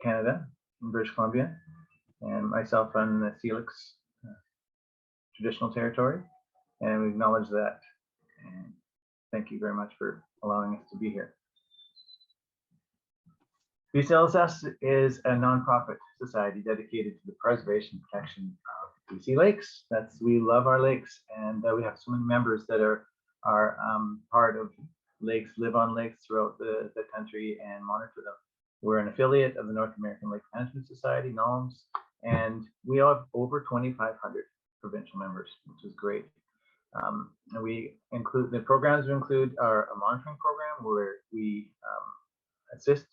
Canada, in British Columbia, and myself on the Felix traditional territory. And we acknowledge that. And thank you very much for allowing us to be here. BCLSS is a nonprofit society dedicated to the preservation and protection of BC lakes. We love our lakes, and we have so many members that are part of lakes, live on lakes throughout the country and monitor them. We're an affiliate of the North American Lake Management Society, NOMS, and we have over 2,500 provincial members, which is great. And we include the programs. We include a monitoring program where we assist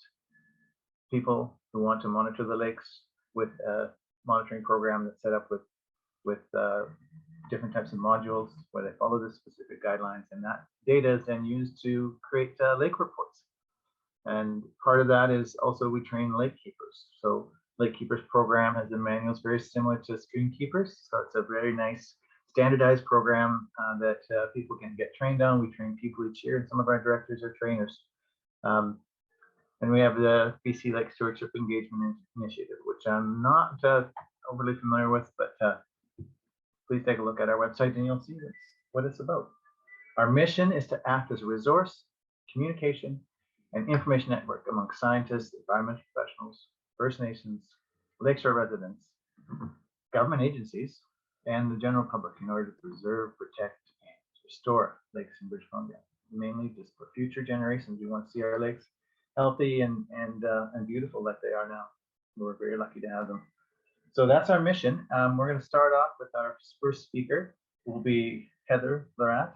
people who want to monitor the lakes with a monitoring program that's set up with different types of modules where they follow the specific guidelines, and that data is then used to create lake reports. And part of that is also we train lake keepers. So Lake Keepers program has a manual very similar to Stream Keepers. So it's a very nice standardized program that people can get trained on. We train people each year, and some of our directors are trainers. And we have the BC Lake Stewardship Engagement Initiative, which I'm not overly familiar with, but please take a look at our website and you'll see what it's about. Our mission is to act as a resource, communication, and information network among scientists, environmental professionals, First Nations, lakeshore residents, government agencies, and the general public in order to preserve, protect, and restore lakes in British Columbia. Mainly just for future generations. We want to see our lakes healthy and beautiful like they are now. We're very lucky to have them. So that's our mission. We're going to start off with our first speaker, who will be Heather Larat.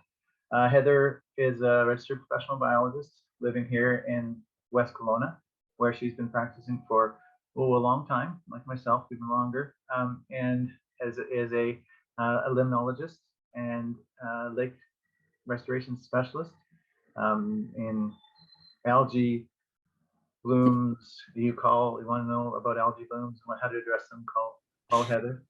Heather is a registered professional biologist living here in West Kelowna, where she's been practicing for a long time, like myself, even longer, and is a limnologist and lake restoration specialist in algae blooms. You want to know about algae blooms, how to address them, call Heather.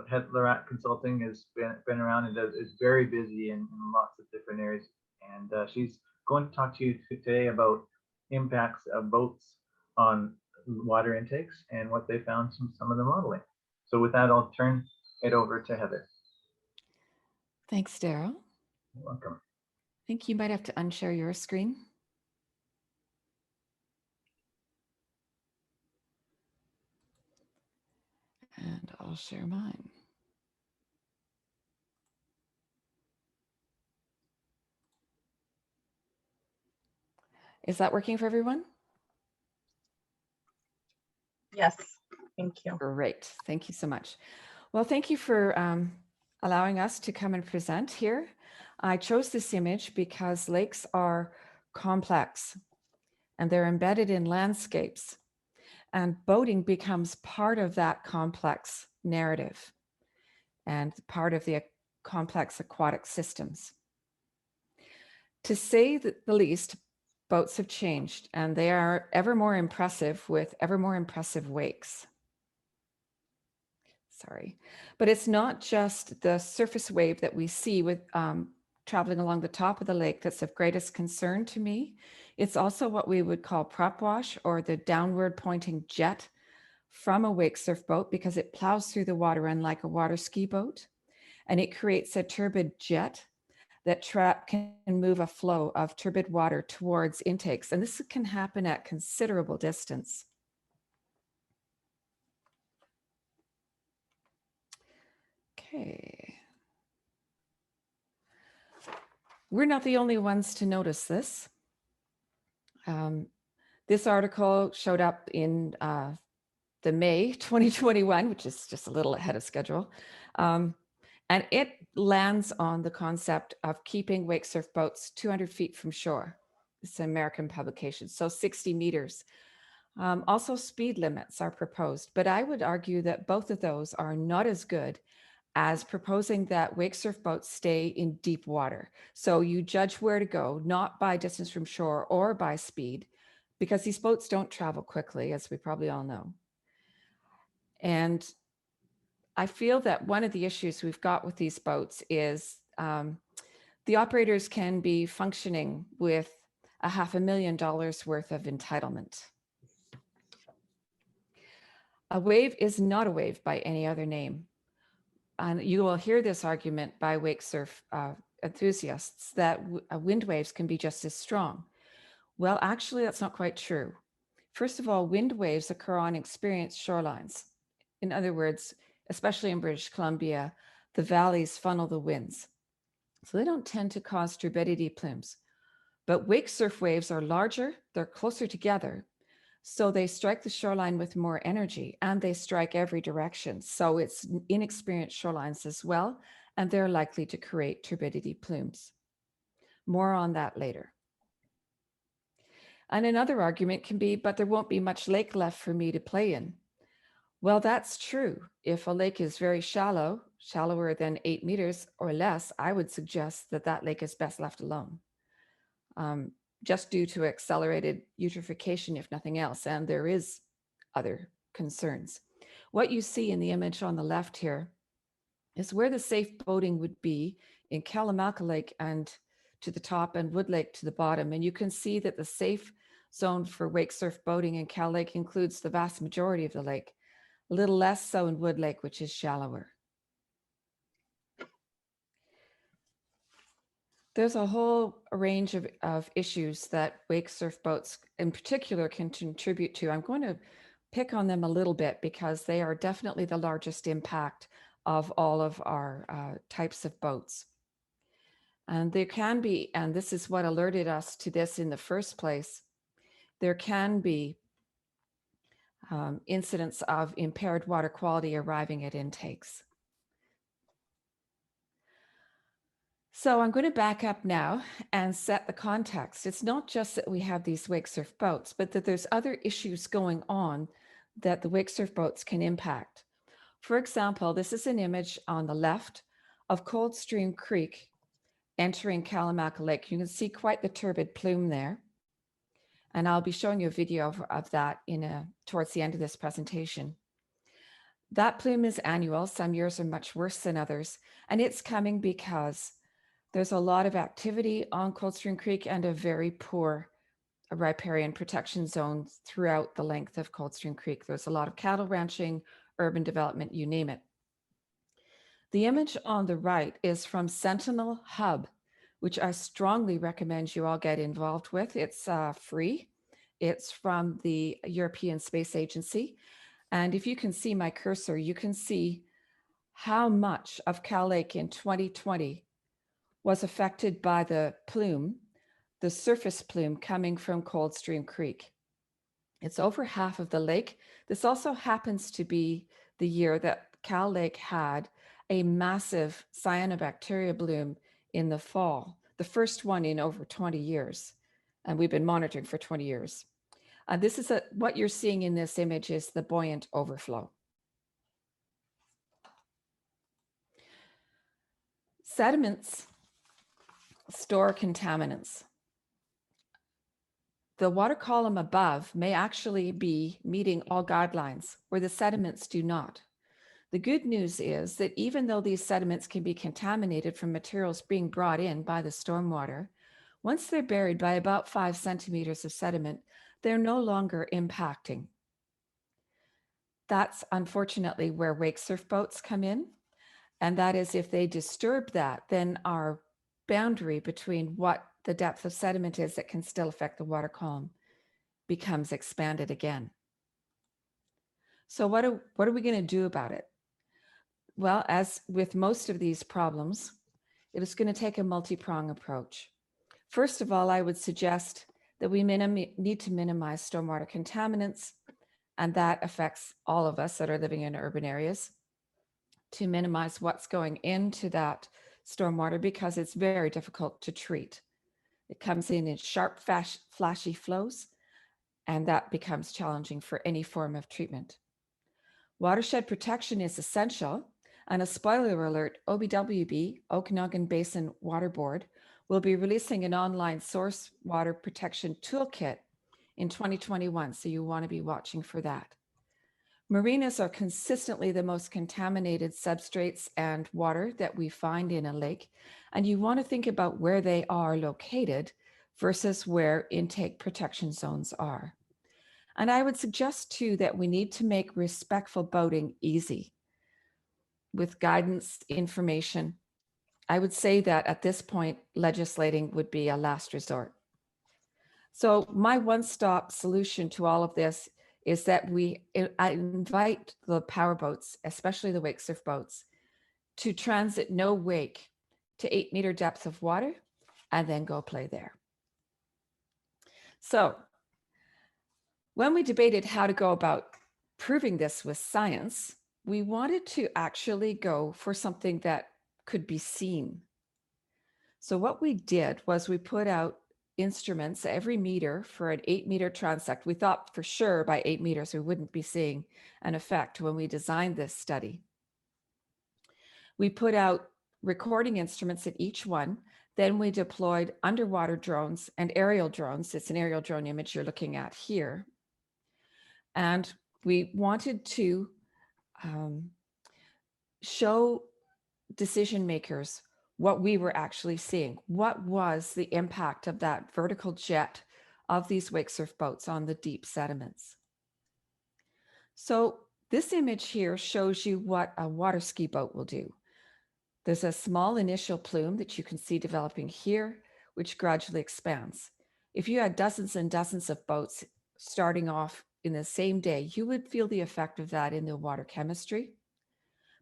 Heather Larat Consulting has been around and is very busy in lots of different areas. And she's going to talk to you today about impacts of boats on water intakes and what they found from some of the modeling. So with that, I'll turn it over to Heather. Thanks, Daryl. You're welcome. I think you might have to unshare your screen. And I'll share mine. Is that working for everyone? Yes, thank you. Great, thank you so much. Well, thank you for allowing us to come and present here. I chose this image because lakes are complex and they're embedded in landscapes, and boating becomes part of that complex narrative and part of the complex aquatic systems. To say the least, boats have changed and they are ever more impressive with ever more impressive wakes. Sorry, but it's not just the surface wave that we see with traveling along the top of the lake that's of greatest concern to me. It's also what we would call prop wash, or the downward pointing jet from a wake surf boat, because it plows through the water unlike a water ski boat, and it creates a turbid jet that can move a flow of turbid water towards intakes, and this can happen at considerable distance. Okay. We're not the only ones to notice this. This article showed up in the May 2021, which is just a little ahead of schedule. And it lands on the concept of keeping wake surf boats 200 feet from shore. It's an American publication, so 60 meters. Also, speed limits are proposed, but I would argue that both of those are not as good as proposing that wake surf boats stay in deep water. So you judge where to go, not by distance from shore or by speed, because these boats don't travel quickly, as we probably all know. And I feel that one of the issues we've got with these boats is the operators can be functioning with $500,000 worth of entitlement. A wave is not a wave by any other name. And you will hear this argument by wake surf enthusiasts that wind waves can be just as strong. Well, actually, that's not quite true. First of all, wind waves occur on experienced shorelines. In other words, especially in British Columbia, the valleys funnel the winds. So they don't tend to cause turbidity plumes. But wake surf waves are larger, they're closer together, so they strike the shoreline with more energy and they strike every direction. So it's inexperienced shorelines as well, and they're likely to create turbidity plumes. More on that later. And another argument can be, but there won't be much lake left for me to play in. Well, that's true. If a lake is very shallow, shallower than 8 meters or less, I would suggest that that lake is best left alone. Just due to accelerated eutrophication, if nothing else, and there is other concerns. What you see in the image on the left here is where the safe boating would be in Kalamalka Lake and to the top and Wood Lake to the bottom. And you can see that the safe zone for wake surf boating in Cal Lake includes the vast majority of the lake, a little less so in Wood Lake, which is shallower. There's a whole range of issues that wake surf boats in particular can contribute to. I'm going to pick on them a little bit because they are definitely the largest impact of all of our types of boats. And there can be, and this is what alerted us to this in the first place, there can be incidents of impaired water quality arriving at intakes. So I'm going to back up now and set the context. It's not just that we have these wake surf boats, but that there's other issues going on that the wake surf boats can impact. For example, this is an image on the left of Coldstream Creek entering Kalamalka Lake. You can see quite the turbid plume there. And I'll be showing you a video of that towards the end of this presentation. That plume is annual. Some years are much worse than others. And it's coming because there's a lot of activity on Coldstream Creek and a very poor riparian protection zone throughout the length of Coldstream Creek. There's a lot of cattle ranching, urban development, you name it. The image on the right is from Sentinel Hub, which I strongly recommend you all get involved with. It's free. It's from the European Space Agency. And if you can see my cursor, you can see how much of Cal Lake in 2020 was affected by the plume, the surface plume coming from Coldstream Creek. It's over half of the lake. This also happens to be the year that Cal Lake had a massive cyanobacteria bloom in the fall, the first one in over 20 years. And we've been monitoring for 20 years. This is what you're seeing in this image is the buoyant overflow. Sediments store contaminants. The water column above may actually be meeting all guidelines where the sediments do not. The good news is that even though these sediments can be contaminated from materials being brought in by the stormwater, once they're buried by about 5 centimeters of sediment, they're no longer impacting. That's unfortunately where wake surf boats come in. And that is if they disturb that, then our boundary between what the depth of sediment is that can still affect the water column becomes expanded again. So what are we going to do about it? Well, as with most of these problems, it is going to take a multi-pronged approach. First of all, I would suggest that we need to minimize stormwater contaminants, and that affects all of us that are living in urban areas, to minimize what's going into that stormwater because it's very difficult to treat. It comes in sharp, flashy flows, and that becomes challenging for any form of treatment. Watershed protection is essential, and a spoiler alert, OBWB, Okanagan Basin Water Board, will be releasing an online source water protection toolkit in 2021, so you want to be watching for that. Marinas are consistently the most contaminated substrates and water that we find in a lake, and you want to think about where they are located versus where intake protection zones are. And I would suggest too that we need to make respectful boating easy with guidance, information. I would say that at this point, legislating would be a last resort. So my one-stop solution to all of this is that I invite the power boats, especially the wake surf boats, to transit no wake to 8-meter depth of water and then go play there. So when we debated how to go about proving this with science, we wanted to actually go for something that could be seen. So what we did was we put out instruments every meter for an 8-meter transect. We thought for sure by 8 meters we wouldn't be seeing an effect when we designed this study. We put out recording instruments at each one. Then we deployed underwater drones and aerial drones. It's an aerial drone image you're looking at here. And we wanted to show decision makers what we were actually seeing. What was the impact of that vertical jet of these wake surf boats on the deep sediments? So this image here shows you what a water ski boat will do. There's a small initial plume that you can see developing here, which gradually expands. If you had dozens and dozens of boats starting off in the same day, you would feel the effect of that in the water chemistry.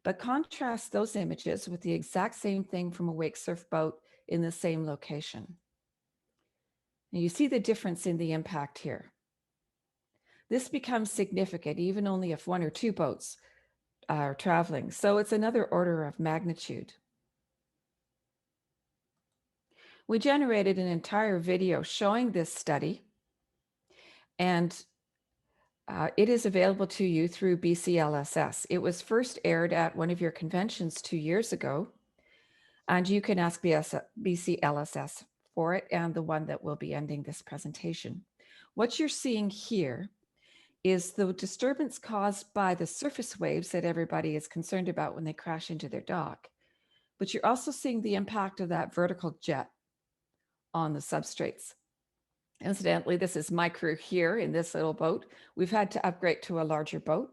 But contrast those images with the exact same thing from a wake surf boat in the same location. And you see the difference in the impact here. This becomes significant even only if 1 or 2 boats are traveling. So it's another order of magnitude. We generated an entire video showing this study, and it is available to you through BCLSS. It was first aired at one of your conventions 2 years ago, and you can ask BCLSS for it and the one that will be ending this presentation. What you're seeing here is the disturbance caused by the surface waves that everybody is concerned about when they crash into their dock. But you're also seeing the impact of that vertical jet on the substrates. Incidentally, this is my crew here in this little boat. We've had to upgrade to a larger boat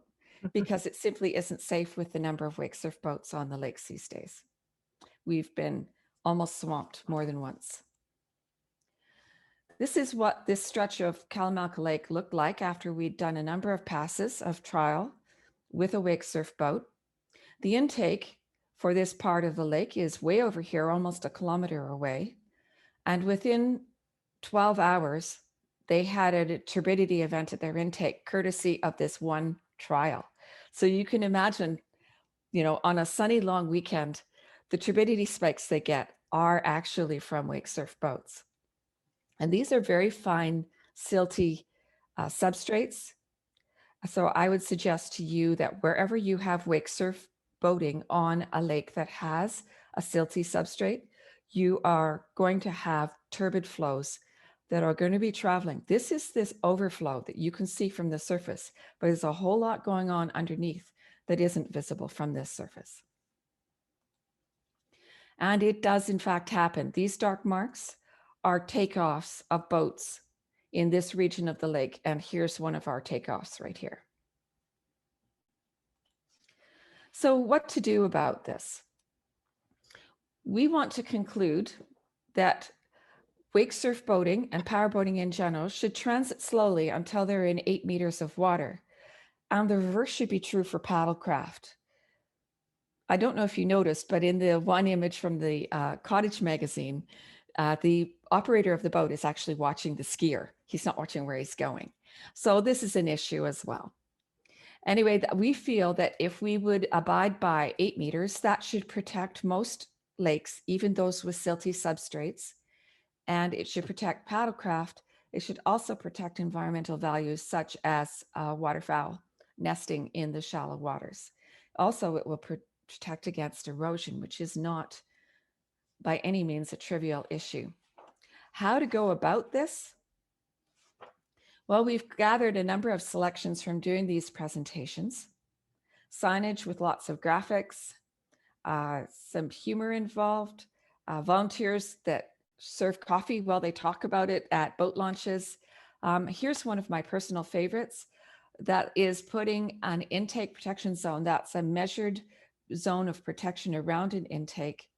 because it simply isn't safe with the number of wake surf boats on the lakes these days. We've been almost swamped more than once. This is what this stretch of Kalamalka Lake looked like after we'd done a number of passes of trial with a wake surf boat. The intake for this part of the lake is way over here, almost a kilometer away. And within 12 hours, they had a turbidity event at their intake, courtesy of this one trial. So you can imagine, you know, on a sunny long weekend, the turbidity spikes they get are actually from wake surf boats. And these are very fine, silty substrates. So I would suggest to you that wherever you have wake surf boating on a lake that has a silty substrate, you are going to have turbid flows that are going to be traveling. This is this overflow that you can see from the surface, but there's a whole lot going on underneath that isn't visible from this surface. And it does in fact happen. These dark marks are takeoffs of boats in this region of the lake. And here's one of our takeoffs right here. So what to do about this? We want to conclude that wake surf boating and power boating in general should transit slowly until they're in 8 meters of water. And the reverse should be true for paddlecraft. I don't know if you noticed, but in the one image from the Cottage magazine, the operator of the boat is actually watching the skier. He's not watching where he's going. So this is an issue as well. Anyway, we feel that if we would abide by 8 meters, that should protect most lakes, even those with silty substrates. And it should protect paddlecraft. It should also protect environmental values such as waterfowl nesting in the shallow waters. Also, it will protect against erosion, which is not by any means a trivial issue. How to go about this? Well, we've gathered a number of selections from doing these presentations. Signage with lots of graphics, some humor involved, volunteers that serve coffee while they talk about it at boat launches, Here's one of my personal favorites. That is putting an intake protection zone. That's a measured zone of protection around an intake,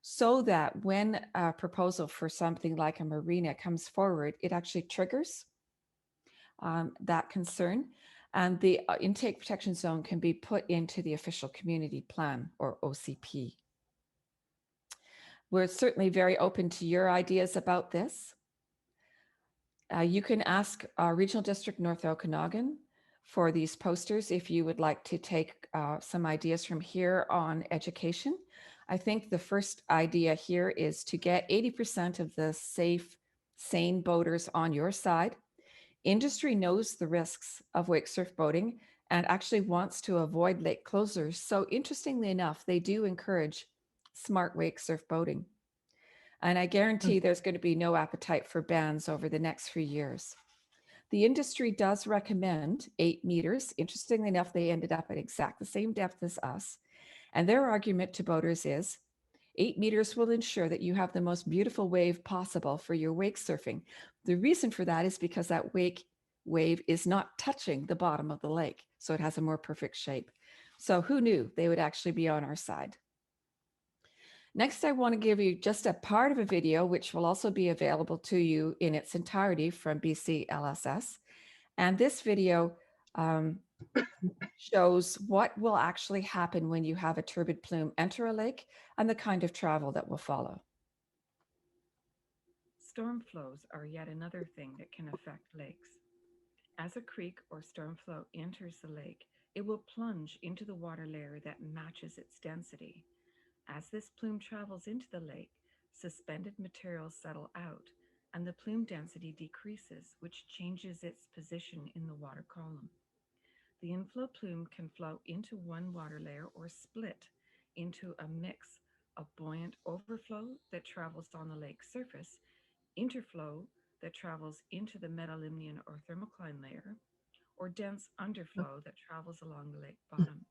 so that when a proposal for something like a marina comes forward, it actually triggers that concern. And the intake protection zone can be put into the official community plan, or OCP. We're certainly very open to your ideas about this. You can ask Regional District North Okanagan for these posters if you would like to take some ideas from here on education. I think the first idea here is to get 80% of the safe, sane boaters on your side. Industry knows the risks of wake surf boating and actually wants to avoid lake closures. So interestingly enough, they do encourage smart wake surf boating. And I guarantee there's going to be no appetite for bans over the next few years. The industry does recommend 8 meters. Interestingly enough, they ended up at exact the same depth as us. And their argument to boaters is 8 meters will ensure that you have the most beautiful wave possible for your wake surfing. The reason for that is because that wake wave is not touching the bottom of the lake. So it has a more perfect shape. So who knew they would actually be on our side? Next, I want to give you just a part of a video, which will also be available to you in its entirety from BCLSS. And this video shows what will actually happen when you have a turbid plume enter a lake and the kind of travel that will follow. Storm flows are yet another thing that can affect lakes. As a creek or storm flow enters the lake, it will plunge into the water layer that matches its density. As this plume travels into the lake, suspended materials settle out, and the plume density decreases, which changes its position in the water column. The inflow plume can flow into one water layer or split into a mix of buoyant overflow that travels on the lake surface, interflow that travels into the metalimnion or thermocline layer, or dense underflow that travels along the lake bottom.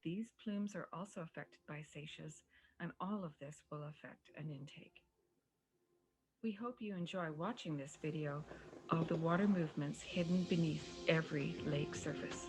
These plumes are also affected by seiches, and all of this will affect an intake. We hope you enjoy watching this video of the water movements hidden beneath every lake surface.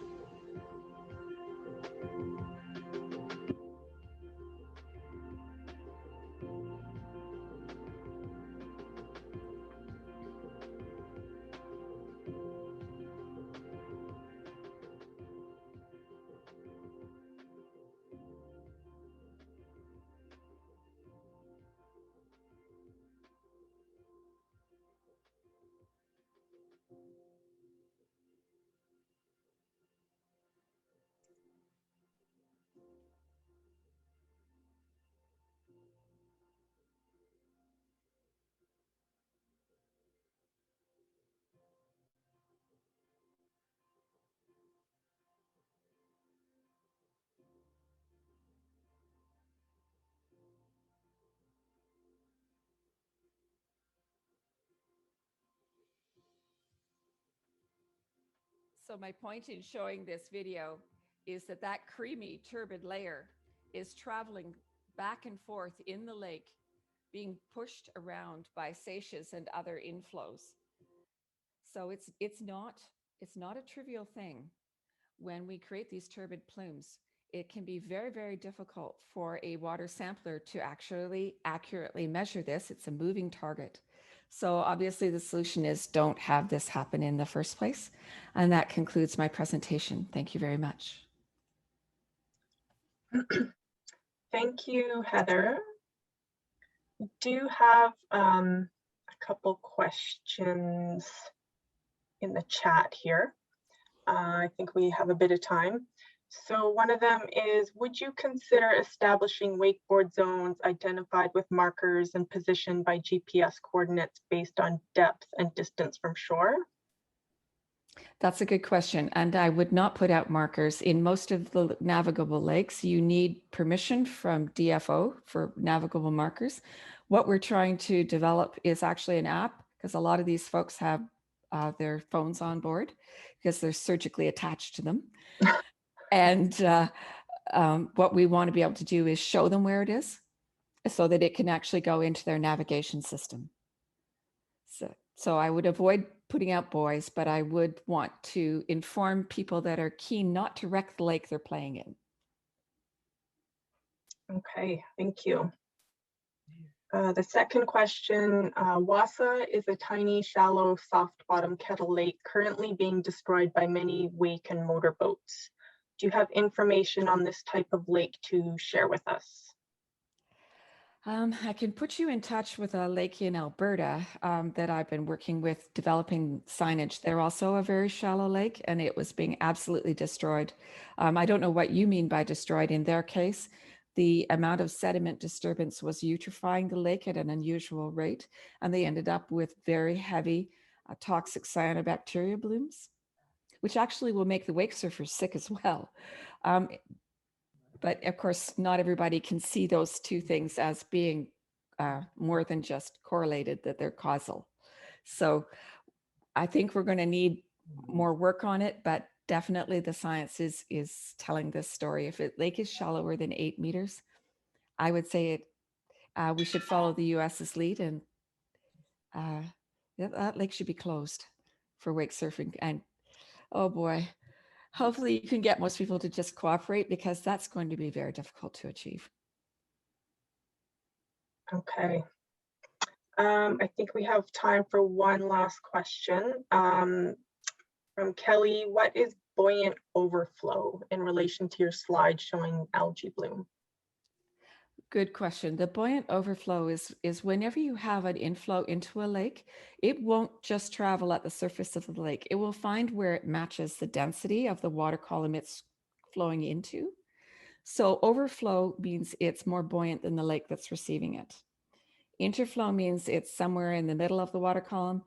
So my point in showing this video is that that creamy turbid layer is traveling back and forth in the lake, being pushed around by seiches and other inflows. So it's not a trivial thing. When we create these turbid plumes, it can be very, very difficult for a water sampler to actually accurately measure this. It's a moving target. So obviously the solution is don't have this happen in the first place. And that concludes my presentation. Thank you very much. Thank you, Heather. We do have a couple questions in the chat here. I think we have a bit of time. So one of them is, would you consider establishing wakeboard zones identified with markers and positioned by GPS coordinates based on depth and distance from shore? That's a good question. And I would not put out markers. In most of the navigable lakes, you need permission from DFO for navigable markers. What we're trying to develop is actually an app, because a lot of these folks have their phones on board because they're surgically attached to them. And what we want to be able to do is show them where it is so that it can actually go into their navigation system. So I would avoid putting out buoys, but I would want to inform people that are keen not to wreck the lake they're playing in. Okay, thank you. The second question, Wassa is a tiny, shallow, soft bottom kettle lake currently being destroyed by many wake and motorboats. Do you have information on this type of lake to share with us? I can put you in touch with a lake in Alberta that I've been working with developing signage. They're also a very shallow lake, and it was being absolutely destroyed. I don't know what you mean by destroyed in their case. The amount of sediment disturbance was eutrophying the lake at an unusual rate, and they ended up with very heavy toxic cyanobacteria blooms, which actually will make the wake surfers sick as well. But of course, not everybody can see those two things as being more than just correlated, that they're causal. So I think we're going to need more work on it, but definitely the science is telling this story. If a lake is shallower than 8 meters, I would say we should follow the US's lead, and that lake should be closed for wake surfing. And oh boy, hopefully you can get most people to just cooperate, because that's going to be very difficult to achieve. Okay. I think we have time for one last question. From Kelly, what is buoyant overflow in relation to your slide showing algae bloom? Good question. The buoyant overflow is whenever you have an inflow into a lake, it won't just travel at the surface of the lake. It will find where it matches the density of the water column it's flowing into. So overflow means it's more buoyant than the lake that's receiving it. Interflow means it's somewhere in the middle of the water column.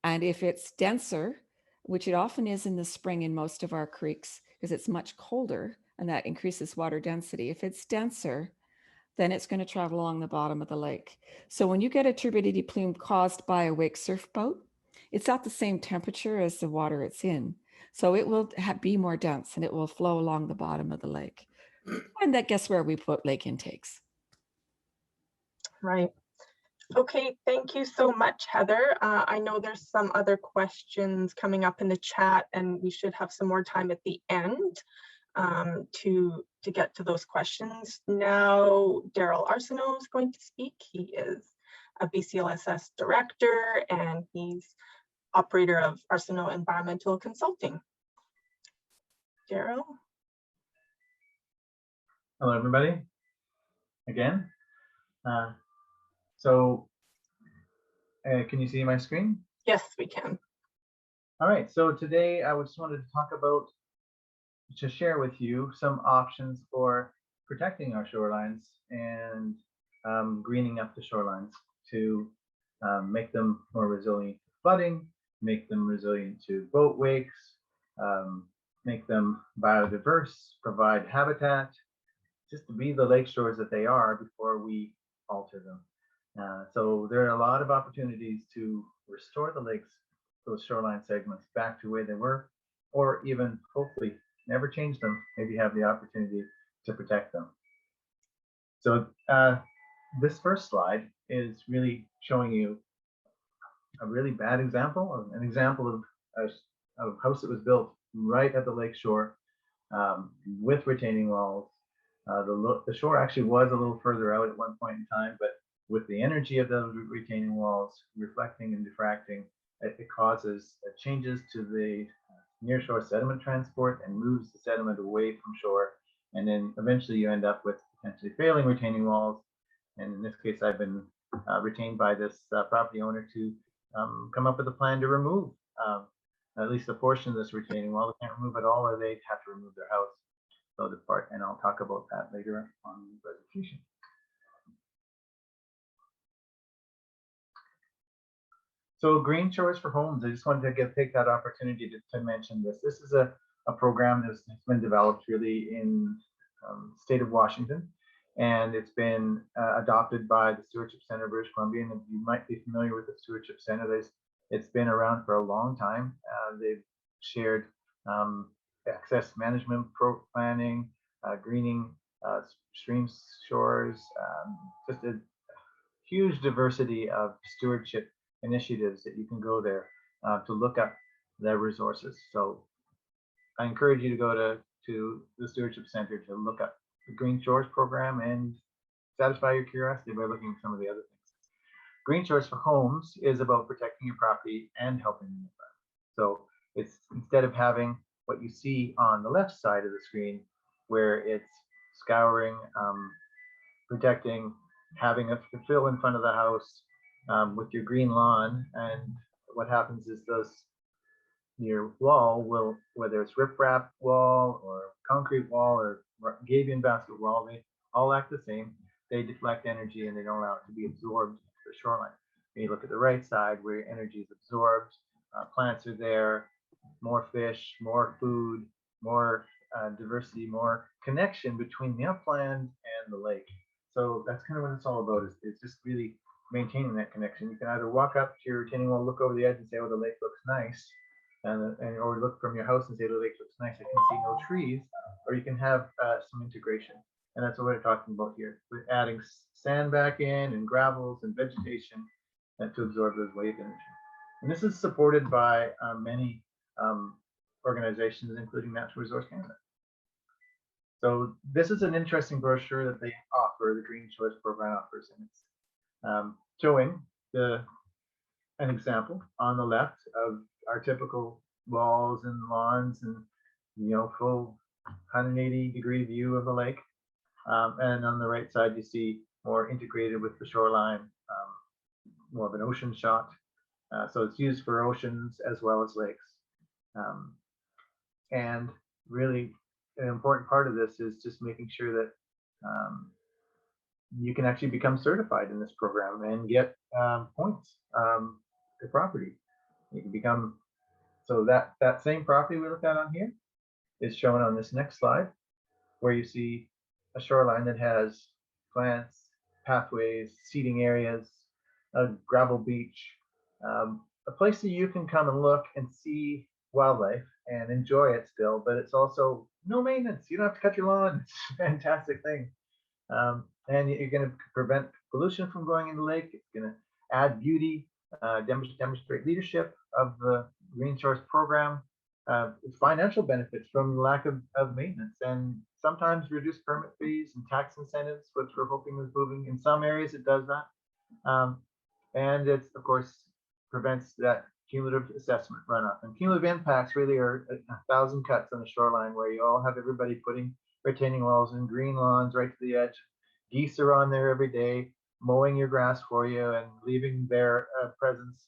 And if it's denser, which it often is in the spring in most of our creeks, because it's much colder and that increases water density. If it's denser, then it's going to travel along the bottom of the lake. So when you get a turbidity plume caused by a wake surf boat, it's at the same temperature as the water it's in. So it will be more dense and it will flow along the bottom of the lake. And that guess where we put lake intakes. Right. Okay, thank you so much, Heather. I know there's some other questions coming up in the chat, and we should have some more time at the end to get to those questions. Now, Daryl Arsenault is going to speak. He is a BCLSS director, and he's operator of Arsenault Environmental Consulting. Daryl? Hello, everybody. Again. Can you see my screen? Yes, we can. All right, so today I just wanted to share with you some options for protecting our shorelines and greening up the shorelines to make them more resilient to flooding, make them resilient to boat wakes, make them biodiverse, provide habitat, just to be the lake shores that they are before we alter them. So there are a lot of opportunities to restore the lakes, those shoreline segments, back to where they were, or even hopefully never change them, maybe have the opportunity to protect them. So this first slide is really showing you a really bad example, an example of a house that was built right at the lake shore with retaining walls. The shore actually was a little further out at one point in time, but with the energy of those retaining walls reflecting and diffracting, it causes changes to the nearshore sediment transport and moves the sediment away from shore. And then eventually you end up with potentially failing retaining walls. And in this case, I've been retained by this property owner to come up with a plan to remove at least a portion of this retaining wall. They can't remove it all, or they'd have to remove their house. So the part, and I'll talk about that later on the presentation. So Green Shores for Homes, I just wanted to take that opportunity to mention this. This is a program that's been developed really in the state of Washington, and it's been adopted by the Stewardship Center of British Columbia. And you might be familiar with the Stewardship Center. It's been around for a long time. They've shared access management, planning, greening, stream shores, just a huge diversity of stewardship initiatives that you can go there to look up their resources. So I encourage you to go to the Stewardship Center to look up the Green Shores program and satisfy your curiosity by looking at some of the other things. Green Shores for Homes is about protecting your property and helping the environment. So it's instead of having what you see on the left side of the screen, where it's scouring, protecting, having a fill in front of the house with your green lawn, and what happens is your wall will, whether it's riprap wall or concrete wall or gabion basket wall, they all act the same. They deflect energy and they don't allow it to be absorbed to the shoreline. When you look at the right side, where energy is absorbed, plants are there, more fish, more food, more diversity, more connection between the upland and the lake. So that's kind of what it's all about. Is just really maintaining that connection. You can either walk up to your retaining wall, look over the edge, and say, "Oh, the lake looks nice," or look from your house and say, "The lake looks nice. I can see no trees," or you can have some integration. And that's what we're talking about here. We're adding sand back in and gravels and vegetation to absorb those wave energy. And this is supported by many organizations, including Natural Resource Canada. So this is an interesting brochure that they offer, the Green Shores program offers, and it's showing an example on the left of our typical walls and lawns and, full 180-degree view of the lake. And on the right side, you see more integrated with the shoreline, more of an ocean shot. So it's used for oceans as well as lakes. And really an important part of this is just making sure that you can actually become certified in this program and get points for property. You can become, so that same property we looked at on here is shown on this next slide, where you see a shoreline that has plants, pathways, seating areas, a gravel beach, a place that you can come and look and see wildlife and enjoy it still, but it's also no maintenance. You don't have to cut your lawn. It's a fantastic thing. And you're going to prevent pollution from going in the lake. It's going to add beauty, demonstrate leadership of the Green Shores program, financial benefits from lack of maintenance, and sometimes reduce permit fees and tax incentives, which we're hoping is moving. In some areas, it does that. And it's, of course, prevents that cumulative assessment runoff. And cumulative impacts really are 1,000 cuts on the shoreline, where you all have everybody putting retaining walls and green lawns right to the edge. Geese are on there every day, mowing your grass for you and leaving their presence.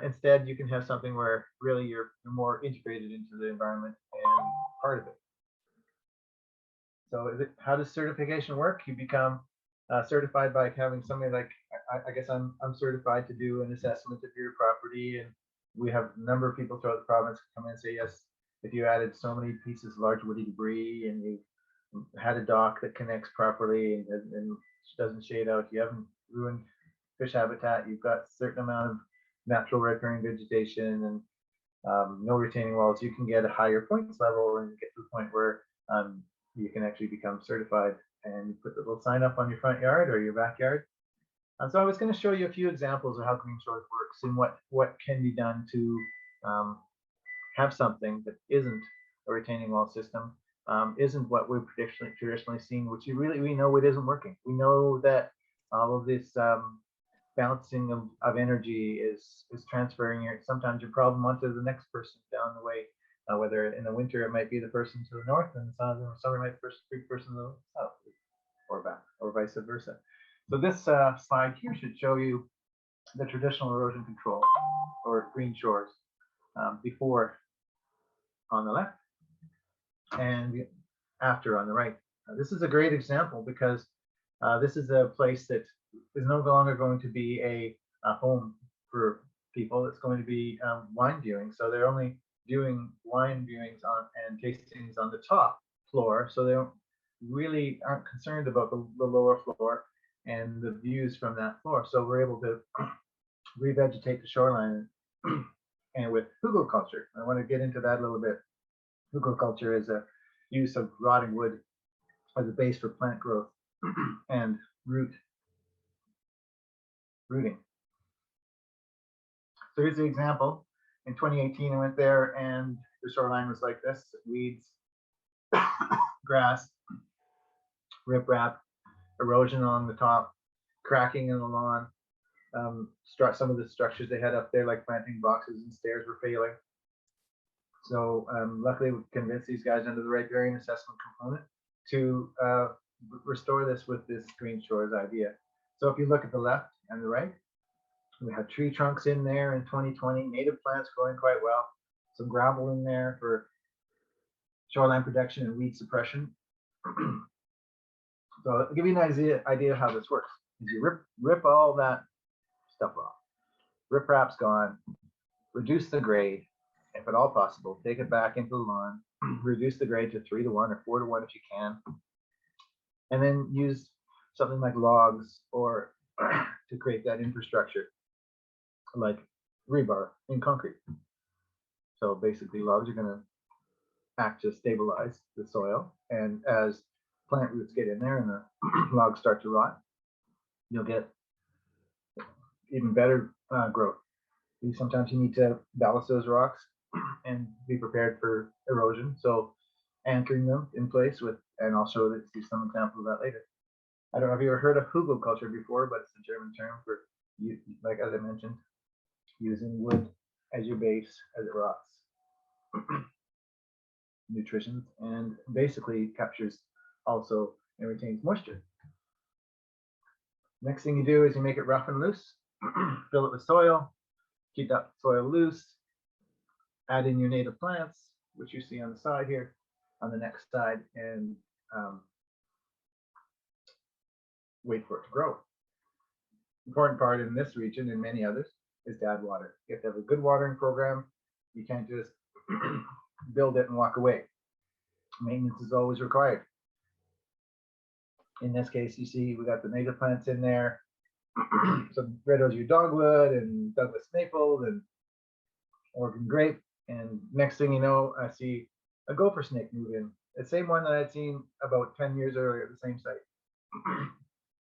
Instead, you can have something where really you're more integrated into the environment and part of it. So how does certification work? You become certified by having somebody like, I guess I'm certified to do an assessment of your property, and we have a number of people throughout the province come in and say, yes, if you added so many pieces of large woody debris and you had a dock that connects properly and doesn't shade out, you haven't ruined fish habitat, you've got a certain amount of natural recurring vegetation and no retaining walls, you can get a higher points level and get to the point where you can actually become certified, and you put the little sign up on your front yard or your backyard. So I was going to show you a few examples of how Green Shores works and what can be done to have something that isn't a retaining wall system, isn't what we've traditionally seen, which we know it isn't working. We know that all of this bouncing of energy is transferring sometimes your problem onto the next person down the way. Whether in the winter it might be the person to the north, and in the summer it might be the person to the south, or back, or vice versa. So this slide here should show you the traditional erosion control, or Green Shores, before on the left and after on the right. This is a great example because this is a place that is no longer going to be a home for people. It's going to be wine viewing. So they're only doing wine viewings and tastings on the top floor. So they really aren't concerned about the lower floor and the views from that floor. So we're able to revegetate the shoreline and with hugelkultur. I want to get into that a little bit. Hugelkultur is a use of rotting wood as a base for plant growth and rooting. So here's the example. In 2018, I went there and the shoreline was like this: weeds, grass, riprap, erosion along the top, cracking in the lawn. Some of the structures they had up there, like planting boxes and stairs, were failing. So luckily, we convinced these guys under the riparian assessment component to restore this with this green shores idea. So if you look at the left and the right, we have tree trunks in there in 2020, native plants growing quite well, some gravel in there for shoreline protection and weed suppression. So I'll give you an idea how this works. Is you rip all that stuff off. Riprap's gone. Reduce the grade, if at all possible. Take it back into the lawn. Reduce the grade to 3-to-1 or 4-to-1 if you can. And then use something like logs or to create that infrastructure, like rebar in concrete. So basically, logs are going to act to stabilize the soil, and as plant roots get in there and the logs start to rot, you'll get even better growth. Sometimes you need to ballast those rocks and be prepared for erosion. So anchoring them in place with, and I'll show you some examples of that later. I don't know if you ever heard of hugelkultur before, but it's a German term for, like as I mentioned, using wood as your base as it rots. Nutrition, and basically captures also and retains moisture. Next thing you do is you make it rough and loose, fill it with soil, keep that soil loose, add in your native plants, which you see on the side here, on the next side, and wait for it to grow. Important part in this region and many others is to add water. You have to have a good watering program. You can't just build it and walk away. Maintenance is always required. In this case, you see we got the native plants in there, some red osier dogwood and Douglas maple and Oregon grape. And next thing you know, I see a gopher snake move in. The same one that I'd seen about 10 years earlier at the same site.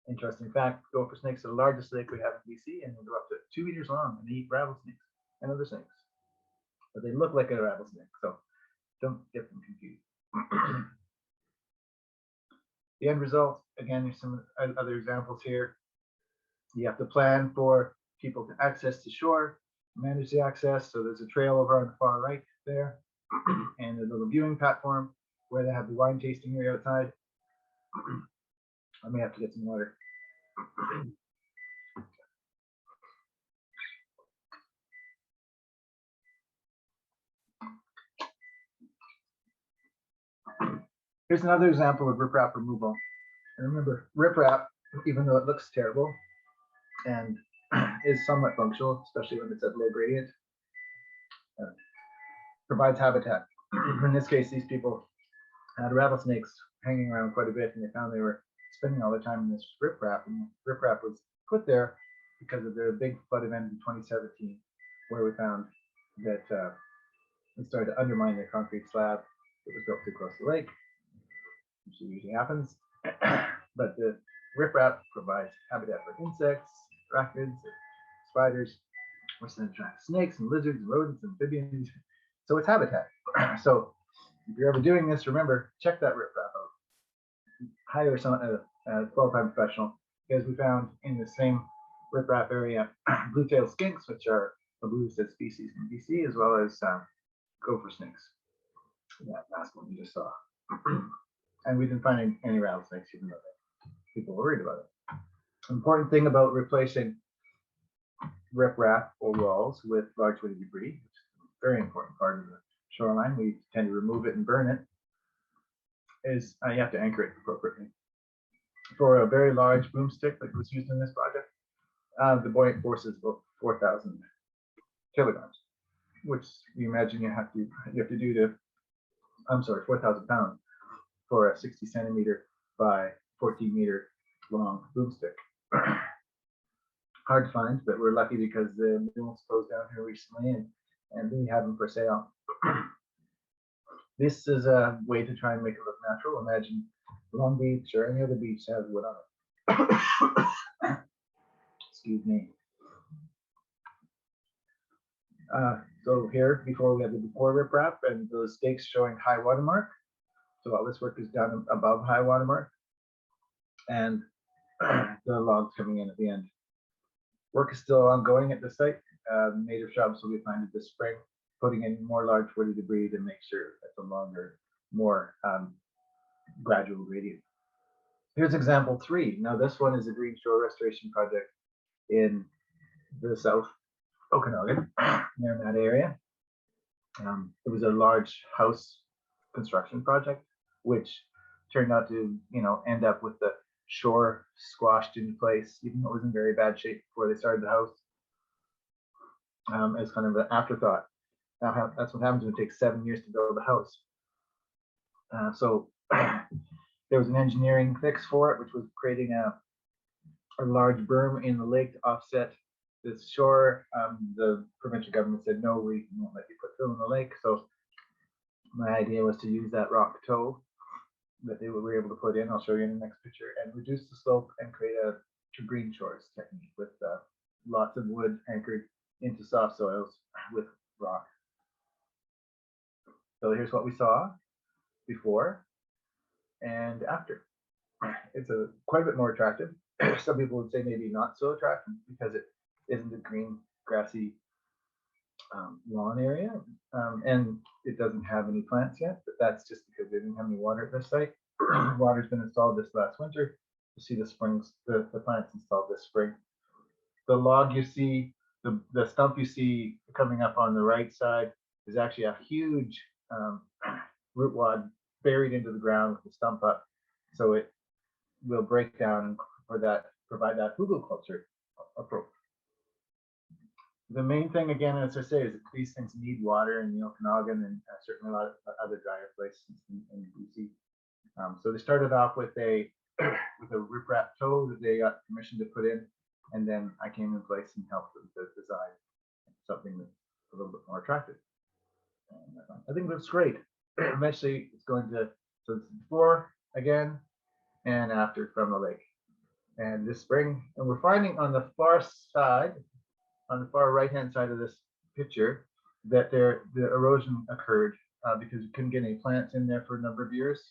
Interesting fact, gopher snakes are the largest snake we have in BC, and they go up to 2 meters long, and they eat rattlesnakes and other snakes. But they look like a rattlesnake, so don't get them confused. The end result, again, there's some other examples here. You have to plan for people to access the shore, manage the access. So there's a trail over on the far right there, and a little viewing platform where they have the wine tasting area outside. I may have to get some water. Here's another example of riprap removal. And remember, riprap, even though it looks terrible and is somewhat functional, especially when it's at low gradient, provides habitat. In this case, these people had rattlesnakes hanging around quite a bit, and they found they were spending all their time in this riprap. And riprap was put there because of the big flood event in 2017, where we found that it started to undermine the concrete slab that was built too close to the lake, which usually happens. But the riprap provides habitat for insects, arachnids, spiders, which then attract snakes and lizards, and rodents, and amphibians. So it's habitat. So if you're ever doing this, remember, check that riprap out. Hire a qualified professional, because we found in the same riprap area blue-tailed skinks, which are a blue-listed species in BC, as well as gopher snakes. That last one you just saw. And we didn't find any rattlesnakes, even though people were worried about it. Important thing about replacing riprap or walls with large woody debris, which is a very important part of the shoreline, we tend to remove it and burn it, is you have to anchor it appropriately. For a very large boomstick like was used in this project, the buoyant force is about 4,000 kilograms, which you imagine you have to do to, 4,000 pounds for a 60 centimeter by 14 meter long boomstick. Hard to find, but we're lucky because the mills closed down here recently, and we have them for sale. This is a way to try and make it look natural. Imagine Long Beach or any other beach has wood on it. Excuse me. So here, before we have the before riprap and those stakes showing high water mark. So all this work is done above high water mark, and the logs coming in at the end. Work is still ongoing at the site. Native shrubs will be planted this spring, putting in more large woody debris to make sure it's a longer, more gradual gradient. Here's example 3. Now this one is a green shore restoration project in the South Okanagan, near that area. It was a large house construction project, which turned out to, end up with the shore squashed in place, even though it was in very bad shape before they started the house. As kind of an afterthought. Now that's what happens when it takes 7 years to build a house. So there was an engineering fix for it, which was creating a large berm in the lake to offset this shore. The provincial government said, no, we won't let you put fill in the lake. So my idea was to use that rock toe that they were able to put in. I'll show you in the next picture, and reduce the slope and create a green shores technique with lots of wood anchored into soft soils with rock. So here's what we saw before and after. It's quite a bit more attractive. Some people would say maybe not so attractive because it isn't a green grassy lawn area, and it doesn't have any plants yet, but that's just because they didn't have any water at this site. Water's been installed this last winter. You see the plants installed this spring. The log you see, the stump you see coming up on the right side is actually a huge root wad buried into the ground with the stump up, so it will break down for that, provide that hugelkultur approach. The main thing, again, as I say, is that these things need water in the Okanagan, and certainly a lot of other drier places in BC. So they started off with a riprap toe that they got permission to put in, and then I came in place and helped with the design, something that's a little bit more attractive. And I think it looks great. Eventually, it's going to, so it's before again and after from the lake. And this spring, and we're finding on the far side, on the far right-hand side of this picture, that the erosion occurred because we couldn't get any plants in there for a number of years.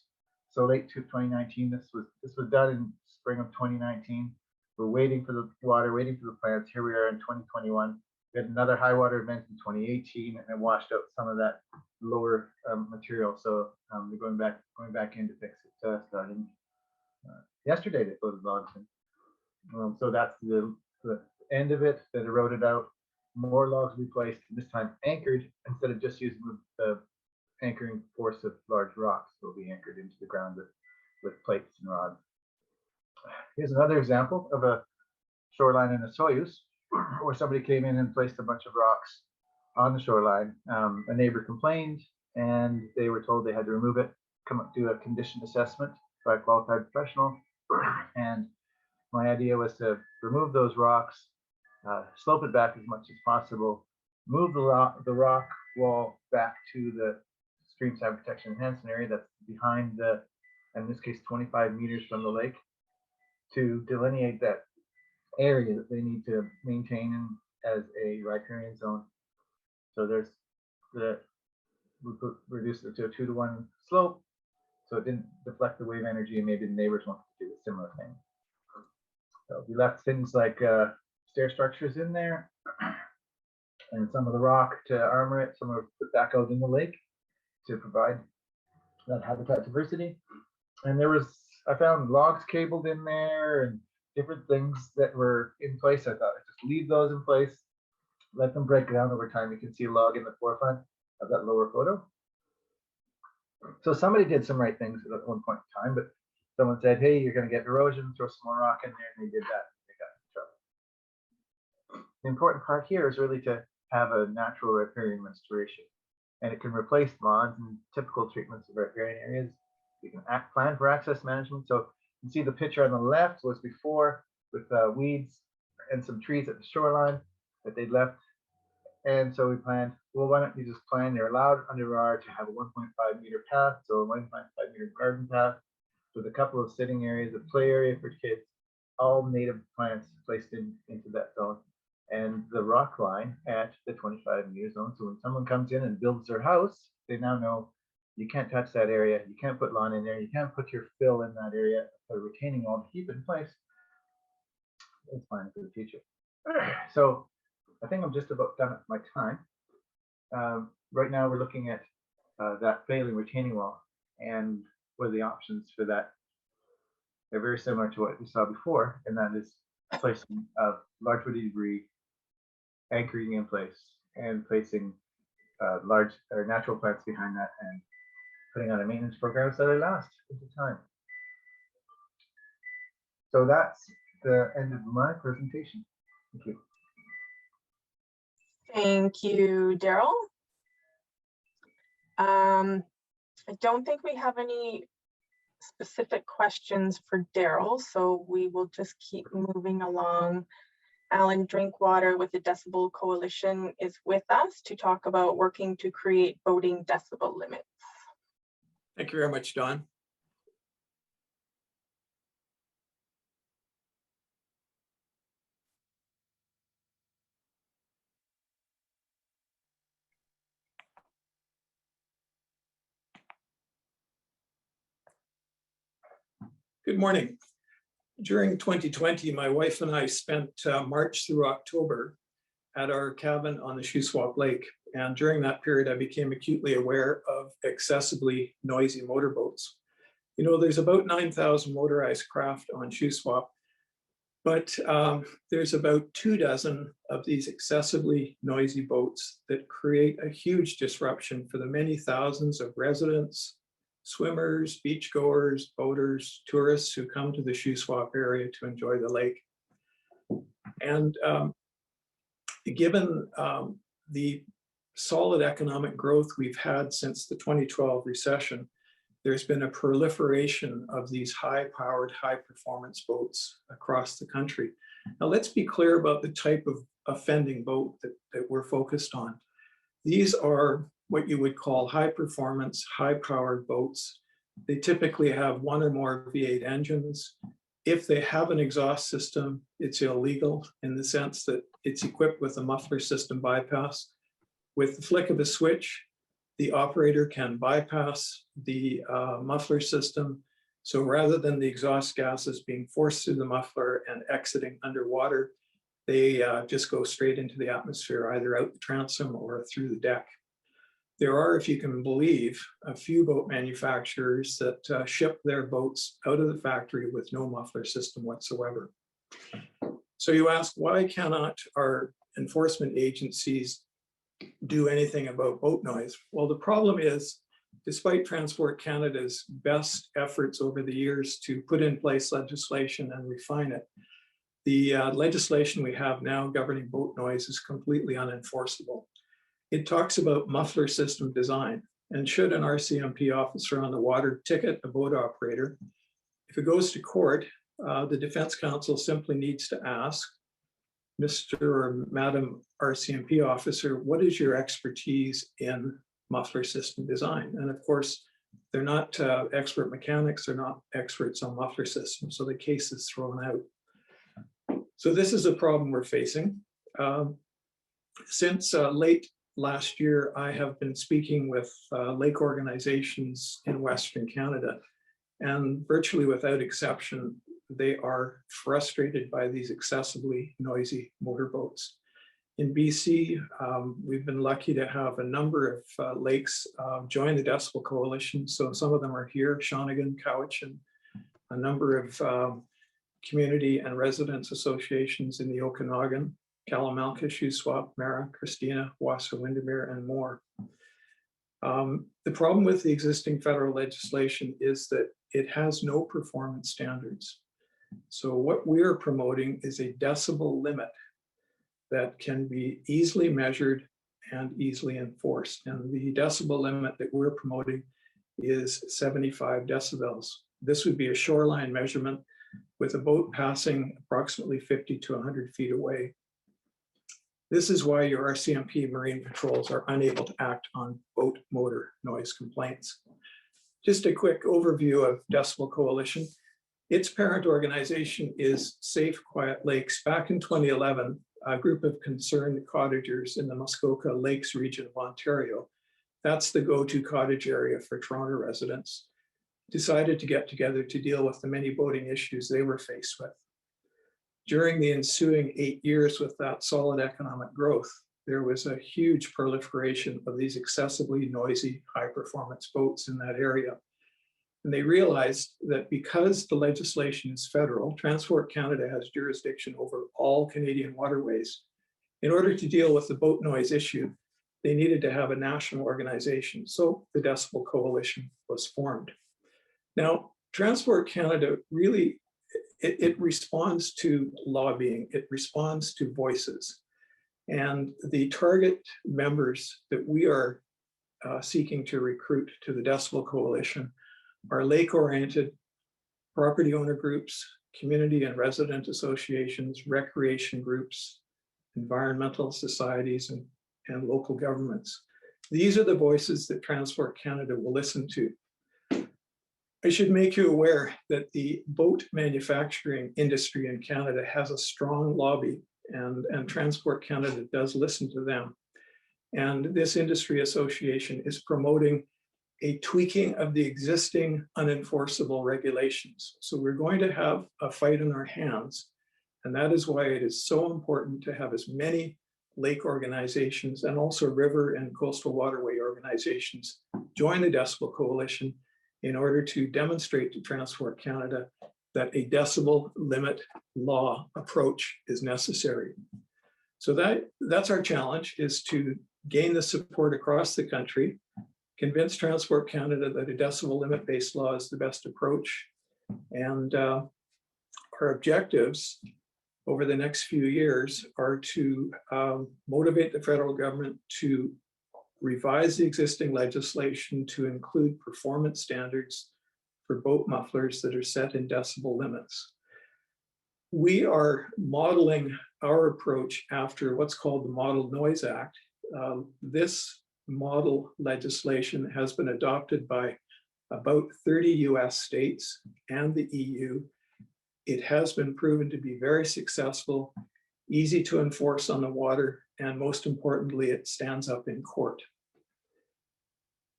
So late 2019, this was done in spring of 2019. We're waiting for the water, waiting for the plants. Here we are in 2021. We had another high water event in 2018, and it washed out some of that lower material. So we're going back in to fix it starting yesterday. They floated logs in. So that's the end of it that eroded out. More logs replaced, this time anchored instead of just using the anchoring force of large rocks. They'll be anchored into the ground with plates and rods. Here's another example of a shoreline in a Soyuz where somebody came in and placed a bunch of rocks on the shoreline. A neighbor complained, and they were told they had to remove it, come up, do a condition assessment by a qualified professional. And my idea was to remove those rocks, slope it back as much as possible, move the rock wall back to the stream side protection enhancement area that's behind the, in this case, 25 meters from the lake, to delineate that area that they need to maintain as a riparian zone. So there's we reduced it to a 2-to-1 slope, so it didn't deflect the wave energy, and maybe the neighbors wanted to do a similar thing. So we left things like stair structures in there, and some of the rock to armor it, some of it put back out in the lake to provide that habitat diversity. And I found logs cabled in there and different things that were in place. I thought I'd just leave those in place, let them break down over time. You can see a log in the forefront of that lower photo. So somebody did some right things at one point in time, but someone said, hey, you're going to get erosion, throw some more rock in there, and they did that. They got in trouble. The important part here is really to have a natural riparian restoration, and it can replace lawns and typical treatments of riparian areas. You can plan for access management. So you can see the picture on the left was before with weeds and some trees at the shoreline that they left. And so we planned, well, why don't you just plan, they're allowed under R to have a 1.5 meter path, so a 1.5 meter garden path with a couple of sitting areas, a play area for kids, all native plants placed into that zone. and the rock line at the 25-meter zone. So when someone comes in and builds their house, they now know you can't touch that area, you can't put lawn in there, you can't put your fill in that area, a retaining wall to keep it in place. It's fine for the future. So I think I'm just about done with my time. Right now we're looking at that failing retaining wall, and what are the options for that? They're very similar to what we saw before, and that is placing large woody debris, anchoring in place, and placing large or natural plants behind that, and putting on a maintenance program so they last into time. So that's the end of my presentation. Thank you. Thank you, Daryl. I don't think we have any specific questions for Daryl, so we will just keep moving along. Alan Drinkwater with the Decibel Coalition is with us to talk about working to create boating decibel limits. Thank you very much, Don. Good morning. During 2020, my wife and I spent March through October at our cabin on the Shuswap Lake. And during that period, I became acutely aware of excessively noisy motorboats. You know, there's about 9,000 motorized craft on Shuswap, but there's about 24 of these excessively noisy boats that create a huge disruption for the many thousands of residents, swimmers, beachgoers, boaters, tourists who come to the Shuswap area to enjoy the lake. And given the solid economic growth we've had since the 2012 recession, there's been a proliferation of these high-powered, high-performance boats across the country. Now, let's be clear about the type of offending boat that we're focused on. These are what you would call high-performance, high-powered boats. They typically have one or more V8 engines. If they have an exhaust system, it's illegal in the sense that it's equipped with a muffler system bypass. With the flick of a switch, the operator can bypass the muffler system. So rather than the exhaust gases being forced through the muffler and exiting underwater, they just go straight into the atmosphere, either out the transom or through the deck. There are, if you can believe, a few boat manufacturers that ship their boats out of the factory with no muffler system whatsoever. So you ask, why cannot our enforcement agencies do anything about boat noise? Well, the problem is, despite Transport Canada's best efforts over the years to put in place legislation and refine it, the legislation we have now governing boat noise is completely unenforceable. It talks about muffler system design, and should an RCMP officer on the water ticket a boat operator, if it goes to court, the defense counsel simply needs to ask, Mr. or Madam RCMP officer, what is your expertise in muffler system design? And of course, they're not expert mechanics, they're not experts on muffler systems, so the case is thrown out. So this is a problem we're facing. Since late last year, I have been speaking with lake organizations in Western Canada, and virtually without exception, they are frustrated by these excessively noisy motorboats. In BC, we've been lucky to have a number of lakes join the Decibel Coalition. So some of them are here, Shawnigan, Cowichan, a number of community and residents associations in the Okanagan, Kalamalka, Shuswap, Mara, Christina, Wassa, Windermere, and more. The problem with the existing federal legislation is that it has no performance standards. So what we're promoting is a decibel limit that can be easily measured and easily enforced. And the decibel limit that we're promoting is 75 decibels. This would be a shoreline measurement with a boat passing approximately 50 to 100 feet away. This is why your RCMP marine patrols are unable to act on boat motor noise complaints. Just a quick overview of Decibel Coalition. Its parent organization is Safe Quiet Lakes. Back in 2011, a group of concerned cottagers in the Muskoka Lakes region of Ontario. That's the go-to cottage area for Toronto residents, decided to get together to deal with the many boating issues they were faced with. During the ensuing 8 years with that solid economic growth, there was a huge proliferation of these excessively noisy, high-performance boats in that area. And they realized that because the legislation is federal, Transport Canada has jurisdiction over all Canadian waterways. In order to deal with the boat noise issue, they needed to have a national organization. So the Decibel Coalition was formed. Now, Transport Canada really, it responds to lobbying, it responds to voices. And the target members that we are seeking to recruit to the Decibel Coalition are lake-oriented property owner groups, community and resident associations, recreation groups, environmental societies, and local governments. These are the voices that Transport Canada will listen to. I should make you aware that the boat manufacturing industry in Canada has a strong lobby, and Transport Canada does listen to them. And this industry association is promoting a tweaking of the existing unenforceable regulations. So we're going to have a fight in our hands. And that is why it is so important to have as many lake organizations and also river and coastal waterway organizations join the Decibel Coalition in order to demonstrate to Transport Canada that a decibel limit law approach is necessary. So that's our challenge, is to gain the support across the country, convince Transport Canada that a decibel limit-based law is the best approach. And our objectives over the next few years are to motivate the federal government to revise the existing legislation to include performance standards for boat mufflers that are set in decibel limits. We are modeling our approach after what's called the Model Noise Act. This model legislation has been adopted by about 30 US states and the EU. It has been proven to be very successful, easy to enforce on the water, and most importantly, it stands up in court.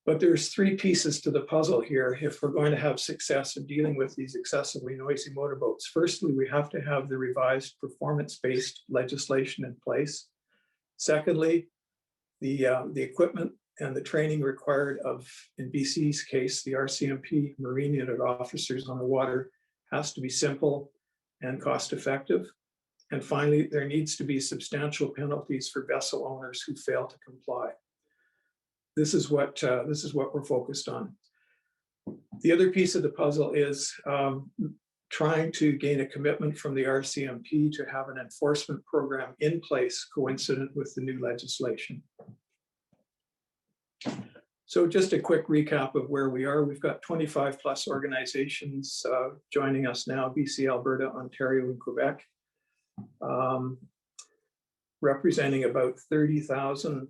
But there's three pieces to the puzzle here if we're going to have success in dealing with these excessively noisy motorboats. Firstly, we have to have the revised performance-based legislation in place. Secondly, the equipment and the training required of, in BC's case, the RCMP Marine Unit officers on the water has to be simple and cost-effective. And finally, there needs to be substantial penalties for vessel owners who fail to comply. This is what we're focused on. The other piece of the puzzle is trying to gain a commitment from the RCMP to have an enforcement program in place coincident with the new legislation. So just a quick recap of where we are. We've got 25 plus organizations joining us now: BC, Alberta, Ontario, and Quebec, representing about 30,000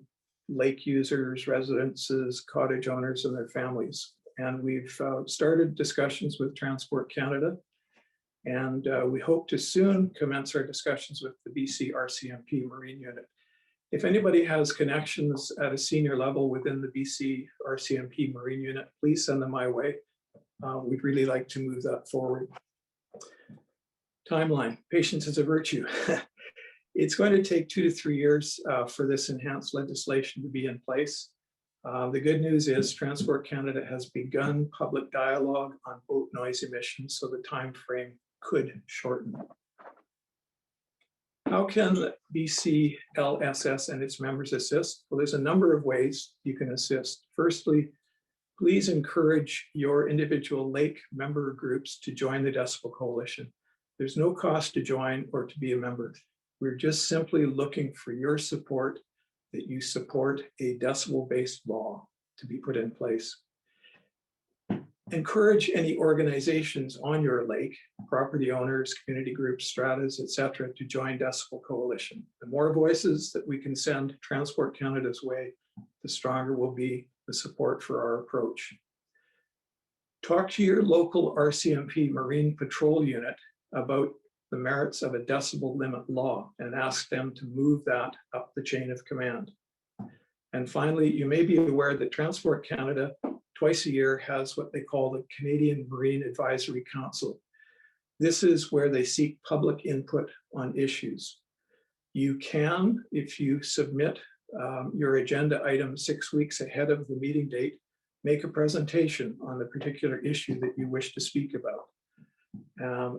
lake users, residences, cottage owners, and their families. And we've started discussions with Transport Canada, and we hope to soon commence our discussions with the BC RCMP Marine Unit. If anybody has connections at a senior level within the BC RCMP Marine Unit, please send them my way. We'd really like to move that forward. Timeline: patience is a virtue. It's going to take 2 to 3 years for this enhanced legislation to be in place. The good news is Transport Canada has begun public dialogue on boat noise emissions, so the time frame could shorten. How can BCLSS and its members assist? Well, there's a number of ways you can assist. Firstly, please encourage your individual lake member groups to join the Decibel Coalition. There's no cost to join or to be a member. We're just simply looking for your support, that you support a decibel-based law to be put in place. Encourage any organizations on your lake, property owners, community groups, stratas, etc., to join Decibel Coalition. The more voices that we can send Transport Canada's way, the stronger will be the support for our approach. Talk to your local RCMP Marine Patrol Unit about the merits of a decibel limit law and ask them to move that up the chain of command. And finally, you may be aware that Transport Canada twice a year has what they call the Canadian Marine Advisory Council. This is where they seek public input on issues. You can, if you submit your agenda item 6 weeks ahead of the meeting date, make a presentation on the particular issue that you wish to speak about.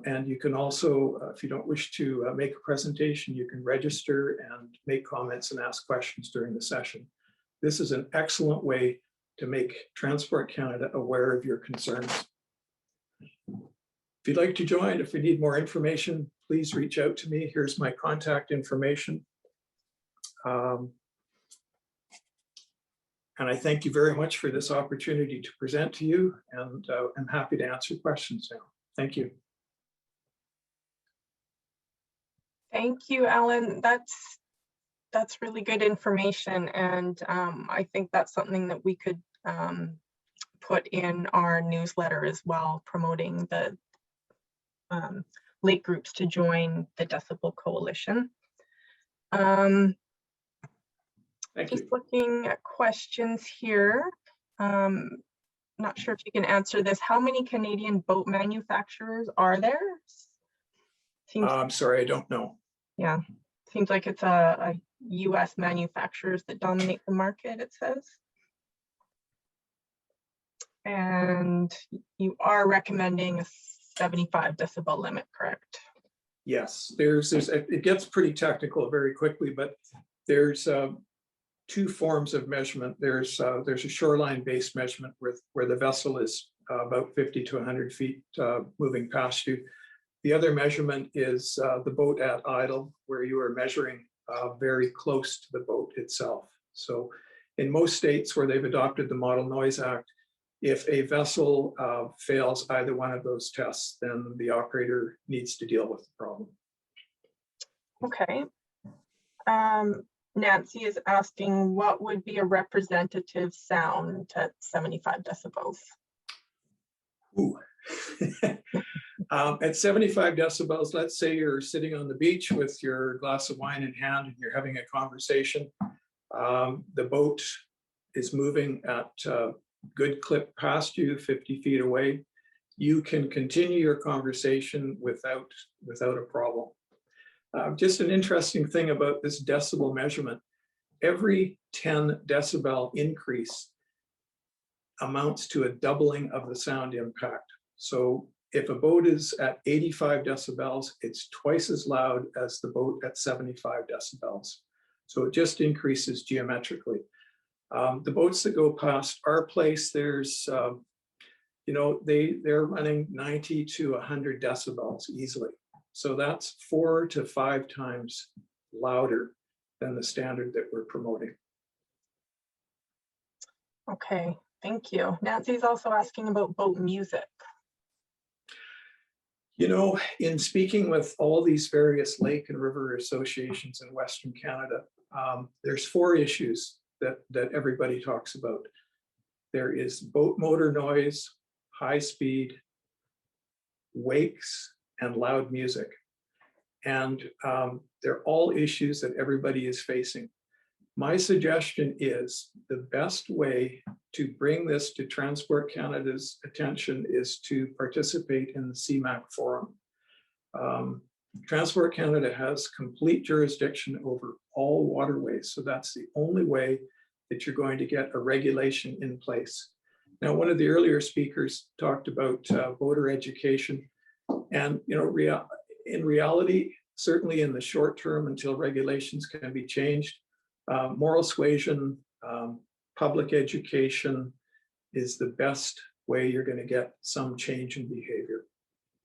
And you can also, if you don't wish to make a presentation, you can register and make comments and ask questions during the session. This is an excellent way to make Transport Canada aware of your concerns. If you'd like to join, if you need more information, please reach out to me. Here's my contact information. And I thank you very much for this opportunity to present to you, and I'm happy to answer questions now. Thank you. Thank you, Alan. That's really good information, and I think that's something that we could put in our newsletter as well, promoting the lake groups to join the Decibel Coalition. Just looking at questions here. Not sure if you can answer this. How many Canadian boat manufacturers are there? I'm sorry, I don't know. Yeah, seems like it's a US manufacturers that dominate the market, it says. And you are recommending a 75 decibel limit, correct? Yes, it gets pretty technical very quickly, but there's two forms of measurement. There's a shoreline-based measurement where the vessel is about 50 to 100 feet moving past you. The other measurement is the boat at idle, where you are measuring very close to the boat itself. So in most states where they've adopted the Model Noise Act, if a vessel fails either one of those tests, then the operator needs to deal with the problem. Okay. Nancy is asking, what would be a representative sound at 75 decibels? Ooh. At 75 decibels, let's say you're sitting on the beach with your glass of wine in hand and you're having a conversation. The boat is moving at a good clip past you, 50 feet away. You can continue your conversation without a problem. Just an interesting thing about this decibel measurement, every 10 decibel increase amounts to a doubling of the sound impact. So if a boat is at 85 decibels, it's twice as loud as the boat at 75 decibels. So it just increases geometrically. The boats that go past our place, there's, they're running 90 to 100 decibels easily. So that's 4 to 5 times louder than the standard that we're promoting. Okay, thank you. Nancy's also asking about boat music. You know, in speaking with all these various lake and river associations in Western Canada, there's 4 issues that everybody talks about. There is boat motor noise, high speed, wakes, and loud music. And they're all issues that everybody is facing. My suggestion is the best way to bring this to Transport Canada's attention is to participate in the CMAQ forum. Transport Canada has complete jurisdiction over all waterways, so that's the only way that you're going to get a regulation in place. Now, one of the earlier speakers talked about voter education, and in reality, certainly in the short term until regulations can be changed, moral suasion, public education is the best way you're going to get some change in behavior.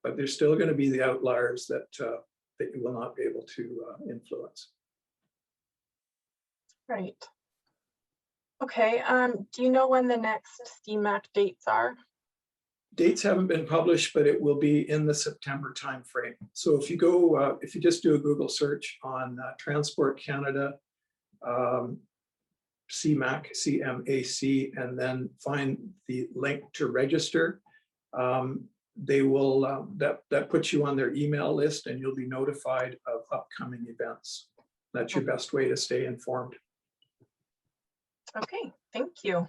But there's still going to be the outliers that you will not be able to influence. Right. Okay, do you know when the next CMAQ dates are? Dates haven't been published, but it will be in the September timeframe. So if you go, if you just do a Google search on Transport Canada, CMAQ, CMAC, and then find the link to register, they will, that puts you on their email list and you'll be notified of upcoming events. That's your best way to stay informed. Okay, thank you.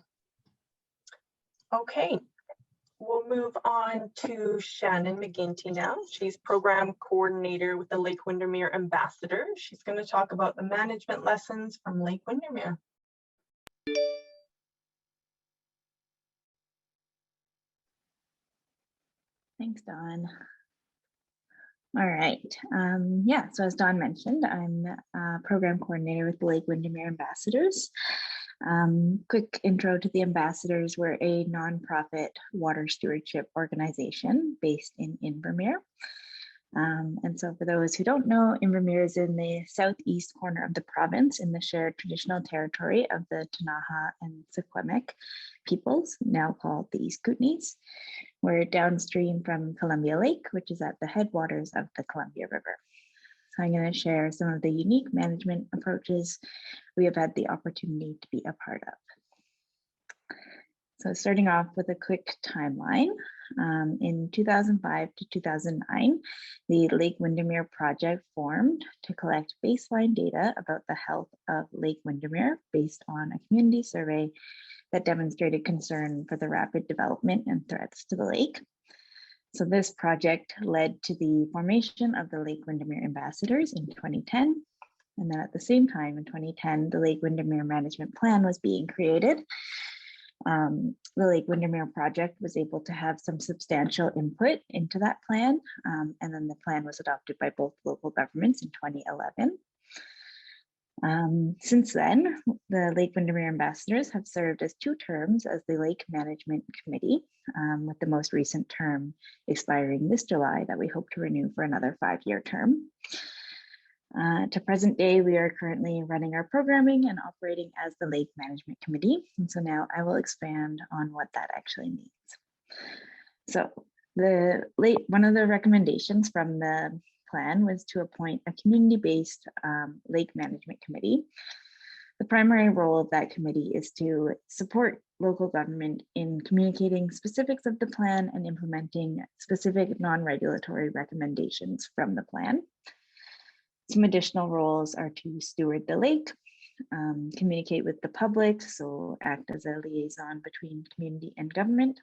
Okay, we'll move on to Shannon McGinty now. She's program coordinator with the Lake Windermere Ambassadors. She's going to talk about the management lessons from Lake Windermere. Thanks, Dawn. All right. Yeah, so as Dawn mentioned, I'm a program coordinator with the Lake Windermere Ambassadors. Quick intro to the Ambassadors. We're a nonprofit water stewardship organization based in Invermere. And so for those who don't know, Invermere is in the southeast corner of the province in the shared traditional territory of the Ktunaxa and Secwepemc peoples, now called the East Kootenays. We're downstream from Columbia Lake, which is at the headwaters of the Columbia River. So I'm going to share some of the unique management approaches we have had the opportunity to be a part of. So starting off with a quick timeline, in 2005 to 2009, the Lake Windermere project formed to collect baseline data about the health of Lake Windermere based on a community survey that demonstrated concern for the rapid development and threats to the lake. So this project led to the formation of the Lake Windermere Ambassadors in 2010. And then at the same time in 2010, the Lake Windermere Management Plan was being created. The Lake Windermere project was able to have some substantial input into that plan. And then the plan was adopted by both local governments in 2011. Since then, the Lake Windermere Ambassadors have served as 2 terms as the Lake Management Committee, with the most recent term expiring this July that we hope to renew for another 5-year term. To present day, we are currently running our programming and operating as the Lake Management Committee. And so now I will expand on what that actually means. So one of the recommendations from the plan was to appoint a community-based lake management committee. The primary role of that committee is to support local government in communicating specifics of the plan and implementing specific non-regulatory recommendations from the plan. Some additional roles are to steward the lake, communicate with the public, so act as a liaison between community and government,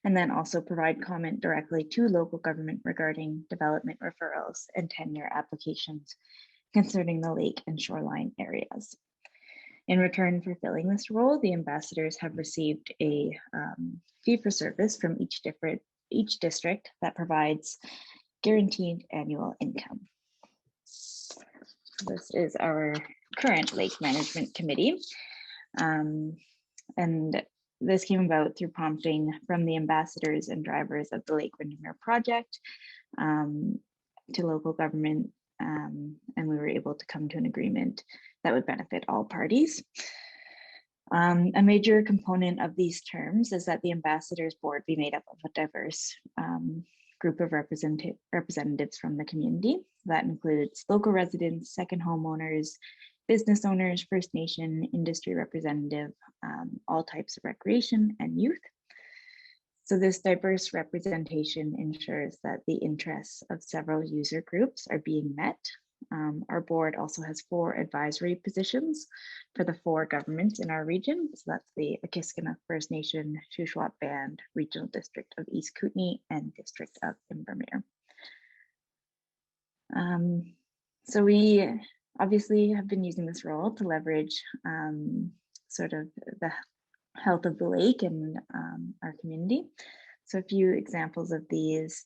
and then also provide comment directly to local government regarding development referrals and tenure applications concerning the lake and shoreline areas. In return for filling this role, the ambassadors have received a fee for service from each district that provides guaranteed annual income. This is our current Lake Management Committee. And this came about through prompting from the ambassadors and drivers of the Lake Windermere project to local government, and we were able to come to an agreement that would benefit all parties. A major component of these terms is that the ambassadors board be made up of a diverse group of representatives from the community. That includes local residents, second homeowners, business owners, First Nation, industry representative, all types of recreation and youth. So this diverse representation ensures that the interests of several user groups are being met. Our board also has 4 advisory positions for the 4 governments in our region. So that's the Akiskana First Nation, Shuswap Band, Regional District of East Kootenay, and District of Invermere. So we obviously have been using this role to leverage sort of the health of the lake and our community. So a few examples of these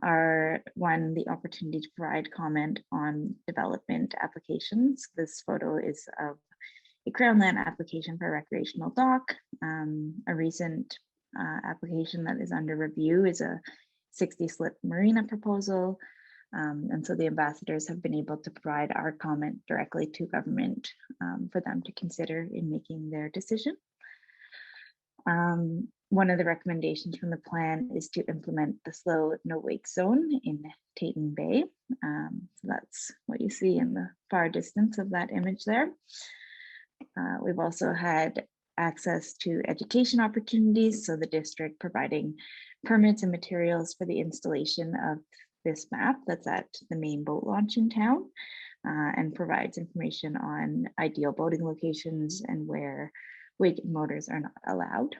are, 1, the opportunity to provide comment on development applications. This photo is of a Crown Land application for a recreational dock. A recent application that is under review is a 60-slip marina proposal. And so the ambassadors have been able to provide our comment directly to government for them to consider in making their decision. One of the recommendations from the plan is to implement the slow no-wake zone in Tayton Bay. So that's what you see in the far distance of that image there. We've also had access to education opportunities. So the district providing permits and materials for the installation of this map that's at the main boat launch in town, and provides information on ideal boating locations and where wake motors are not allowed.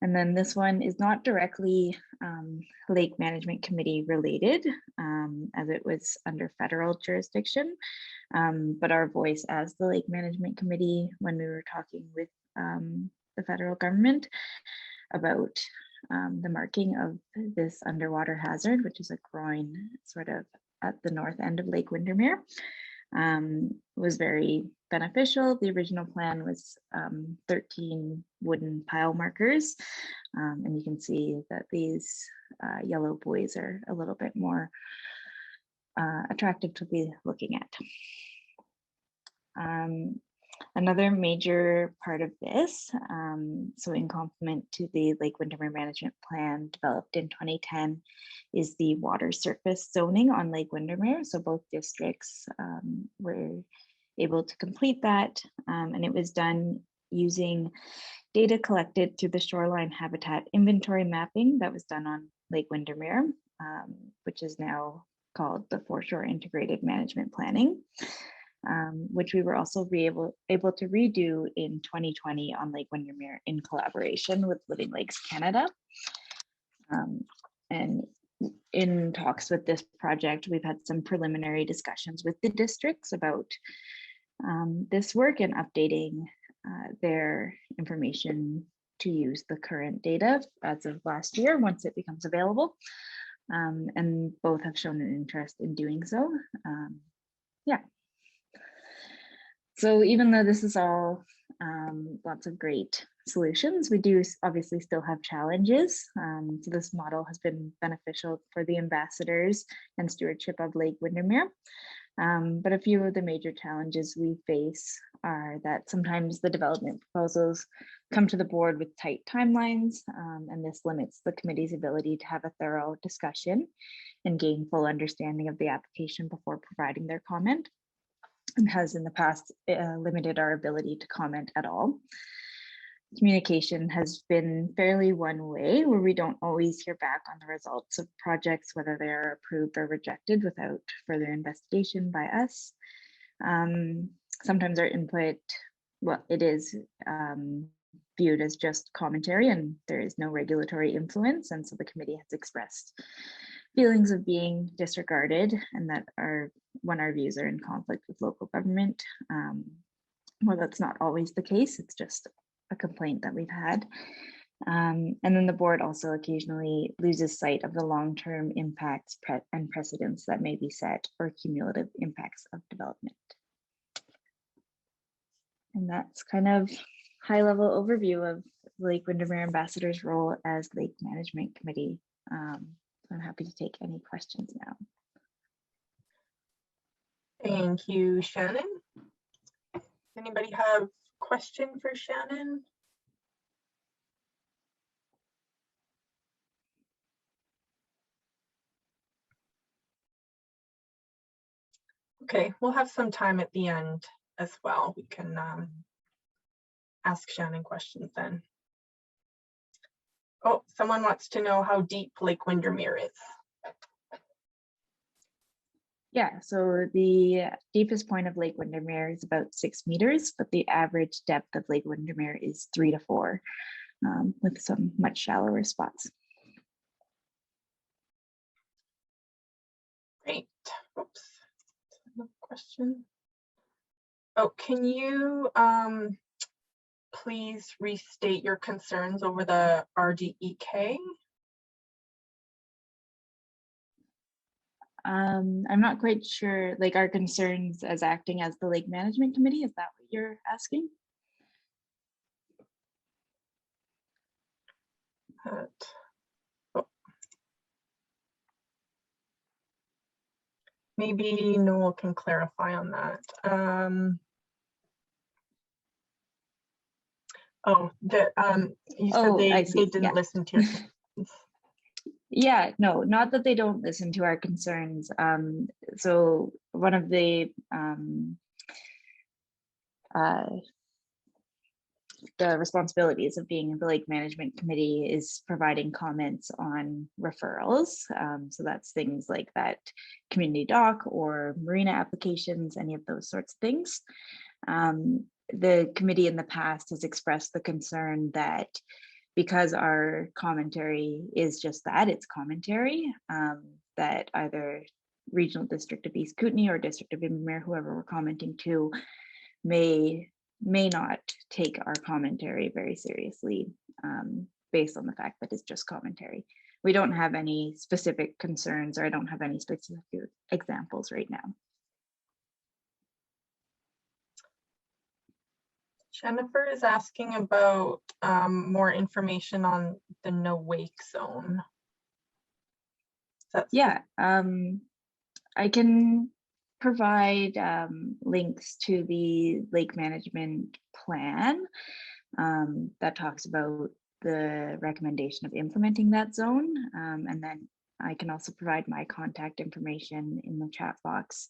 And then this one is not directly Lake Management Committee related, as it was under federal jurisdiction, but our voice as the Lake Management Committee when we were talking with the federal government about the marking of this underwater hazard, which is a groin sort of at the north end of Lake Windermere, was very beneficial. The original plan was 13 wooden pile markers, and you can see that these yellow buoys are a little bit more attractive to be looking at. Another major part of this, so in complement to the Lake Windermere Management Plan developed in 2010, is the water surface zoning on Lake Windermere. So both districts were able to complete that, and it was done using data collected through the shoreline habitat inventory mapping that was done on Lake Windermere, which is now called the Foreshore Integrated Management Planning. Which we were also able to redo in 2020 on Lake Windermere in collaboration with Living Lakes Canada. And in talks with this project, we've had some preliminary discussions with the districts about this work and updating their information to use the current data as of last year once it becomes available. And both have shown an interest in doing so. Yeah. So even though this is all lots of great solutions, we do obviously still have challenges. So this model has been beneficial for the ambassadors and stewardship of Lake Windermere. But a few of the major challenges we face are that sometimes the development proposals come to the board with tight timelines, and this limits the committee's ability to have a thorough discussion and gain full understanding of the application before providing their comment, and has in the past limited our ability to comment at all. Communication has been fairly one way, where we don't always hear back on the results of projects, whether they are approved or rejected without further investigation by us. Sometimes our input, well, it is viewed as just commentary and there is no regulatory influence. And so the committee has expressed feelings of being disregarded, and that when our views are in conflict with local government. Well, that's not always the case. It's just a complaint that we've had. And then the board also occasionally loses sight of the long-term impacts and precedents that may be set or cumulative impacts of development. And that's kind of high-level overview of Lake Windermere Ambassadors' role as Lake Management Committee. I'm happy to take any questions now. Thank you, Shannon. Anybody have a question for Shannon? Okay, we'll have some time at the end as well. We can ask Shannon questions then. Oh, someone wants to know how deep Lake Windermere is. Yeah, so the deepest point of Lake Windermere is about 6 meters, but the average depth of Lake Windermere is 3 to 4, with some much shallower spots. Great. Oops. Another question. Oh, can you please restate your concerns over the RDEK? I'm not quite sure, like our concerns as acting as the Lake Management Committee, is that what you're asking? Oh. Maybe Noel can clarify on that. You said they didn't listen to your concerns. Yeah, no, not that they don't listen to our concerns. So one of the the responsibilities of being in the Lake Management Committee is providing comments on referrals. So that's things like that community dock or marina applications, any of those sorts of things. The committee in the past has expressed the concern that because our commentary is just that, it's commentary, that either Regional District of East Kootenay or District of Windermere, whoever we're commenting to, may not take our commentary very seriously, based on the fact that it's just commentary. We don't have any specific concerns, or I don't have any specific examples right now. Jennifer is asking about more information on the no wake zone. Yeah, I can provide links to the lake management plan that talks about the recommendation of implementing that zone. And then I can also provide my contact information in the chat box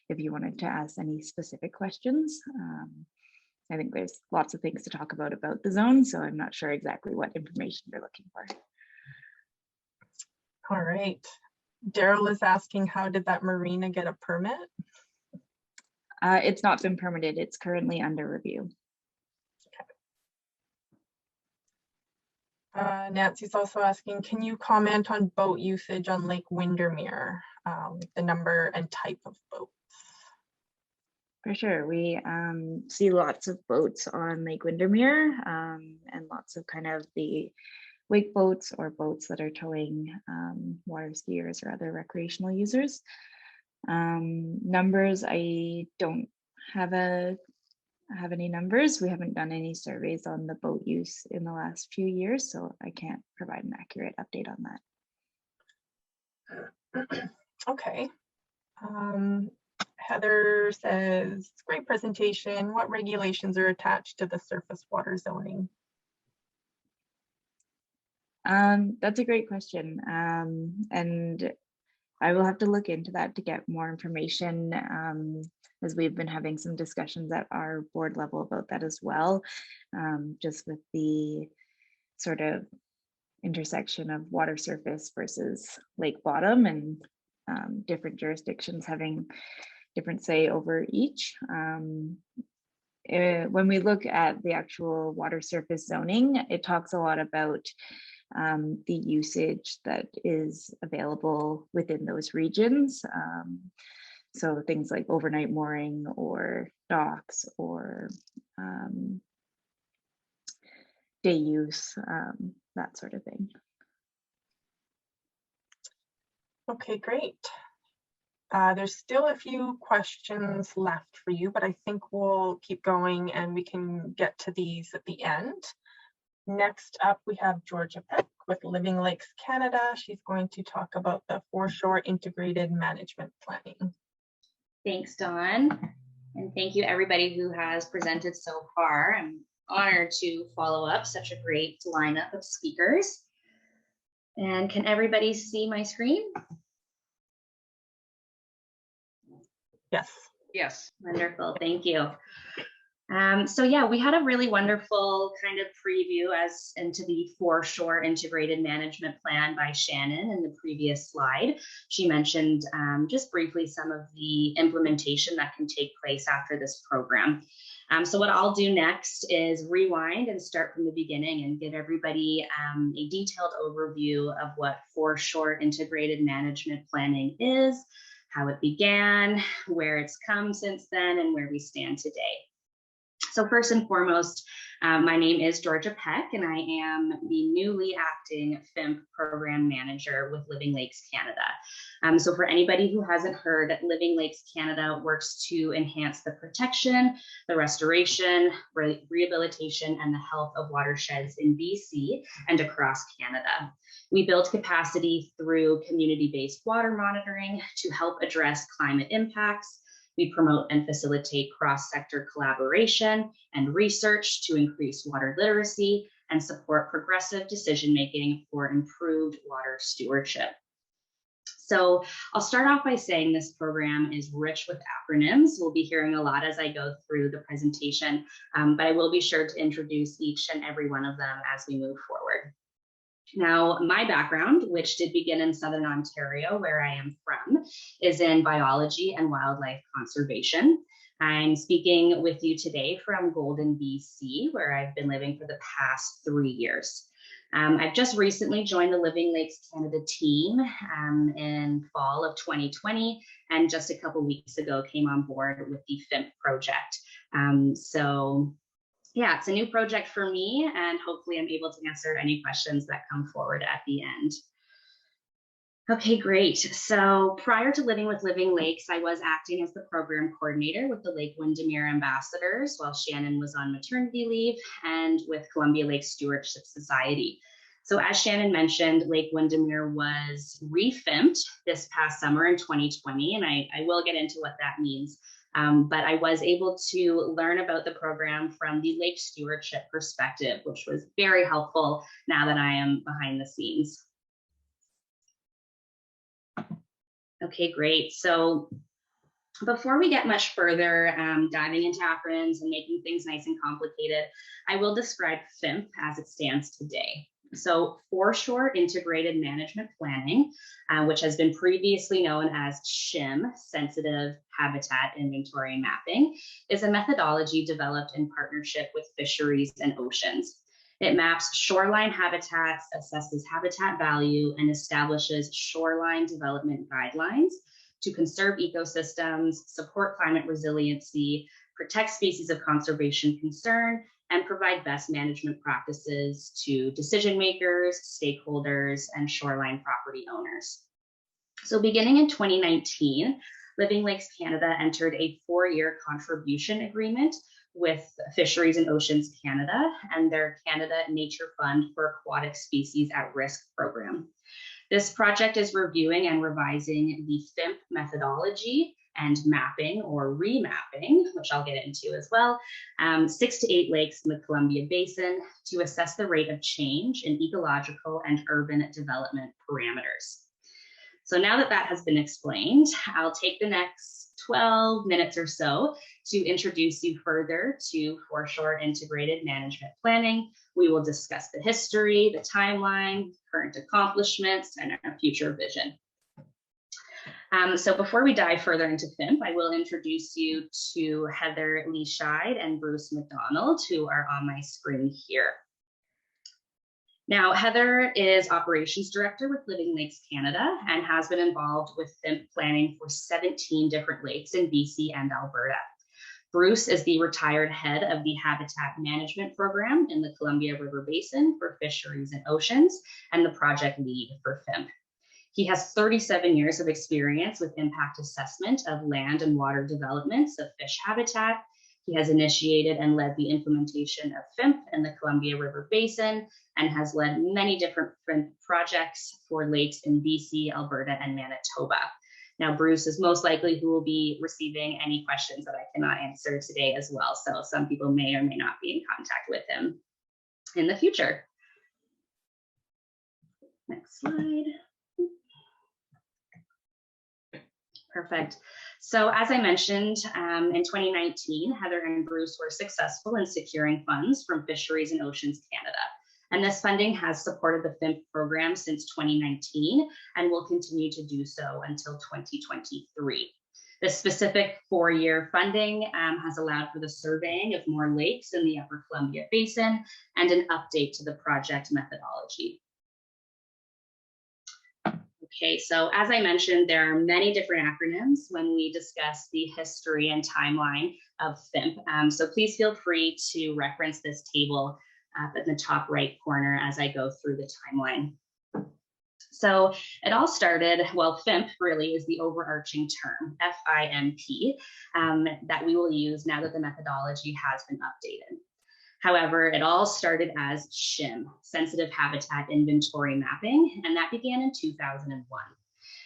if you wanted to ask any specific questions. I think there's lots of things to talk about the zone, so I'm not sure exactly what information you're looking for. All right. Daryl is asking, how did that marina get a permit? It's not been permitted. It's currently under review. Okay. Nancy's also asking, can you comment on boat usage on Lake Windermere, the number and type of boats? For sure, we see lots of boats on Lake Windermere, and lots of kind of the wake boats or boats that are towing water skiers or other recreational users. Numbers, I don't have any numbers. We haven't done any surveys on the boat use in the last few years, so I can't provide an accurate update on that. Okay. Heather says, great presentation. What regulations are attached to the surface water zoning? That's a great question. And I will have to look into that to get more information, as we've been having some discussions at our board level about that as well, just with the sort of intersection of water surface versus lake bottom, and different jurisdictions having different say over each. When we look at the actual water surface zoning, it talks a lot about the usage that is available within those regions. So things like overnight mooring or docks or day use, that sort of thing. Okay, great. There's still a few questions left for you, but I think we'll keep going and we can get to these at the end. Next up, we have Georgia Peck with Living Lakes Canada. She's going to talk about the foreshore integrated management planning. Thanks, Dawn. And thank you everybody who has presented so far. I'm honored to follow up such a great lineup of speakers. And can everybody see my screen? Yes. Yes. Wonderful. Thank you. So yeah, we had a really wonderful kind of preview as into the foreshore integrated management plan by Shannon in the previous slide. She mentioned just briefly some of the implementation that can take place after this program. So what I'll do next is rewind and start from the beginning and give everybody a detailed overview of what foreshore integrated management planning is, how it began, where it's come since then, and where we stand today. So first and foremost, my name is Georgia Peck, and I am the newly acting FIMP program manager with Living Lakes Canada. So for anybody who hasn't heard, Living Lakes Canada works to enhance the protection, the restoration, rehabilitation, and the health of watersheds in BC and across Canada. We build capacity through community-based water monitoring to help address climate impacts. We promote and facilitate cross-sector collaboration and research to increase water literacy and support progressive decision-making for improved water stewardship. So I'll start off by saying this program is rich with acronyms. We'll be hearing a lot as I go through the presentation, but I will be sure to introduce each and every one of them as we move forward. Now, my background, which did begin in Southern Ontario, where I am from, is in biology and wildlife conservation. I'm speaking with you today from Golden, BC, where I've been living for the past 3 years. I've just recently joined the Living Lakes Canada team in fall of 2020, and just a couple weeks ago came on board with the FIMP project. So yeah, it's a new project for me, and hopefully I'm able to answer any questions that come forward at the end. Okay, great. So prior to living with Living Lakes, I was acting as the program coordinator with the Lake Windermere Ambassadors while Shannon was on maternity leave, and with Columbia Lake Stewardship Society. So as Shannon mentioned, Lake Windermere was re-FIMPed this past summer in 2020, and I will get into what that means. But I was able to learn about the program from the lake stewardship perspective, which was very helpful now that I am behind the scenes. Okay, great. So before we get much further, diving into acronyms and making things nice and complicated, I will describe FIMP as it stands today. So Foreshore Integrated Management Planning, which has been previously known as SHIM, Sensitive Habitat Inventory and Mapping, is a methodology developed in partnership with fisheries and oceans. It maps shoreline habitats, assesses habitat value, and establishes shoreline development guidelines to conserve ecosystems, support climate resiliency, protect species of conservation concern, and provide best management practices to decision makers, stakeholders, and shoreline property owners. So beginning in 2019, Living Lakes Canada entered a 4-year contribution agreement with Fisheries and Oceans Canada and their Canada Nature Fund for Aquatic Species at Risk program. This project is reviewing and revising the FIMP methodology and mapping or remapping, which I'll get into as well, 6 to 8 lakes in the Columbia Basin to assess the rate of change in ecological and urban development parameters. So now that that has been explained, I'll take the next 12 minutes or so to introduce you further to Foreshore Integrated Management Planning. We will discuss the history, the timeline, current accomplishments, and our future vision. So before we dive further into FIMP, I will introduce you to Heather Leescheid and Bruce McDonald, who are on my screen here. Now, Heather is Operations Director with Living Lakes Canada and has been involved with FIMP planning for 17 different lakes in BC and Alberta. Bruce is the retired head of the Habitat Management Program in the Columbia River Basin for Fisheries and Oceans and the project lead for FIMP. He has 37 years of experience with impact assessment of land and water developments of fish habitat. He has initiated and led the implementation of FIMP in the Columbia River Basin and has led many different FIMP projects for lakes in BC, Alberta, and Manitoba. Now, Bruce is most likely who will be receiving any questions that I cannot answer today as well. So some people may or may not be in contact with him in the future. Next slide. Perfect. So as I mentioned, in 2019, Heather and Bruce were successful in securing funds from Fisheries and Oceans Canada. And this funding has supported the FIMP program since 2019 and will continue to do so until 2023. This specific 4-year funding has allowed for the surveying of more lakes in the Upper Columbia Basin and an update to the project methodology. Okay, so as I mentioned, there are many different acronyms when we discuss the history and timeline of FIMP. So please feel free to reference this table up in the top right corner as I go through the timeline. So it all started, well, FIMP really is the overarching term, F-I-M-P, that we will use now that the methodology has been updated. However, it all started as SHIM, Sensitive Habitat Inventory Mapping, and that began in 2001.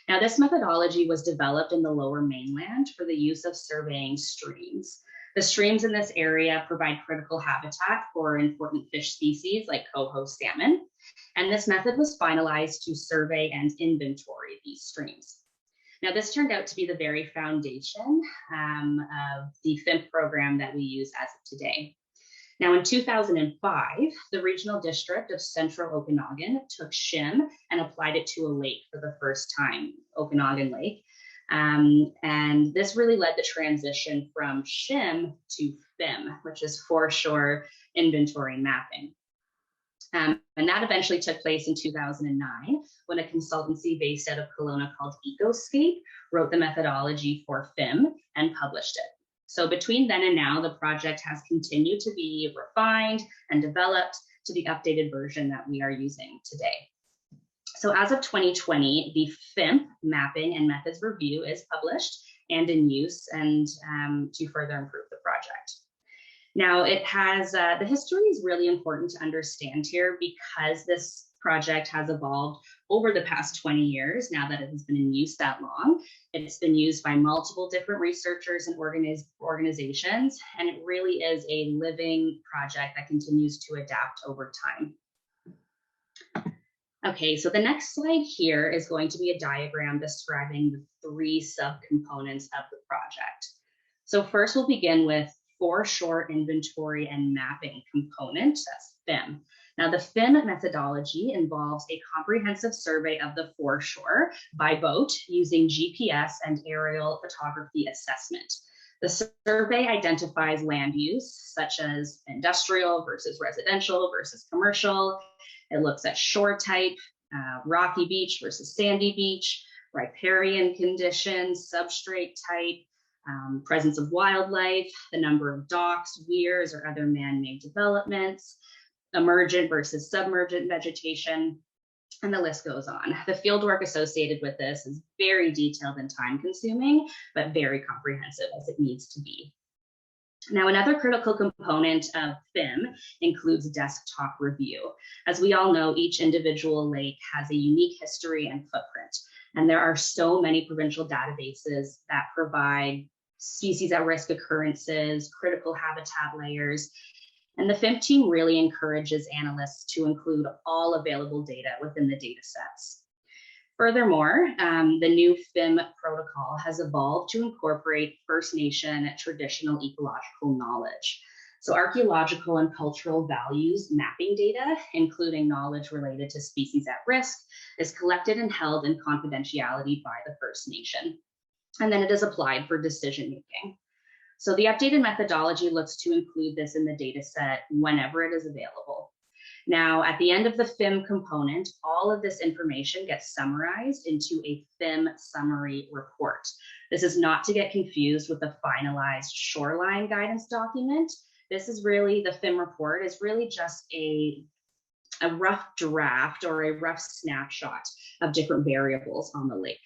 Now, this methodology was developed in the Lower Mainland for the use of surveying streams. The streams in this area provide critical habitat for important fish species like coho salmon, And this method was finalized to survey and inventory these streams. Now, this turned out to be the very foundation of the FIMP program that we use as of today. Now, in 2005, the Regional District of Central Okanagan took SHIM and applied it to a lake for the first time, Okanagan Lake. And this really led the transition from SHIM to FIM, which is foreshore inventory and mapping. And that eventually took place in 2009 when a consultancy based out of Kelowna called Ecoscape wrote the methodology for FIM and published it. So between then and now, the project has continued to be refined and developed to the updated version that we are using today. So as of 2020, the FIMP Mapping and Methods Review is published and in use and to further improve the project. Now it has, the history is really important to understand here because this project has evolved over the past 20 years now that it has been in use that long. It's been used by multiple different researchers and organizations, and it really is a living project that continues to adapt over time. Okay, so the next slide here is going to be a diagram describing the three subcomponents of the project. So first we'll begin with foreshore inventory and mapping component, that's FIM. Now the FIM methodology involves a comprehensive survey of the foreshore by boat using GPS and aerial photography assessment. The survey identifies land use such as industrial versus residential versus commercial. It looks at shore type, rocky beach versus sandy beach, riparian conditions, substrate type, presence of wildlife, the number of docks, weirs, or other man-made developments, emergent versus submergent vegetation, and the list goes on. The fieldwork associated with this is very detailed and time-consuming, but very comprehensive as it needs to be. Now, another critical component of FIM includes desktop review. As we all know, each individual lake has a unique history and footprint, and there are so many provincial databases that provide species at risk occurrences, critical habitat layers, and the FIM team really encourages analysts to include all available data within the data sets. Furthermore, the new FIM protocol has evolved to incorporate First Nation traditional ecological knowledge. So archaeological and cultural values mapping data, including knowledge related to species at risk, is collected and held in confidentiality by the First Nation. And then it is applied for decision making. So the updated methodology looks to include this in the data set whenever it is available. Now, at the end of the FIM component, all of this information gets summarized into a FIM summary report. This is not to get confused with the finalized shoreline guidance document. This is really, the FIM report is really just a rough draft or a rough snapshot of different variables on the lake.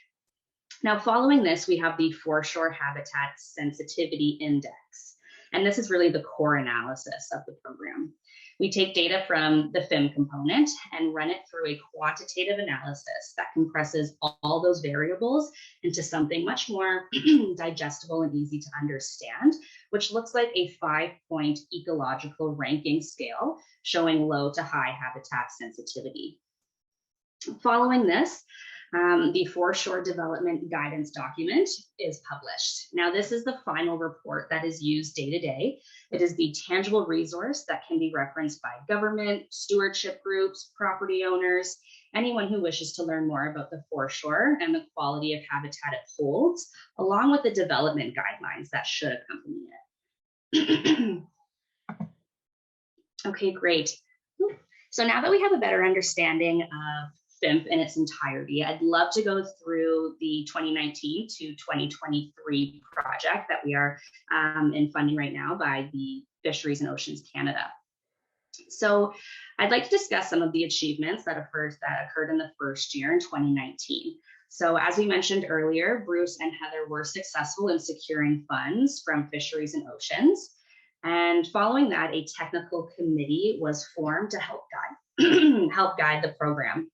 Now, following this, we have the Foreshore Habitat Sensitivity Index, and this is really the core analysis of the program. We take data from the FIM component and run it through a quantitative analysis that compresses all those variables into something much more digestible and easy to understand, which looks like a 5-point ecological ranking scale showing low to high habitat sensitivity. Following this, the Foreshore Development Guidance document is published. Now, this is the final report that is used day to day. It is the tangible resource that can be referenced by government, stewardship groups, property owners, anyone who wishes to learn more about the foreshore and the quality of habitat it holds, along with the development guidelines that should accompany it. Okay, great. So now that we have a better understanding of FIMP in its entirety, I'd love to go through the 2019 to 2023 project that we are in funding right now by the Fisheries and Oceans Canada. So I'd like to discuss some of the achievements that occurred in the first year in 2019. So as we mentioned earlier, Bruce and Heather were successful in securing funds from Fisheries and Oceans. And following that, a technical committee was formed to help guide the program.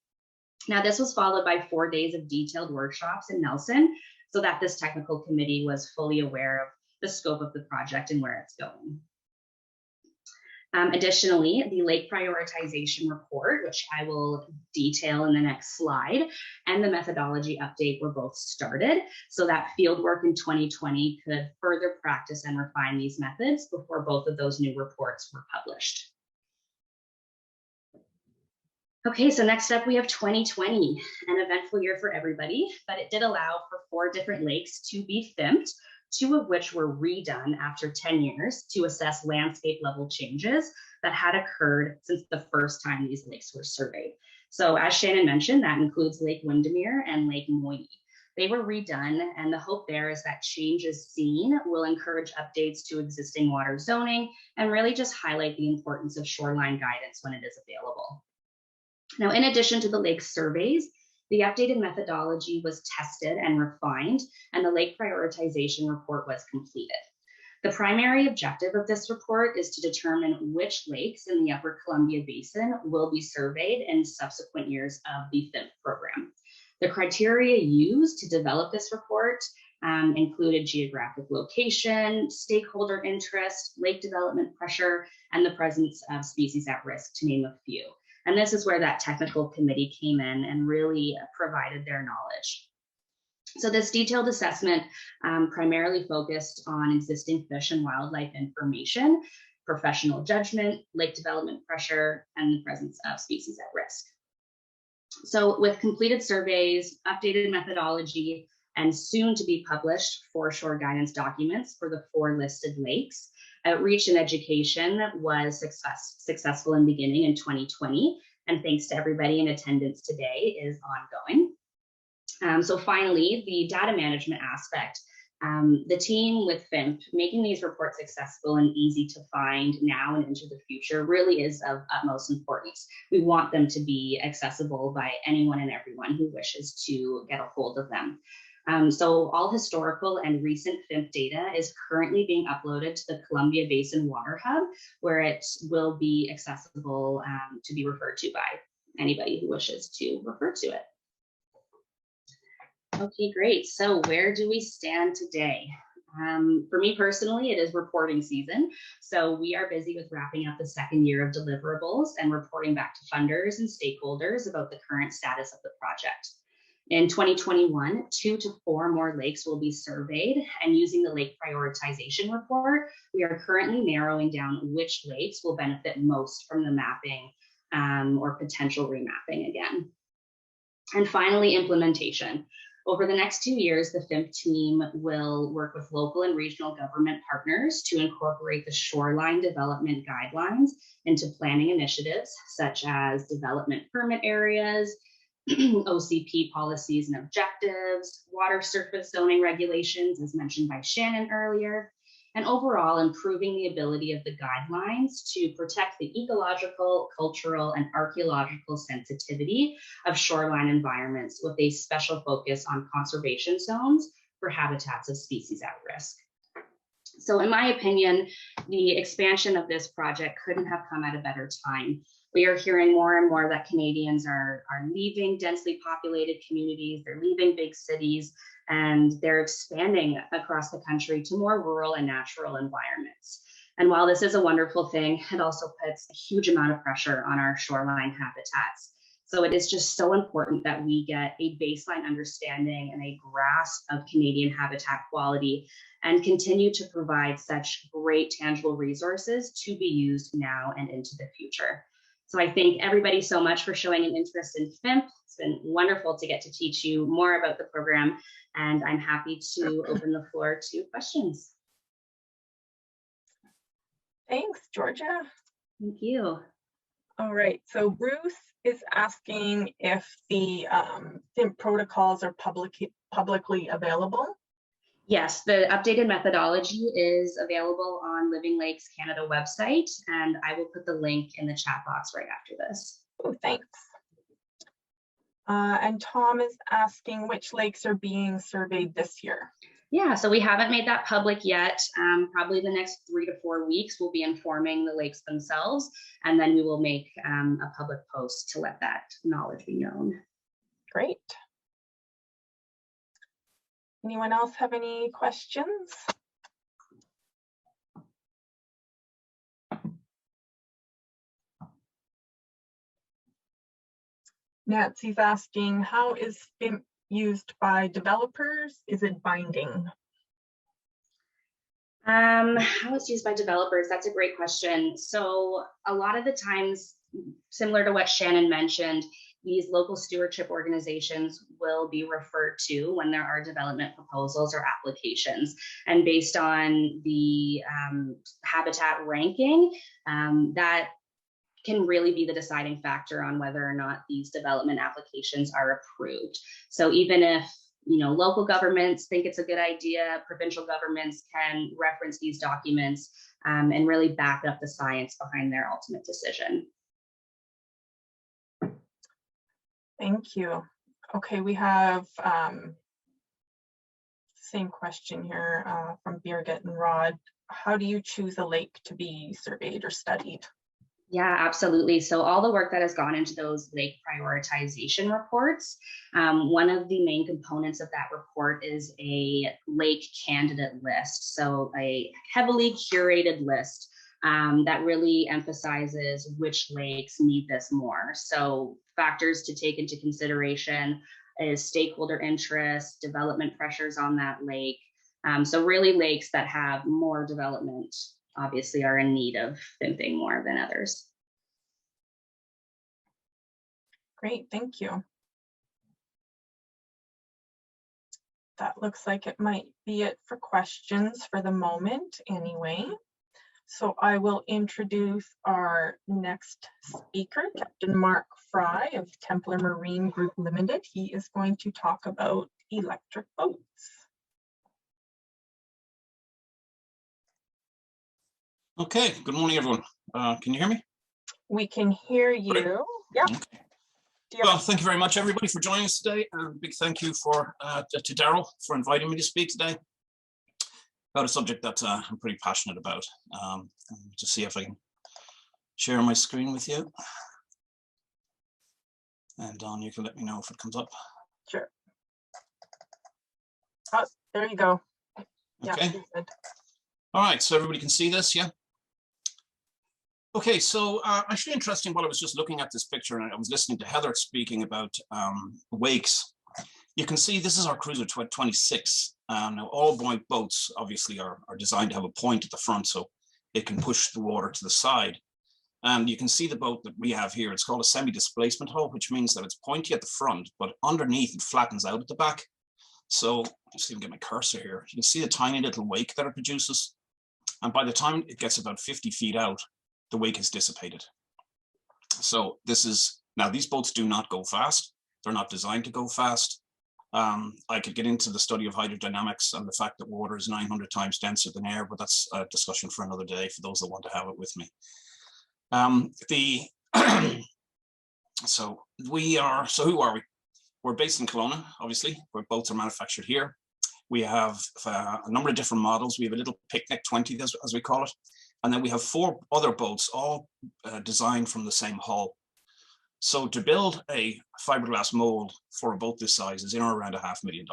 Now, this was followed by 4 days of detailed workshops in Nelson so that this technical committee was fully aware of the scope of the project and where it's going. Additionally, the lake prioritization report, which I will detail in the next slide, and the methodology update were both started. So that field work in 2020 could further practice and refine these methods before both of those new reports were published. Okay, so next up we have 2020, an eventful year for everybody, but it did allow for 4 different lakes to be FIMPed, 2 of which were redone after 10 years to assess landscape level changes that had occurred since the first time these lakes were surveyed. So as Shannon mentioned, that includes Lake Windermere and Lake Moyie. They were redone, and the hope there is that changes seen will encourage updates to existing water zoning and really just highlight the importance of shoreline guidance when it is available. Now, in addition to the lake surveys, the updated methodology was tested and refined, and the lake prioritization report was completed. The primary objective of this report is to determine which lakes in the Upper Columbia Basin will be surveyed in subsequent years of the FIMP program. The criteria used to develop this report included geographic location, stakeholder interest, lake development pressure, and the presence of species at risk, to name a few. And this is where that technical committee came in and really provided their knowledge. So this detailed assessment primarily focused on existing fish and wildlife information, professional judgment, lake development pressure, and the presence of species at risk. So with completed surveys, updated methodology, and soon to be published foreshore guidance documents for the 4 listed lakes, outreach and education was successful in beginning in 2020, and thanks to everybody in attendance today is ongoing. So finally, the data management aspect. The team with FIMP, making these reports accessible and easy to find now and into the future really is of utmost importance. We want them to be accessible by anyone and everyone who wishes to get a hold of them. So all historical and recent FIMP data is currently being uploaded to the Columbia Basin Water Hub, where it will be accessible to be referred to by anybody who wishes to refer to it. Okay, great. So where do we stand today? For me personally, it is reporting season. So we are busy with wrapping up the 2nd year of deliverables and reporting back to funders and stakeholders about the current status of the project. In 2021, 2 to 4 more lakes will be surveyed, and using the lake prioritization report, we are currently narrowing down which lakes will benefit most from the mapping or potential remapping again. And finally, implementation. Over the next 2 years, the FIMP team will work with local and regional government partners to incorporate the shoreline development guidelines into planning initiatives, such as development permit areas, OCP policies and objectives, water surface zoning regulations, as mentioned by Shannon earlier, and overall improving the ability of the guidelines to protect the ecological, cultural, and archaeological sensitivity of shoreline environments with a special focus on conservation zones for habitats of species at risk. So in my opinion, the expansion of this project couldn't have come at a better time. We are hearing more and more that Canadians are leaving densely populated communities, they're leaving big cities, and they're expanding across the country to more rural and natural environments. And while this is a wonderful thing, it also puts a huge amount of pressure on our shoreline habitats. So it is just so important that we get a baseline understanding and a grasp of Canadian habitat quality and continue to provide such great tangible resources to be used now and into the future. So I thank everybody so much for showing an interest in FIMP. It's been wonderful to get to teach you more about the program, and I'm happy to open the floor to questions. Thanks, Georgia. Thank you. All right, so Bruce is asking if the FIMP protocols are publicly available. Yes, the updated methodology is available on Living Lakes Canada website, and I will put the link in the chat box right after this. Oh, thanks. And Tom is asking which lakes are being surveyed this year. Yeah, so we haven't made that public yet. Probably the next 3 to 4 weeks, we'll be informing the lakes themselves, and then we will make a public post to let that knowledge be known. Great. Anyone else have any questions? Nancy's asking, how is FIMP used by developers? Is it binding? How it's used by developers, that's a great question. So a lot of the times, similar to what Shannon mentioned, these local stewardship organizations will be referred to when there are development proposals or applications. And based on the habitat ranking, that can really be the deciding factor on whether or not these development applications are approved. So even if local governments think it's a good idea, provincial governments can reference these documents and really back up the science behind their ultimate decision. Thank you. Okay, we have same question here from Birgit and Rod. How do you choose a lake to be surveyed or studied? Yeah, absolutely. So all the work that has gone into those lake prioritization reports, one of the main components of that report is a lake candidate list. So a heavily curated list that really emphasizes which lakes need this more. So factors to take into consideration is stakeholder interest, development pressures on that lake. So really lakes that have more development obviously are in need of FIMPing more than others. Great, thank you. That looks like it might be it for questions for the moment anyway. So I will introduce our next speaker, Captain Mark Fry of Templar Marine Group Limited. He is going to talk about electric boats. Okay, good morning, everyone. Can you hear me? We can hear you. Yeah. Okay. Well, thank you very much, everybody, for joining us today. And a big thank you to Daryl for inviting me to speak today about a subject that I'm pretty passionate about. To see if I can share my screen with you. And Don, you can let me know if it comes up. Sure. Oh, there you go. Okay. Yeah, good. All right, so everybody can see this, yeah? Okay, so actually interesting, while I was just looking at this picture and I was listening to Heather speaking about wakes, you can see this is our Cruiser 26. Now all boats obviously are designed to have a point at the front so it can push the water to the side. And you can see the boat that we have here. It's called a semi-displacement hull, which means that it's pointy at the front, but underneath it flattens out at the back. So just even get my cursor here. You can see the tiny little wake that it produces. And by the time it gets about 50 feet out, the wake is dissipated. So this is, now these boats do not go fast. They're not designed to go fast. I could get into the study of hydrodynamics and the fact that water is 900 times denser than air, but that's a discussion for another day for those that want to have it with me. So who are we? We're based in Kelowna, obviously, where boats are manufactured here. We have a number of different models. We have a little Picnic 20, as we call it. And then we have 4 other boats, all designed from the same hull. So to build a fiberglass mold for a boat this size is in or around $500,000.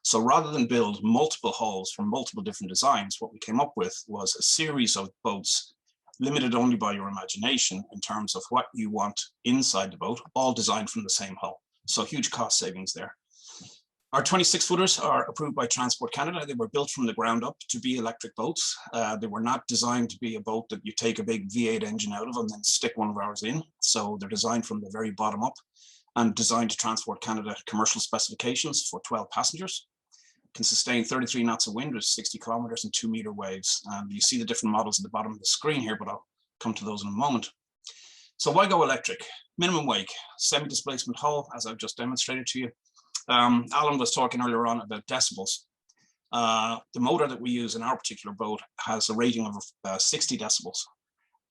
So rather than build multiple hulls from multiple different designs, what we came up with was a series of boats limited only by your imagination in terms of what you want inside the boat, all designed from the same hull. So huge cost savings there. Our 26-footers are approved by Transport Canada. They were built from the ground up to be electric boats. They were not designed to be a boat that you take a big V8 engine out of and then stick one of ours in. So they're designed from the very bottom up and designed to Transport Canada commercial specifications for 12 passengers. Can sustain 33 knots of wind with 60 kilometers and 2-meter waves. You see the different models at the bottom of the screen here, but I'll come to those in a moment. So why go electric? Minimum wake, semi-displacement hull, as I've just demonstrated to you. Alan was talking earlier on about decibels. The motor that we use in our particular boat has a rating of 60 decibels.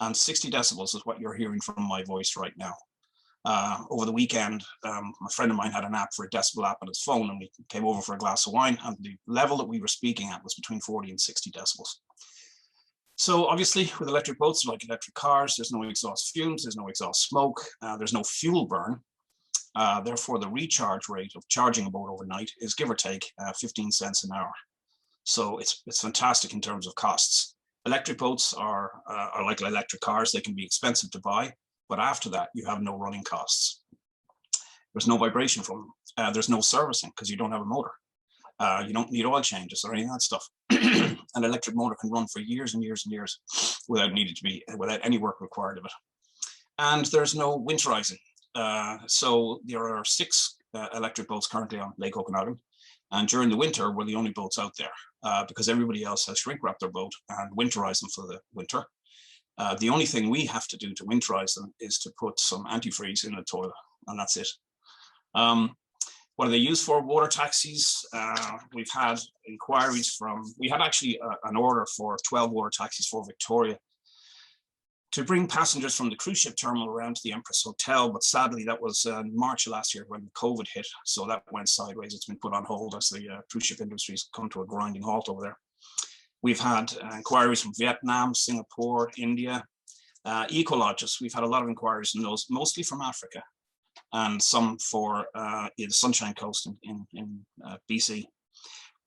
And 60 decibels is what you're hearing from my voice right now. Over the weekend, a friend of mine had an app for a decibel app on his phone, and we came over for a glass of wine, and the level that we were speaking at was between 40 and 60 decibels. So obviously with electric boats, like electric cars, there's no exhaust fumes, there's no exhaust smoke, there's no fuel burn. Therefore, the recharge rate of charging a boat overnight is give or take 15 cents an hour. So it's fantastic in terms of costs. Electric boats are like electric cars. They can be expensive to buy, but after that, you have no running costs. There's no vibration from them. There's no servicing because you don't have a motor. You don't need oil changes or any of that stuff. An electric motor can run for years and years and years without any work required of it. And there's no winterizing. So there are 6 electric boats currently on Lake Okanagan. And during the winter, we're the only boats out there because everybody else has shrink wrapped their boat and winterized them for the winter. The only thing we have to do to winterize them is to put some antifreeze in the toilet, and that's it. What are they used for? Water taxis. We've had inquiries we had actually an order for 12 water taxis for Victoria to bring passengers from the cruise ship terminal around to the Empress Hotel. But sadly, that was March last year when COVID hit. So that went sideways. It's been put on hold as the cruise ship industry's come to a grinding halt over there. We've had inquiries from Vietnam, Singapore, India, eco-lodges. We've had a lot of inquiries from those, mostly from Africa, and some for the Sunshine Coast in BC.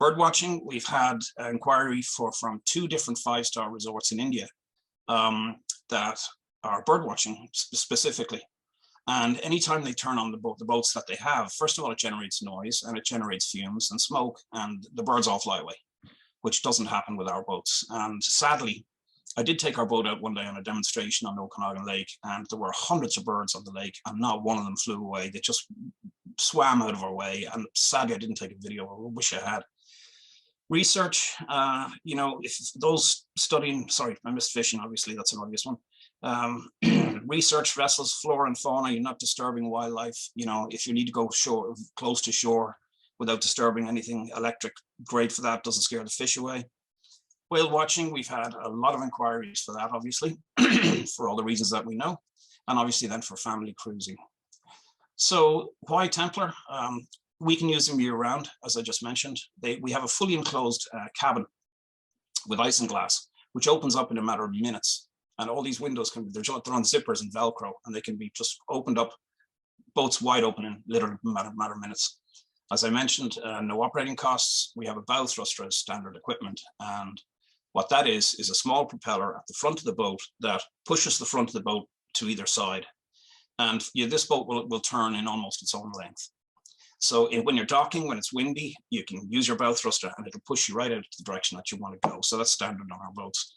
Bird watching, we've had inquiry from 2 different 5-star resorts in India that are bird watching specifically. And anytime they turn on the boats that they have, first of all, it generates noise and it generates fumes and smoke, and the birds all fly away, which doesn't happen with our boats. And sadly, I did take our boat out one day on a demonstration on Okanagan Lake, and there were hundreds of birds on the lake and not one of them flew away. They just swam out of our way. And sadly, I didn't take a video. I wish I had. Research, if those studying, sorry, I missed fishing, obviously, that's an obvious one. Research vessels, flora and fauna, you're not disturbing wildlife. If you need to go close to shore without disturbing anything electric, great for that, doesn't scare the fish away. Whale watching, we've had a lot of inquiries for that, obviously, for all the reasons that we know, and obviously then for family cruising. So why Templar? We can use them year round, as I just mentioned. We have a fully enclosed cabin with isinglass, which opens up in a matter of minutes. And all these windows they're on zippers and Velcro, and they can be just opened up, boats wide open in literally a matter of minutes. As I mentioned, no operating costs. We have a bow thruster as standard equipment. And what that is a small propeller at the front of the boat that pushes the front of the boat to either side. And this boat will turn in almost its own length. So when you're docking, when it's windy, you can use your bow thruster and it'll push you right out the direction that you want to go. So that's standard on our boats.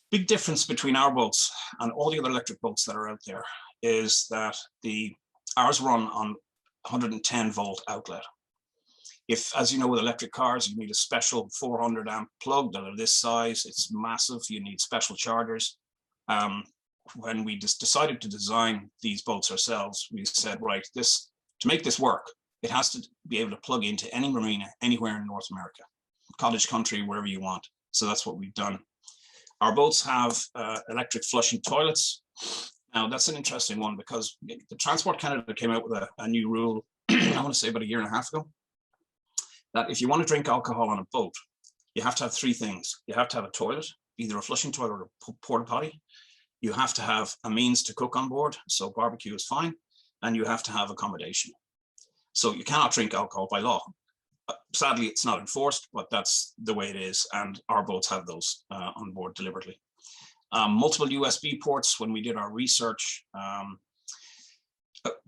Big difference between our boats and all the other electric boats that are out there is that ours run on 110 volt outlet. If, as you know, with electric cars, you need a special 400 amp plug that are this size, it's massive, you need special chargers. When we just decided to design these boats ourselves, we said, right, to make this work, it has to be able to plug into any marina anywhere in North America, cottage country, wherever you want. So that's what we've done. Our boats have electric flushing toilets. Now that's an interesting one because the Transport Canada came out with a new rule, I want to say about 1.5 years ago, that if you want to drink alcohol on a boat, you have to have 3 things. You have to have a toilet, either a flushing toilet or a porta potty. You have to have a means to cook on board, so barbecue is fine, and you have to have accommodation. So you cannot drink alcohol by law. Sadly, it's not enforced, but that's the way it is, and our boats have those on board deliberately. Multiple USB ports. When we did our research,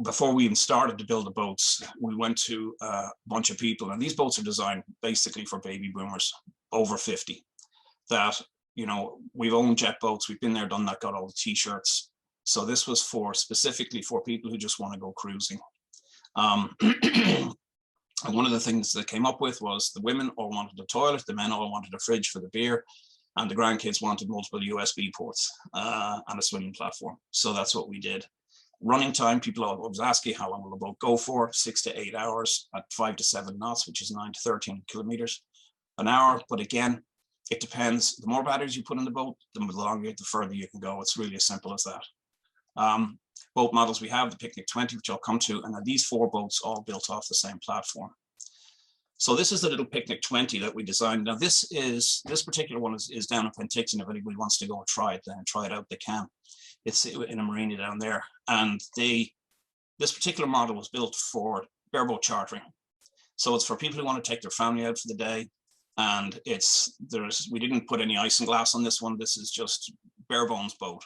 before we even started to build the boats, we went to a bunch of people, and these boats are designed basically for baby boomers over 50 that, we've owned jet boats, we've been there, done that, got all the t-shirts. So this was specifically for people who just want to go cruising. And one of the things that came up with was the women all wanted a toilet, the men all wanted a fridge for the beer, and the grandkids wanted multiple USB ports and a swimming platform. So that's what we did. Running time, people always ask you, how long will the boat go for? 6 to 8 hours at 5 to 7 knots, which is 9 to 13 kilometers an hour. But again, it depends. The more batteries you put in the boat, the longer, the further you can go. It's really as simple as that. Boat models we have, the Picnic 20, which I'll come to, and these 4 boats all built off the same platform. So this is the little Picnic 20 that we designed. Now this particular one is down in Penticton. If anybody wants to go and try it, then try it out, they can. It's in a marina down there. And this particular model was built for bareboat chartering. So it's for people who want to take their family out for the day. And we didn't put any isinglass on this one. This is just bare bones boat.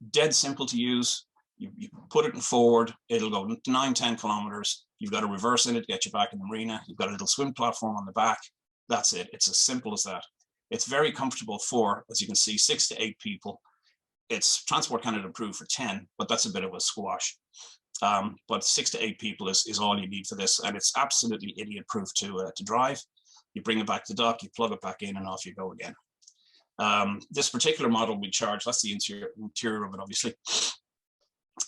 Dead simple to use. You put it in forward, it'll go 9-10 kilometers. You've got a reverse in it to get you back in the marina. You've got a little swim platform on the back. That's it. It's as simple as that. It's very comfortable for, as you can see, 6 to 8 people. It's Transport Canada approved for 10, but that's a bit of a squash. But 6 to 8 people is all you need for this, and it's absolutely idiot-proof to drive. You bring it back to dock, you plug it back in, and off you go again. This particular model we charge, that's the interior of it, obviously.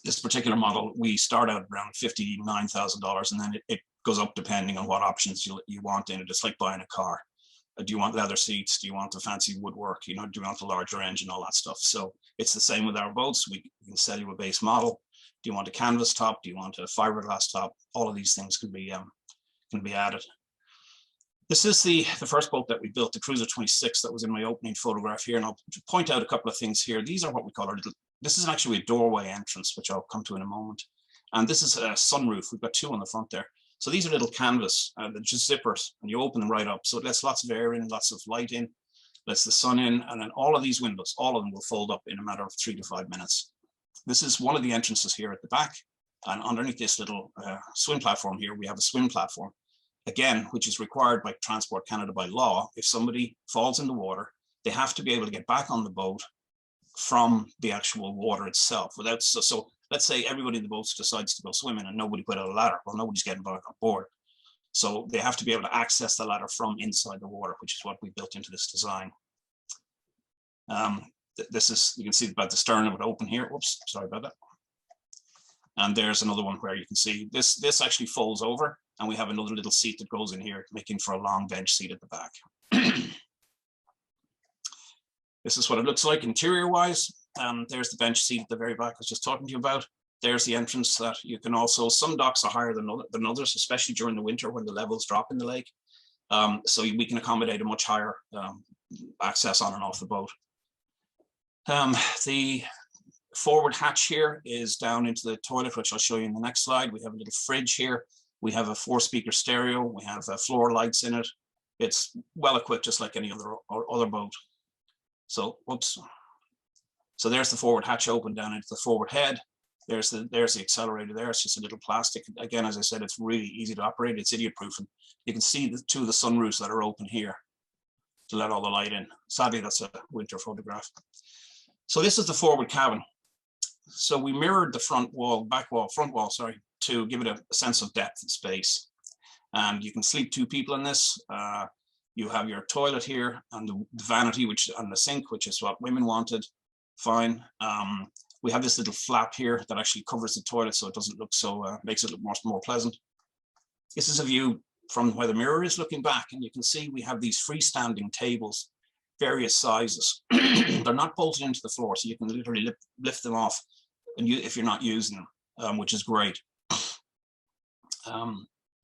This particular model, we start out around $59,000, and then it goes up depending on what options you want in it. It's like buying a car. Do you want leather seats? Do you want the fancy woodwork? You know, do you want the larger engine, all that stuff? So it's the same with our boats. We can sell you a base model. Do you want a canvas top? Do you want a fiberglass top? All of these things can be added. This is the first boat that we built, the Cruiser 26, that was in my opening photograph here. And I'll point out a couple of things here. These are what we call our little, this is actually a doorway entrance, which I'll come to in a moment. And this is a sunroof. We've got 2 on the front there. So these are little canvas, they're just zippers, and you open them right up. So it lets lots of air in, lots of light in, lets the sun in, and then all of these windows, all of them will fold up in a matter of 3 to 5 minutes. This is one of the entrances here at the back. And underneath this little swim platform here, we have a swim platform, again, which is required by Transport Canada by law. If somebody falls in the water, they have to be able to get back on the boat from the actual water itself. Without so let's say everybody in the boat decides to go swimming and nobody put out a ladder. Well, nobody's getting back on board. So they have to be able to access the ladder from inside the water, which is what we built into this design. This is, you can see about the stern of it open here. Whoops, sorry about that. And there's another one where you can see this actually folds over, and we have another little seat that goes in here, making for a long bench seat at the back. This is what it looks like interior wise. There's the bench seat at the very back I was just talking to you about. There's the entrance that you can also, some docks are higher than others, especially during the winter when the levels drop in the lake. So we can accommodate a much higher access on and off the boat. The forward hatch here is down into the toilet, which I'll show you in the next slide. We have a little fridge here. We have a 4-speaker stereo. We have floor lights in it. It's well equipped, just like any other boat. So, whoops. So there's the forward hatch open down into the forward head. There's the accelerator there. It's just a little plastic. Again, as I said, it's really easy to operate. It's idiot-proof. And you can see the 2 of the sunroofs that are open here to let all the light in. Sadly, that's a winter photograph. So this is the forward cabin. So we mirrored the front wall, sorry, to give it a sense of depth and space. And you can sleep 2 people in this. You have your toilet here and the vanity, and the sink, which is what women wanted. Fine. We have this little flap here that actually covers the toilet, so it doesn't look so, makes it look more pleasant. This is a view from where the mirror is looking back, and you can see we have these freestanding tables, various sizes. They're not bolted into the floor, so you can literally lift them off, and if you're not using them, which is great.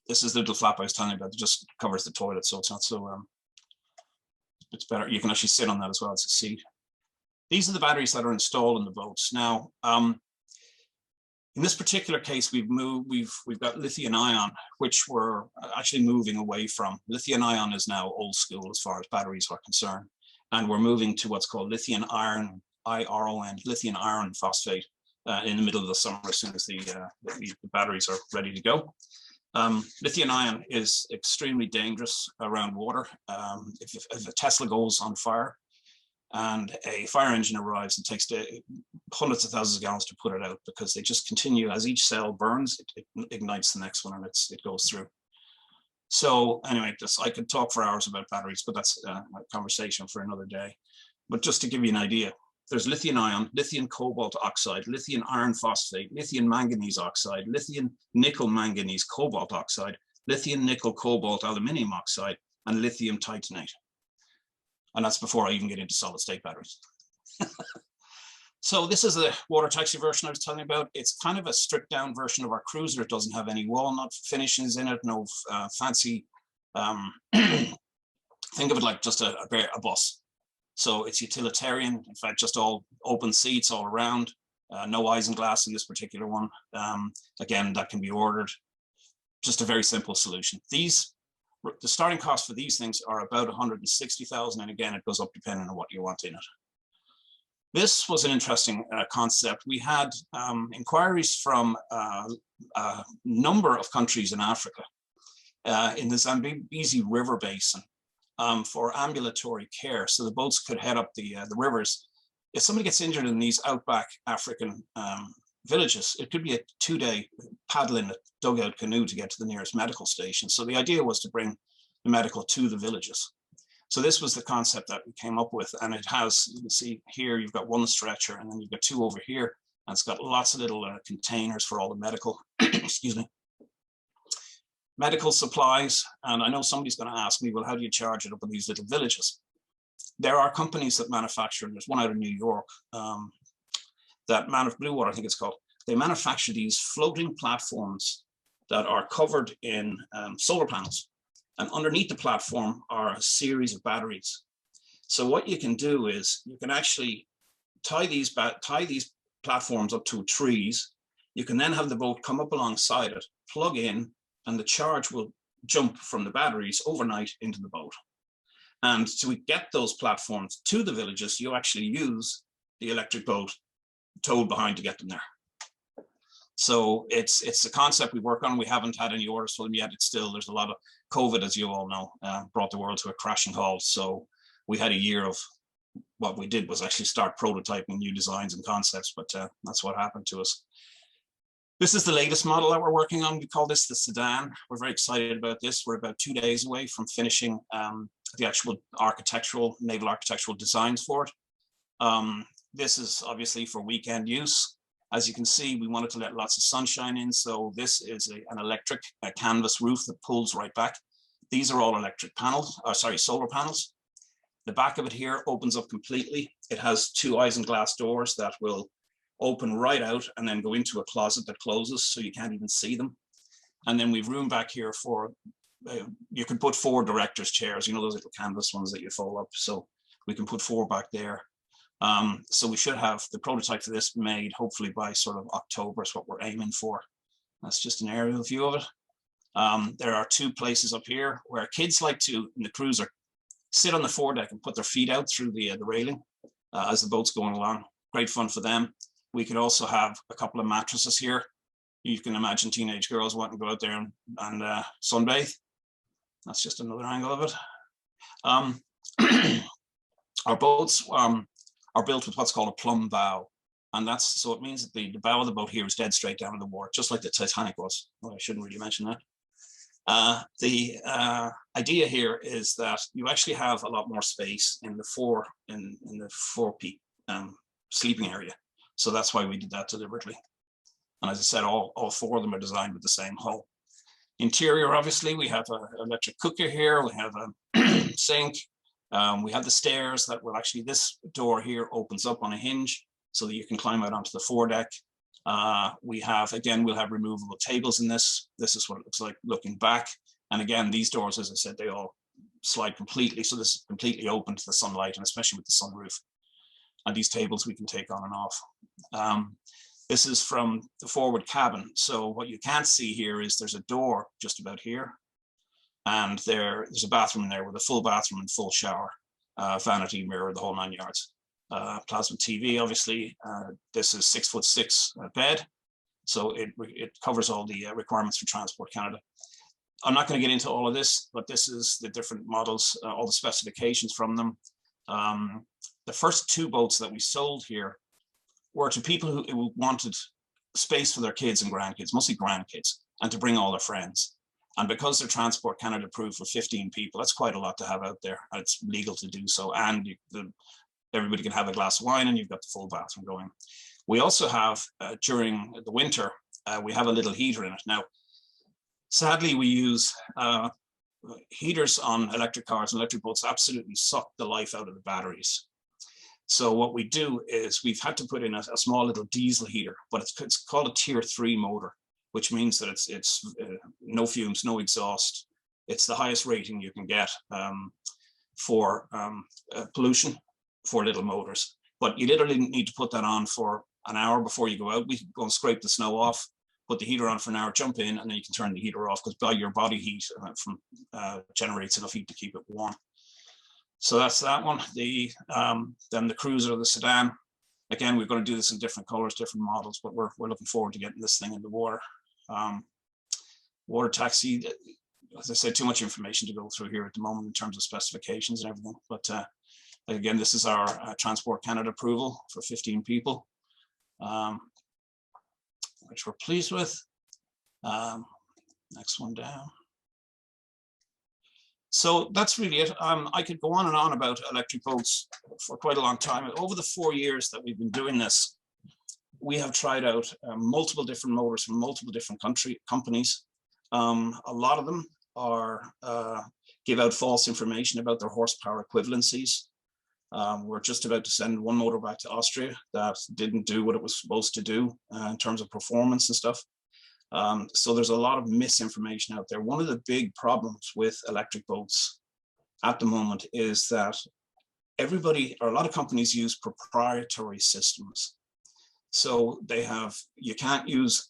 This is the little flap I was telling you about. It just covers the toilet, so it's not so, it's better. You can actually sit on that as well as a seat. These are the batteries that are installed in the boats. Now, in this particular case, we've got lithium ion, which we're actually moving away from. Lithium ion is now old school as far as batteries are concerned. And we're moving to what's called lithium iron, IRON, lithium iron phosphate, in the middle of the summer, as soon as the batteries are ready to go. Lithium ion is extremely dangerous around water. If a Tesla goes on fire and a fire engine arrives, it takes hundreds of thousands of gallons to put it out, because they just continue, as each cell burns, it ignites the next one, and it goes through. So anyway, I could talk for hours about batteries, but that's a conversation for another day. But just to give you an idea, there's lithium ion, lithium cobalt oxide, lithium iron phosphate, lithium manganese oxide, lithium nickel manganese cobalt oxide, lithium nickel cobalt aluminium oxide, and lithium titanate. And that's before I even get into solid state batteries. So this is the water taxi version I was telling you about. It's kind of a stripped down version of our cruiser. It doesn't have any walnut finishes in it, no fancy, think of it like just a bus. So it's utilitarian, in fact, just all open seats all around, no isinglass in this particular one. Again, that can be ordered. Just a very simple solution. The starting cost for these things are about 160,000, and again, it goes up depending on what you want in it. This was an interesting concept. We had inquiries from a number of countries in Africa in the Zambezi River Basin for ambulatory care. So the boats could head up the rivers. If somebody gets injured in these outback African villages, it could be a 2-day paddle in a dugout canoe to get to the nearest medical station. So the idea was to bring the medical to the villages. So this was the concept that we came up with, and it has, you can see here, you've got one stretcher and then you've got 2 over here, and it's got lots of little containers for all the medical, excuse me, medical supplies. And I know somebody's going to ask me, well, how do you charge it up in these little villages? There are companies that manufacture, there's one out of New York, Blue Water, I think it's called. They manufacture these floating platforms that are covered in solar panels. And underneath the platform are a series of batteries. So what you can do is you can actually tie these platforms up to trees. You can then have the boat come up alongside it, plug in, and the charge will jump from the batteries overnight into the boat. And to get those platforms to the villages, you actually use the electric boat towed behind to get them there. So it's a concept we work on. We haven't had any orders for them yet. It's still, there's a lot of COVID, as you all know, brought the world to a crashing halt. So we had a year of, what we did was actually start prototyping new designs and concepts, but that's what happened to us. This is the latest model that we're working on. We call this the sedan. We're very excited about this. We're about 2 days away from finishing the actual naval architectural designs for it. This is obviously for weekend use. As you can see, we wanted to let lots of sunshine in. So this is an electric canvas roof that pulls right back. These are all electric panels, solar panels. The back of it here opens up completely. It has 2 isinglass doors that will open right out and then go into a closet that closes, so you can't even see them. And then we've room back here for, you can put 4 director's chairs, you know, those little canvas ones that you fold up. So we can put 4 back there. So we should have the prototype for this made hopefully by sort of October is what we're aiming for. That's just an aerial view of it. There are 2 places up here where kids like to, in the cruiser, sit on the foredeck and put their feet out through the railing as the boat's going along. Great fun for them. We could also have a couple of mattresses here. You can imagine teenage girls wanting to go out there and sunbathe. That's just another angle of it. Our boats are built with what's called a plumb bow. And that's, so it means that the bow of the boat here is dead straight down in the water, just like the Titanic was. Well, I shouldn't really mention that. The idea here is that you actually have a lot more space in the forepeak sleeping area. So that's why we did that deliberately. And as I said, all 4 of them are designed with the same hull. Interior, obviously, we have an electric cooker here. We have a sink. We have the stairs that will actually, this door here opens up on a hinge so that you can climb out onto the foredeck. We have, again, we'll have removable tables in this. This is what it looks like looking back. And again, these doors, as I said, they all slide completely. So this is completely open to the sunlight, and especially with the sunroof. And these tables we can take on and off. This is from the forward cabin. So what you can't see here is there's a door just about here. And there's a bathroom in there with a full bathroom and full shower, vanity mirror, the whole 9 yards. Plasma TV, obviously. This is 6'6" bed. So it covers all the requirements for Transport Canada. I'm not going to get into all of this, but this is the different models, all the specifications from them. The first 2 boats that we sold here were to people who wanted space for their kids and grandkids, mostly grandkids, and to bring all their friends. And because they're Transport Canada approved for 15 people, that's quite a lot to have out there. It's legal to do so. And everybody can have a glass of wine, and you've got the full bathroom going. We also have, during the winter, we have a little heater in it. Now, sadly, we use heaters on electric cars and electric boats absolutely suck the life out of the batteries. So what we do is we've had to put in a small little diesel heater, but it's called a tier 3 motor, which means that it's no fumes, no exhaust. It's the highest rating you can get for pollution for little motors. But you literally need to put that on for an hour before you go out. We can go and scrape the snow off, put the heater on for an hour, jump in, and then you can turn the heater off because by your body heat generates enough heat to keep it warm. So that's that one. Then the cruiser, the sedan. Again, we're going to do this in different colors, different models, but we're looking forward to getting this thing in the water. Water taxi, as I said, too much information to go through here at the moment in terms of specifications and everything. But again, this is our Transport Canada approval for 15 people, which we're pleased with. Next one down. So that's really it. I could go on and on about electric boats for quite a long time. Over the 4 years that we've been doing this, we have tried out multiple different motors from multiple different companies. A lot of them are give out false information about their horsepower equivalencies. We're just about to send one motor back to Austria that didn't do what it was supposed to do in terms of performance and stuff. So there's a lot of misinformation out there. One of the big problems with electric boats at the moment is that everybody, or a lot of companies, use proprietary systems. So they have, you can't use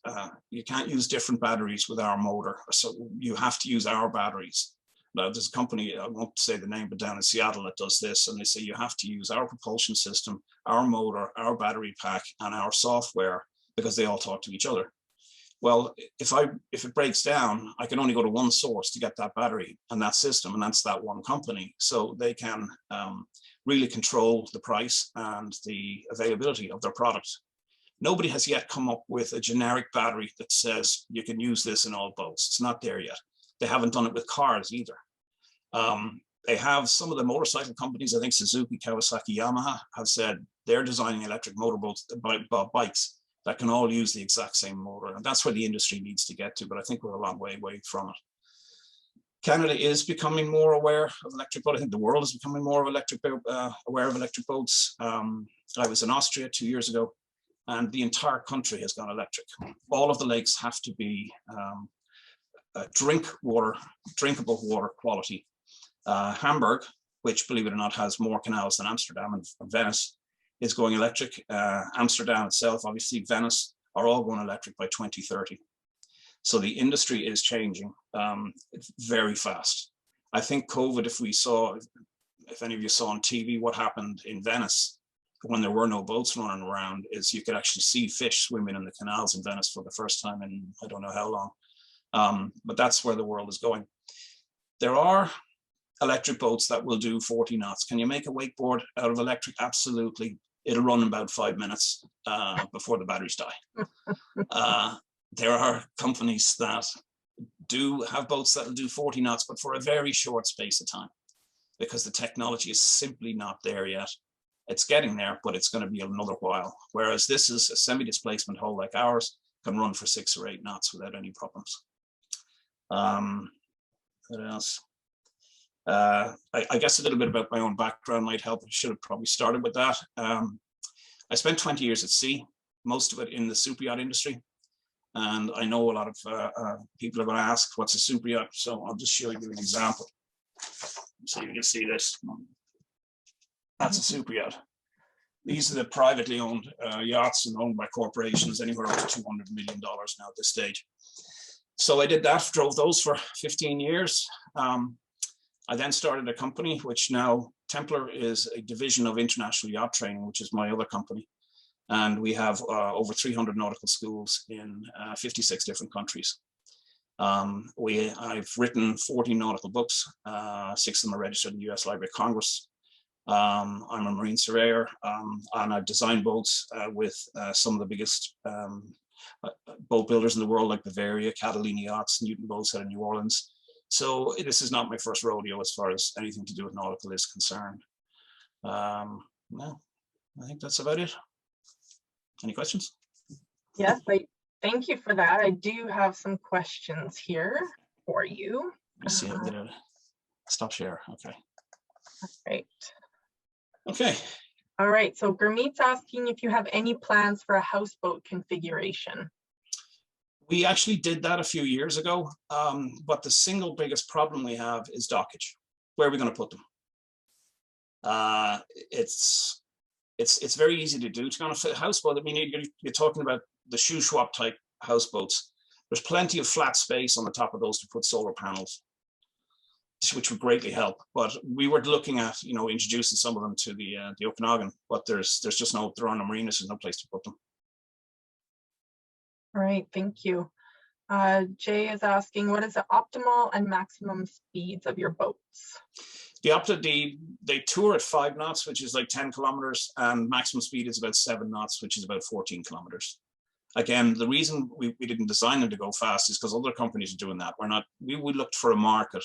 different batteries with our motor. So you have to use our batteries. Now, there's a company, I won't say the name, but down in Seattle that does this, and they say you have to use our propulsion system, our motor, our battery pack, and our software, because they all talk to each other. Well, if it breaks down, I can only go to one source to get that battery and that system, and that's that one company. So they can really control the price and the availability of their product. Nobody has yet come up with a generic battery that says you can use this in all boats. It's not there yet. They haven't done it with cars either. They have some of the motorcycle companies, I think Suzuki, Kawasaki, Yamaha, have said they're designing electric motorboats, bikes that can all use the exact same motor. And that's where the industry needs to get to, but I think we're a long way away from it. Canada is becoming more aware of electric boats. I think the world is becoming more aware of electric boats. I was in Austria 2 years ago, and the entire country has gone electric. All of the lakes have to be drinkable water quality. Hamburg, which, believe it or not, has more canals than Amsterdam and Venice, is going electric. Amsterdam itself, obviously, Venice, are all going electric by 2030. So the industry is changing very fast. I think COVID, if any of you saw on TV what happened in Venice when there were no boats running around, is you could actually see fish swimming in the canals in Venice for the first time in I don't know how long. But that's where the world is going. There are electric boats that will do 40 knots. Can you make a wakeboard out of electric? Absolutely. It'll run in about 5 minutes before the batteries die. There are companies that do have boats that will do 40 knots, but for a very short space of time, because the technology is simply not there yet. It's getting there, but it's going to be another while. Whereas this is a semi-displacement hull like ours, can run for 6 or 8 knots without any problems. What else? I guess a little bit about my own background might help. I should have probably started with that. I spent 20 years at sea, most of it in the super yacht industry. And I know a lot of people are going to ask, what's a super yacht? So I'll just show you an example. So you can see this. That's a super yacht. These are the privately owned yachts and owned by corporations, anywhere up to $200 million now at this stage. So I did that, drove those for 15 years. I then started a company, which now Templar is a division of International Yacht Training, which is my other company. And we have over 300 nautical schools in 56 different countries. I've written 14 nautical books. 6 of them are registered in the US Library of Congress. I'm a marine surveyor, and I've designed boats with some of the biggest boat builders in the world, like Bavaria, Catalina Yachts, Newton Boats out of New Orleans. So this is not my first rodeo as far as anything to do with nautical is concerned. No, I think that's about it. Any questions? Yes, thank you for that. I do have some questions here for you. Let's see, I'm gonna stop share. Okay. Right. Okay. All right. So Gurmeet's asking if you have any plans for a houseboat configuration. We actually did that a few years ago, but the single biggest problem we have is dockage. Where are we going to put them? It's very easy to do. It's going to fit a houseboat. I mean, you're talking about the shoe swap type houseboats. There's plenty of flat space on the top of those to put solar panels. which would greatly help. But we were looking at, you know, introducing some of them to the Okanagan, but there's just no, they're on the marinas, there's no place to put them. All right, thank you. Jay is asking, what is the optimal and maximum speeds of your boats? They tour at 5 knots, which is like 10 kilometers, and maximum speed is about 7 knots, which is about 14 kilometers. Again, the reason we didn't design them to go fast is because other companies are doing that. We looked for a market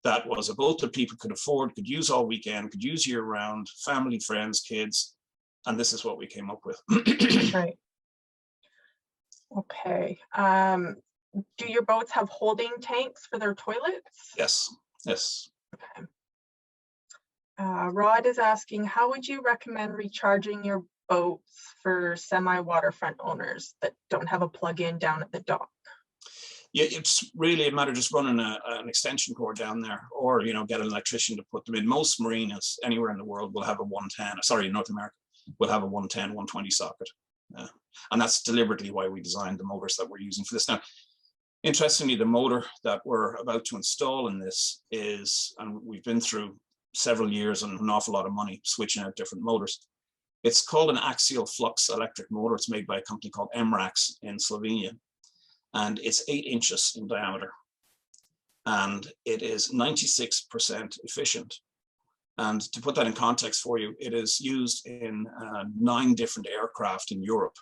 that was a boat that people could afford, could use all weekend, could use year round, family, friends, kids, and this is what we came up with. Right. Okay. Do your boats have holding tanks for their toilets? Yes, yes. Okay. Rod is asking, how would you recommend recharging your boats for semi-waterfront owners that don't have a plug-in down at the dock? Yeah, it's really a matter of just running an extension cord down there, or, you know, get an electrician to put them in. Most marinas anywhere in the world will have a 110, sorry, North America will have a 110, 120 socket. And that's deliberately why we designed the motors that we're using for this. Now, interestingly, the motor that we're about to install in this is, and we've been through several years and an awful lot of money switching out different motors. It's called an axial flux electric motor. It's made by a company called MRAX in Slovenia. And it's 8 inches in diameter. And it is 96% efficient. And to put that in context for you, it is used in 9 different aircraft in Europe.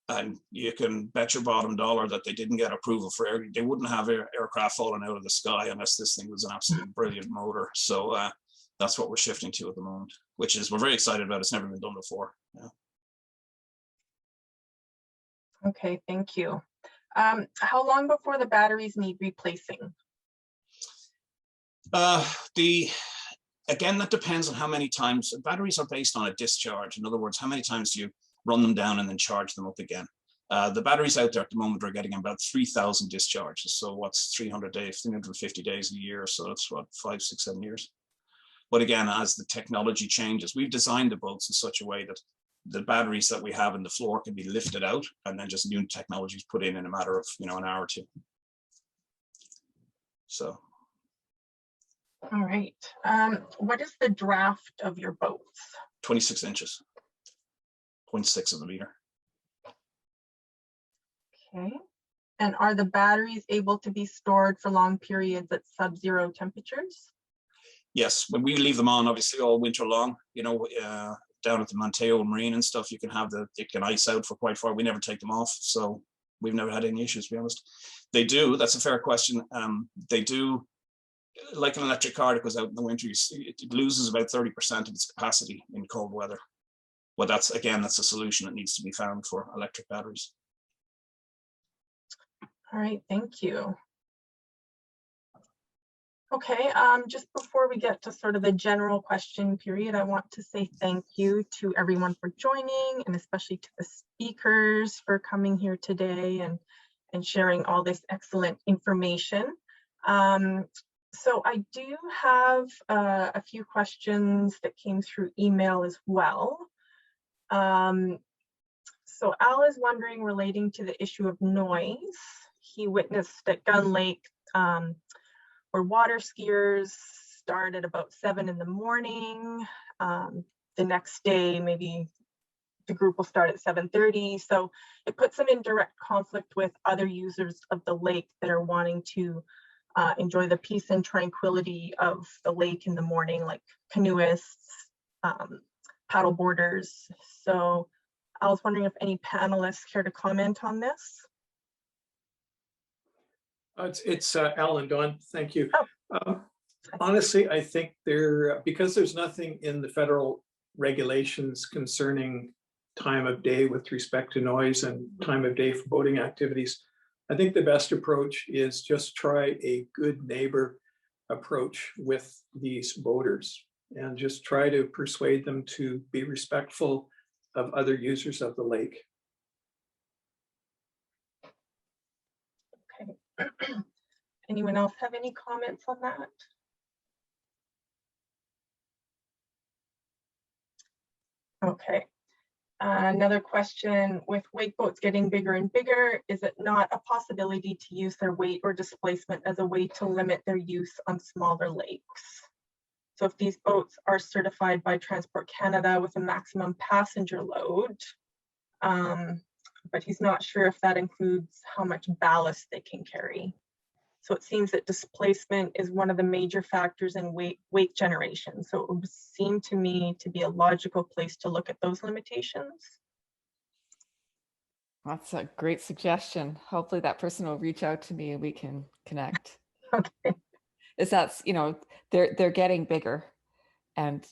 And you can bet your bottom dollar that they didn't get approval for air. They wouldn't have aircraft falling out of the sky unless this thing was an absolutely brilliant motor. So that's what we're shifting to at the moment, which is, we're very excited about. It's never been done before. Yeah. Okay, thank you. How long before the batteries need replacing? Again, that depends on how many times. Batteries are based on a discharge. In other words, how many times do you run them down and then charge them up again? The batteries out there at the moment are getting about 3,000 discharges. So what's 300 days, 350 days a year? So that's what, 5, 6, 7 years. But again, as the technology changes, we've designed the boats in such a way that the batteries that we have in the floor can be lifted out and then just new technologies put in a matter of, you know, an hour or two. So. All right. What is the draft of your boats? 26 inches, 0.6 of a meter. Okay. And are the batteries able to be stored for long periods at sub-zero temperatures? Yes, when we leave them on, obviously all winter long, you know, down at the Monteo Marine and stuff, you can have it can ice out for quite far. We never take them off, so we've never had any issues, to be honest. They do, that's a fair question. They do, like an electric car that goes out in the winter, it loses about 30% of its capacity in cold weather. But that's, again, that's a solution that needs to be found for electric batteries. All right, thank you. Okay, just before we get to sort of the general question period, I want to say thank you to everyone for joining, and especially to the speakers for coming here today and sharing all this excellent information. So I do have a few questions that came through email as well. So Al is wondering, relating to the issue of noise. He witnessed at Gun Lake where water skiers start at about 7 in the morning. The next day, maybe the group will start at 7:30. So it puts them in direct conflict with other users of the lake that are wanting to enjoy the peace and tranquility of the lake in the morning, like canoeists, paddle boarders. So I was wondering if any panelists care to comment on this. It's Al and Dawn, thank you. Oh. Honestly, I think because there's nothing in the federal regulations concerning time of day with respect to noise and time of day for boating activities, I think the best approach is just try a good neighbor approach with these boaters and just try to persuade them to be respectful of other users of the lake. Okay. Anyone else have any comments on that? Okay. Another question, with wake boats getting bigger and bigger, is it not a possibility to use their weight or displacement as a way to limit their use on smaller lakes? So if these boats are certified by Transport Canada with a maximum passenger load, but he's not sure if that includes how much ballast they can carry. So it seems that displacement is one of the major factors in weight generation. So it would seem to me to be a logical place to look at those limitations. That's a great suggestion. Hopefully that person will reach out to me and we can connect. Okay. Is that's, you know, they're getting bigger, and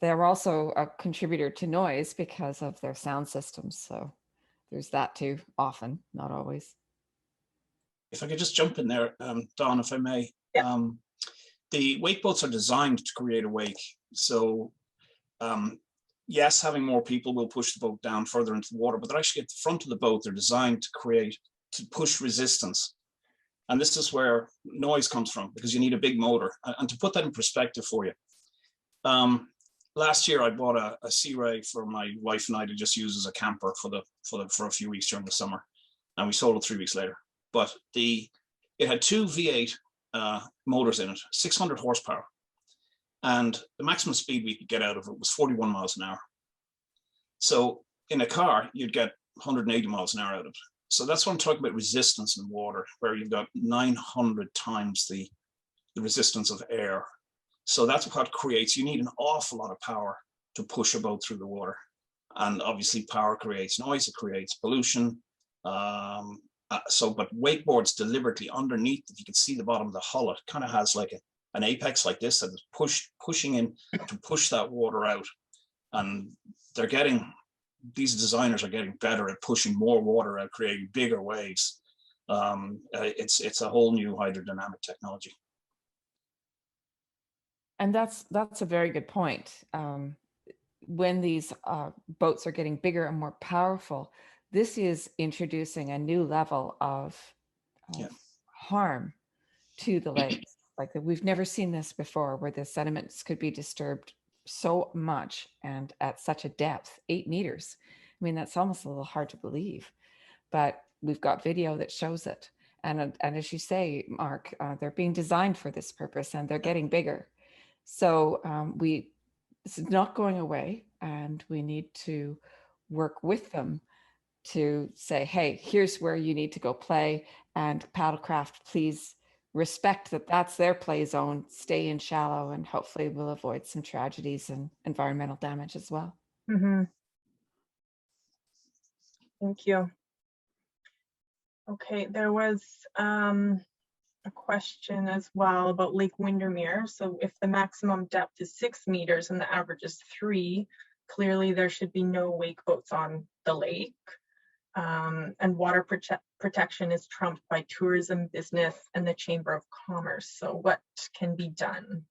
they're also a contributor to noise because of their sound systems. So there's that too, often, not always. If I could just jump in there, Dawn, if I may. Yeah. The wake boats are designed to create a wake. So yes, having more people will push the boat down further into the water, but they're actually at the front of the boat. They're designed to push resistance. And this is where noise comes from, because you need a big motor. And to put that in perspective for you, last year I bought a Sea Ray for my wife and I to just use as a camper for a few weeks during the summer, and we sold it 3 weeks later. But it had two V8 motors in it, 600 horsepower, and the maximum speed we could get out of it was 41 miles an hour. So in a car, you'd get 180 miles an hour out of it. So that's what I'm talking about, resistance in water, where you've got 900 times the resistance of air. So that's what creates, you need an awful lot of power to push a boat through the water. And obviously power creates noise, it creates pollution. But wakeboards deliberately underneath, if you can see the bottom of the hull, it kind of has like an apex like this that is pushing in to push that water out. And these designers are getting better at pushing more water out, creating bigger waves. It's a whole new hydrodynamic technology. And that's a very good point. When these boats are getting bigger and more powerful, this is introducing a new level of harm to the lakes. Like that, we've never seen this before, where the sediments could be disturbed so much and at such a depth, 8 meters. I mean, that's almost a little hard to believe, but we've got video that shows it. And as you say, Mark, they're being designed for this purpose, and they're getting bigger. So this is not going away, and we need to work with them to say, hey, here's where you need to go play, and paddlecraft, please respect that that's their play zone, stay in shallow, and hopefully we'll avoid some tragedies and environmental damage as well. Mm-hmm. Thank you. Okay, there was a question as well about Lake Windermere. So if the maximum depth is 6 meters and the average is 3, clearly there should be no wake boats on the lake. And water protection is trumped by tourism, business, and the Chamber of Commerce. So what can be done?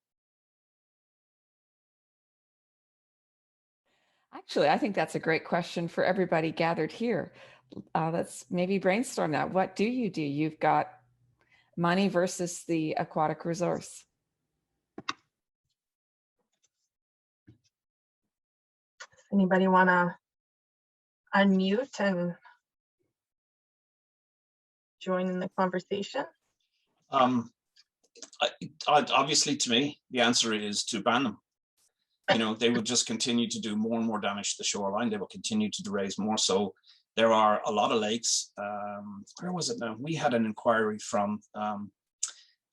Actually, I think that's a great question for everybody gathered here. Let's maybe brainstorm that. What do? You've got money versus the aquatic resource. Anybody want to unmute and join in the conversation? Obviously, to me, the answer is to ban them. You know, they will just continue to do more and more damage to the shoreline. They will continue to raise more. So there are a lot of lakes. Where was it now? We had an inquiry from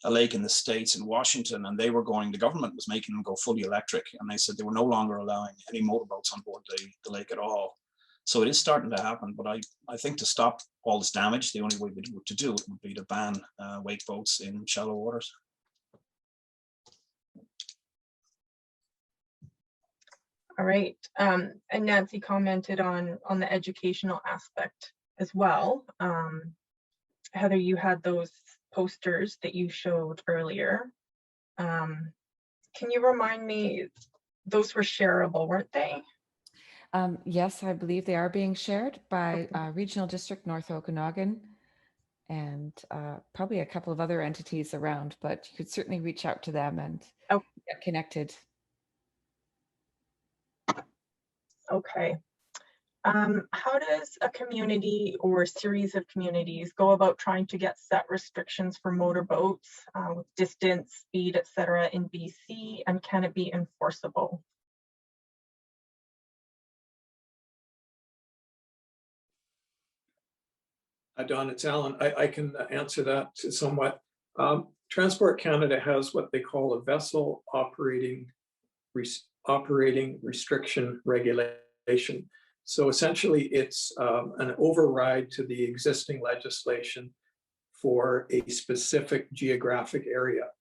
a lake in the States, in Washington, and the government was making them go fully electric. And they said they were no longer allowing any motorboats on board the lake at all. So it is starting to happen, but I think to stop all this damage, the only way to do it would be to ban wake boats in shallow waters. All right, and Nancy commented on the educational aspect as well. Heather, you had those posters that you showed earlier. Can you remind me, those were shareable, weren't they? Yes, I believe they are being shared by Regional District North Okanagan and probably a couple of other entities around, but you could certainly reach out to them and get connected. Okay. How does a community or series of communities go about trying to get set restrictions for motorboats with distance, speed, etc. in BC, and can it be enforceable? Don, it's Alan. I can answer that somewhat. Transport Canada has what they call a vessel operating restriction regulation. So essentially, it's an override to the existing legislation for a specific geographic area.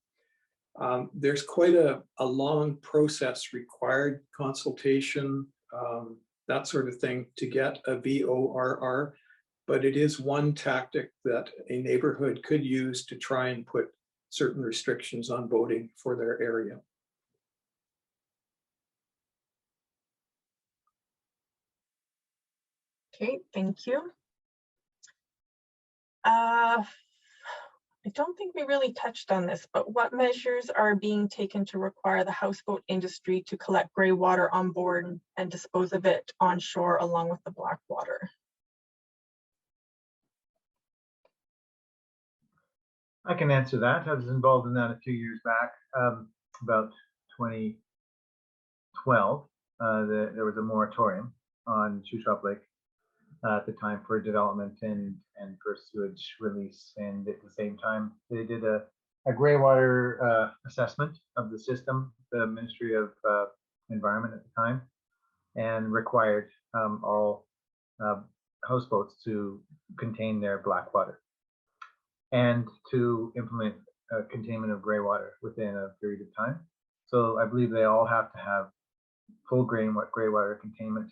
There's quite a long process required, consultation, that sort of thing, to get a VORR. But it is one tactic that a neighborhood could use to try and put certain restrictions on boating for their area. Okay, thank you. I don't think we really touched on this, but what measures are being taken to require the houseboat industry to collect gray water on board and dispose of it on shore along with the black water? I can answer that. I was involved in that a few years back, about 2012. There was a moratorium on Shuswap Lake at the time for development and for sewage release. And at the same time, they did a gray water assessment of the system, the Ministry of Environment at the time, and required all houseboats to contain their black water and to implement containment of gray water within a period of time. So I believe they all have to have full gray water containment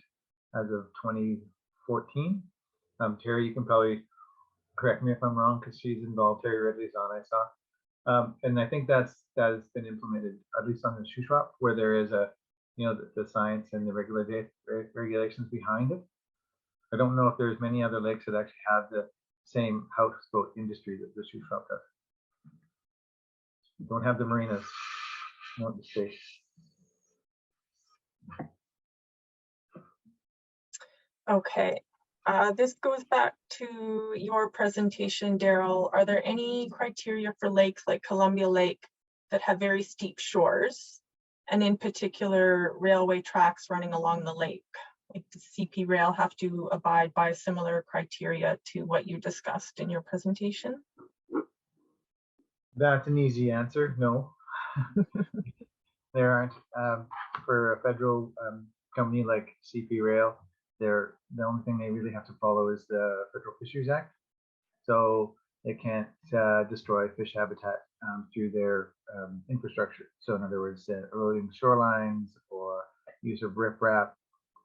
as of 2014. Terry, you can probably correct me if I'm wrong because she's involved. Terry Ridley's on, I saw. And I think that has been implemented, at least on the Shuswap, where there is a, the science and the regulations behind it. I don't know if there's many other lakes that actually have the same houseboat industry that the Shuswap does. Don't have the marinas, not the state. Okay, this goes back to your presentation, Daryl. Are there any criteria for lakes like Columbia Lake that have very steep shores, and in particular railway tracks running along the lake? Like, does CP Rail have to abide by similar criteria to what you discussed in your presentation? That's an easy answer, no. There aren't. For a federal company like CP Rail, the only thing they really have to follow is the Federal Fisheries Act. So they can't destroy fish habitat through their infrastructure. So in other words, eroding shorelines or use of riprap.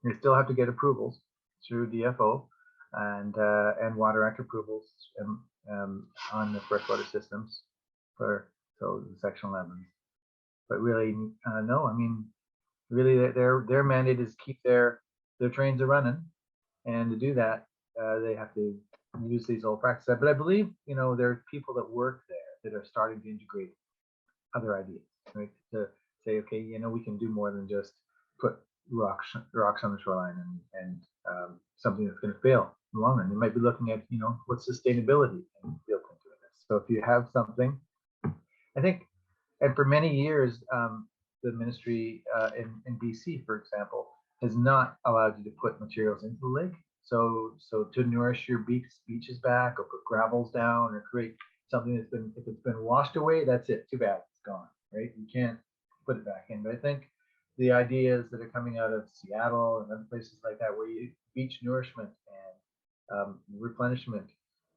They still have to get approvals through DFO and Water Act approvals on the freshwater systems for the Section 11. But really, no. I mean, really, their mandate is keep their trains are running, and to do that, they have to use these old practices. But I believe there are people that work there that are starting to integrate other ideas, right? To say, okay, we can do more than just put rocks on the shoreline and something that's going to fail in the long run. They might be looking at what's sustainability built into this. So if you have something, I think, and for many years, the ministry in BC, for example, has not allowed you to put materials into the lake. So to nourish your beaches back, or put gravels down, or create something that's been, if it's been washed away, that's it. Too bad, it's gone, right? You can't put it back in. But I think the ideas that are coming out of Seattle and other places like that, where you beach nourishment and replenishment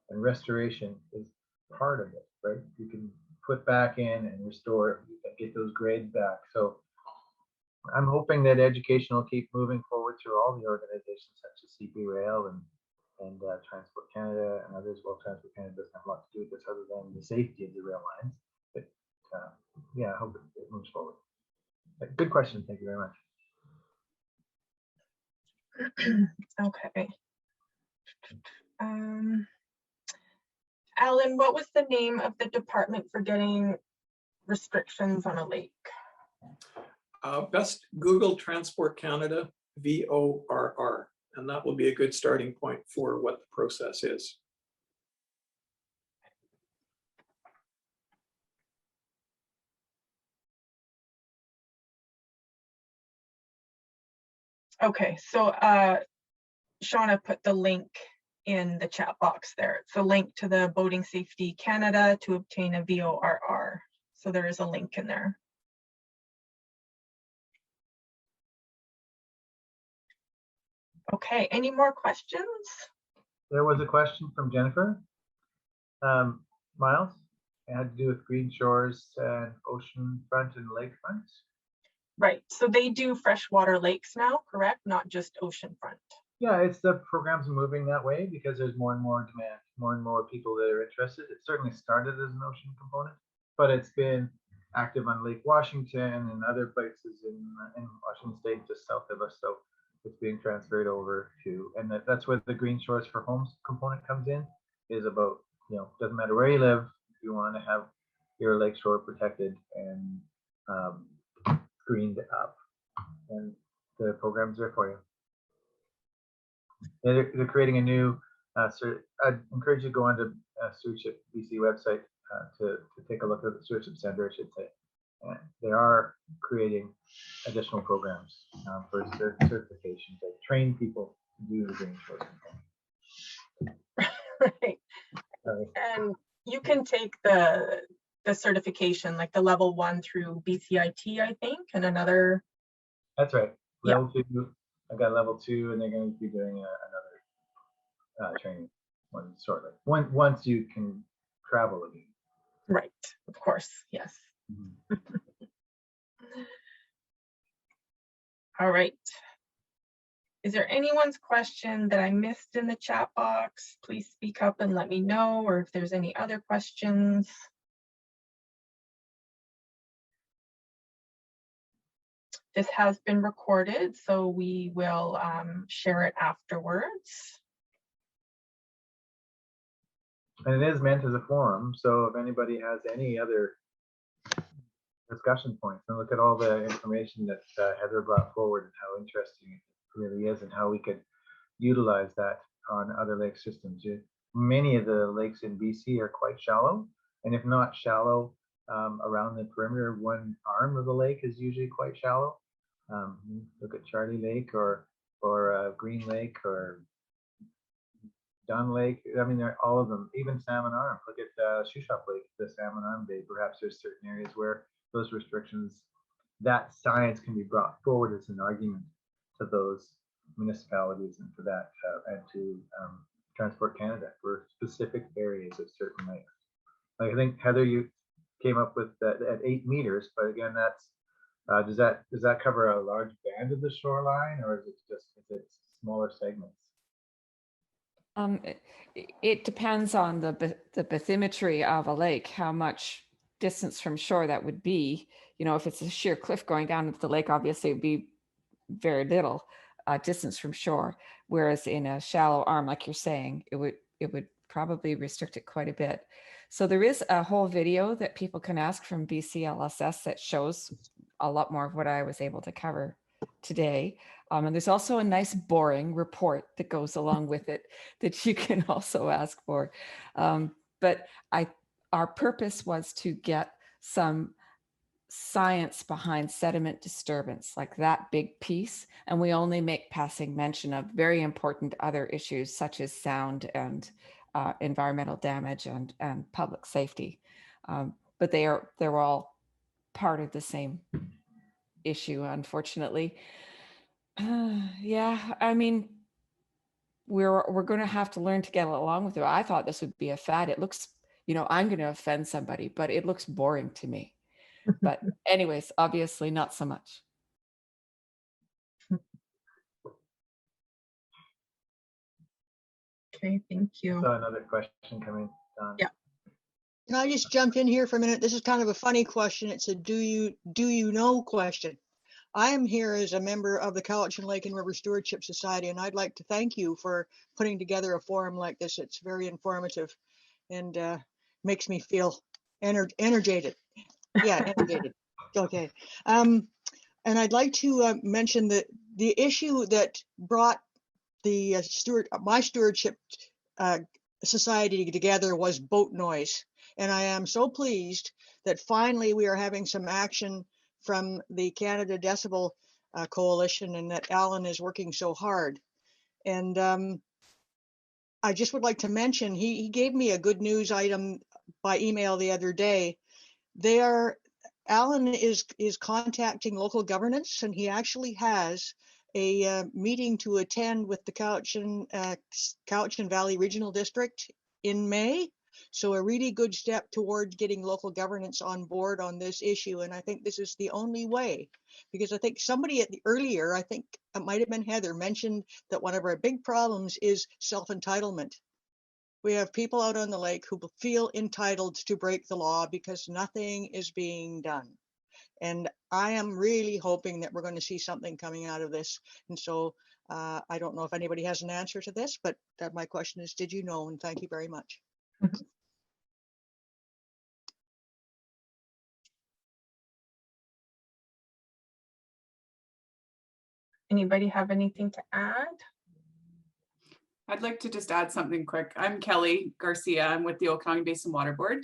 and restoration is part of it, right? You can put back in and restore it, get those grades back. So I'm hoping that education will keep moving forward through all the organizations such as CP Rail and Transport Canada and others. Well, Transport Canada doesn't have a lot to do with this other than the safety of the rail lines. But yeah, I hope it moves forward. Good question. Thank you very much. Okay. Alan, what was the name of the department for getting restrictions on a lake? Best Google Transport Canada VORR. And that will be a good starting point for what the process is. Okay, so Shauna put the link in the chat box there. It's a link to the Boating Safety Canada to obtain a VORR. So there is a link in there. Okay, any more questions? There was a question from Jennifer. Miles, it had to do with green shores and ocean front and lakefront. Right, so they do freshwater lakes now, correct? Not just oceanfront. Yeah, it's the program's moving that way because there's more and more demand, more and more people that are interested. It certainly started as an ocean component, but it's been active on Lake Washington and other places in Washington State, just south of us. So it's being transferred over to, and that's where the Green Shores for Homes component comes in, is about, you know, doesn't matter where you live, if you want to have your lakeshore protected and greened up, and the program's there for you. They're creating a new, I'd encourage you to go onto Stewardship BC website to take a look at the Stewardship Center, I should say. And they are creating additional programs for certifications that train people to do the green shores. Right. And you can take the certification, like the level 1 through BCIT, I think, and another. That's right. Yeah. Level 2. I got level 2, and they're going to be doing another training one shortly. Once you can travel again. Right. Of course. Yes. Mm-hmm. All right. Is there anyone's question that I missed in the chat box? Please speak up and let me know, or if there's any other questions. This has been recorded, so we will share it afterwards. And it is meant as a forum, so if anybody has any other discussion points, and look at all the information that Heather brought forward and how interesting it really is, and how we could utilize that on other lake systems. Many of the lakes in BC are quite shallow, and if not shallow, around the perimeter, one arm of the lake is usually quite shallow. Look at Charlie Lake or Green Lake or Dunn Lake. I mean, they're all of them. Even Salmon Arm. Look at Shuswap Lake, the Salmon Arm Bay. Perhaps there's certain areas where those restrictions, that science can be brought forward as an argument to those municipalities and for that and to Transport Canada for specific areas of certain lakes. Like I think Heather, you came up with that at 8 meters, but again, that's does that cover a large band of the shoreline, or is it smaller segments? It depends on the bathymetry of a lake, how much distance from shore that would be. You know, if it's a sheer cliff going down into the lake, obviously it would be very little distance from shore. Whereas in a shallow arm, like you're saying, it would probably restrict it quite a bit. So there is a whole video that people can ask from BCLSS that shows a lot more of what I was able to cover today. And there's also a nice boring report that goes along with it that you can also ask for. But our purpose was to get some science behind sediment disturbance, like that big piece. And we only make passing mention of very important other issues such as sound and environmental damage and public safety. But they're all part of the same issue, unfortunately. Yeah, I mean, we're going to have to learn to get along with it. I thought this would be a fad. It looks, you know, I'm going to offend somebody, but it looks boring to me. But anyways, obviously not so much. Okay, thank you. So another question coming on. Yeah. Can I just jump in here for a minute? This is kind of a funny question. It's a do you know question. I am here as a member of the Cowichan Lake and River Stewardship Society, and I'd like to thank you for putting together a forum like this. It's very informative and makes me feel energated. Yeah, energated. Okay. And I'd like to mention that the issue that brought the my stewardship society together was boat noise. And I am so pleased that finally we are having some action from the Canada Decibel Coalition, and that Alan is working so hard. And I just would like to mention, he gave me a good news item by email the other day. Alan is contacting local governments, and he actually has a meeting to attend with the Cowichan Valley Regional District in May. So a really good step towards getting local governance on board on this issue. And I think this is the only way, because I think somebody earlier, I think it might have been Heather, mentioned that one of our big problems is self-entitlement. We have people out on the lake who feel entitled to break the law because nothing is being done. And I am really hoping that we're going to see something coming out of this. And so I don't know if anybody has an answer to this, but my question is, did you know? And thank you very much. Anybody have anything to add? I'd like to just add something quick. I'm Kelly Garcia. I'm with the Okanagan Basin Water Board.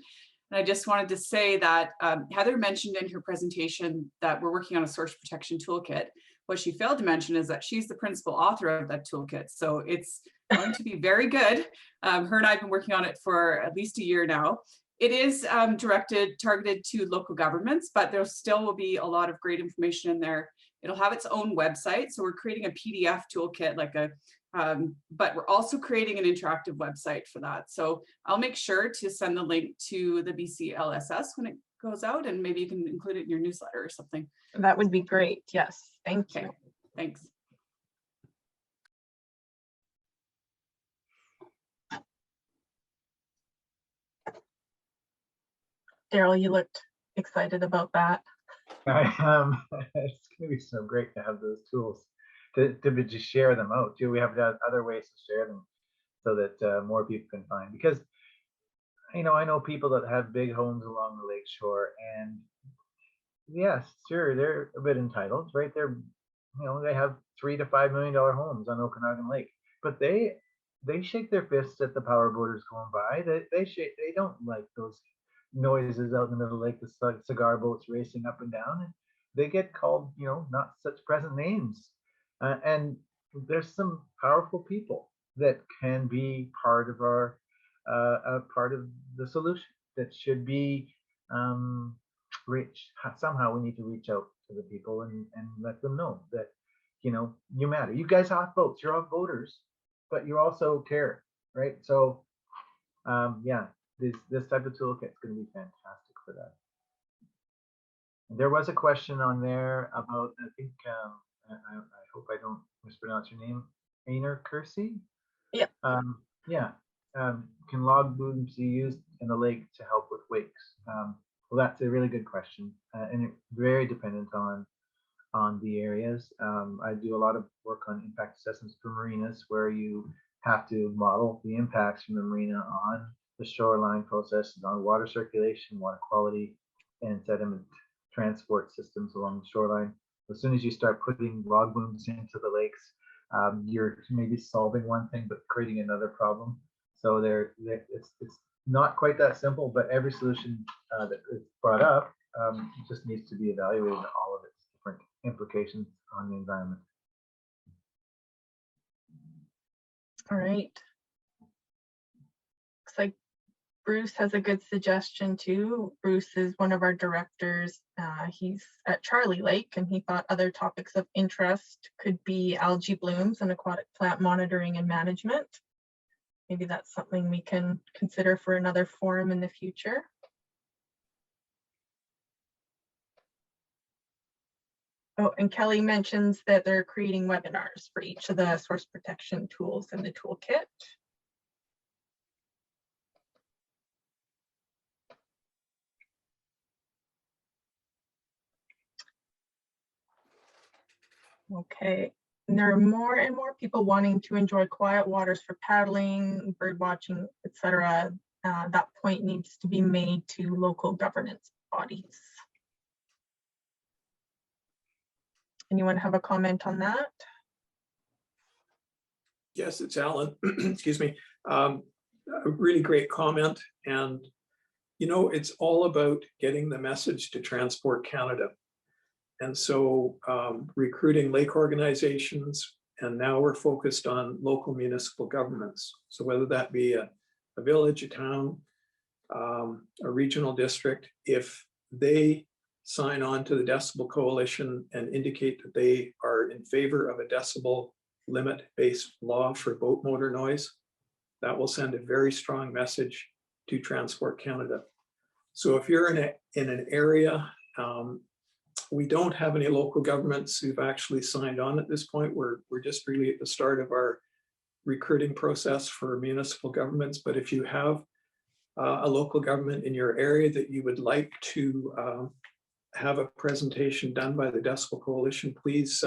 And I just wanted to say that Heather mentioned in her presentation that we're working on a source protection toolkit. What she failed to mention is that she's the principal author of that toolkit. So it's going to be very good. Her and I have been working on it for at least a year now. It is targeted to local governments, but there still will be a lot of great information in there. It'll have its own website. So we're creating a PDF toolkit, but we're also creating an interactive website for that. So I'll make sure to send the link to the BCLSS when it goes out, and maybe you can include it in your newsletter or something. That would be great. Yes, thank you. Thanks. Daryl, you looked excited about that. I am. It's going to be so great to have those tools to just share them out too. We have other ways to share them so that more people can find, because I know people that have big homes along the lake shore, and yes, sure, they're a bit entitled, right? They have $3 to $5 million homes on Okanagan Lake, but they shake their fists at the power boaters going by. They don't like those noises out in the middle of the lake, the cigar boats racing up and down, and they get called, not such pleasant names. And there's some powerful people that can be part of part of the solution that should be somehow we need to reach out to the people and let them know that, you matter. You guys have boats, you're all voters, but you also care, right? So yeah, this type of toolkit is going to be fantastic for that. And there was a question on there about, I think, I hope I don't mispronounce your name, Ainer Kersey? Yeah. Yeah. Can log booms be used in the lake to help with wakes? Well, that's a really good question, and it's very dependent on the areas. I do a lot of work on impact assessments for marinas, where you have to model the impacts from the marina on the shoreline processes, on water circulation, water quality, and sediment transport systems along the shoreline. As soon as you start putting log booms into the lakes, you're maybe solving one thing but creating another problem. So it's not quite that simple, but every solution that is brought up just needs to be evaluated in all of its different implications on the environment. All right. Looks like Bruce has a good suggestion too. Bruce is one of our directors. He's at Charlie Lake, and he thought other topics of interest could be algae blooms and aquatic plant monitoring and management. Maybe that's something we can consider for another forum in the future. Oh, and Kelly mentions that they're creating webinars for each of the source protection tools in the toolkit. Okay, and there are more and more people wanting to enjoy quiet waters for paddling, bird watching, etc. That point needs to be made to local governance bodies. Anyone have a comment on that? Yes, it's Alan. Excuse me. A really great comment. And, you know, it's all about getting the message to Transport Canada. And so recruiting lake organizations, and now we're focused on local municipal governments. So whether that be a village, a town, a regional district, if they sign on to the Decibel Coalition and indicate that they are in favor of a decibel limit-based law for boat motor noise, that will send a very strong message to Transport Canada. So if you're in an area, we don't have any local governments who've actually signed on at this point. We're just really at the start of our recruiting process for municipal governments. But if you have a local government in your area that you would like to have a presentation done by the Decibel Coalition, please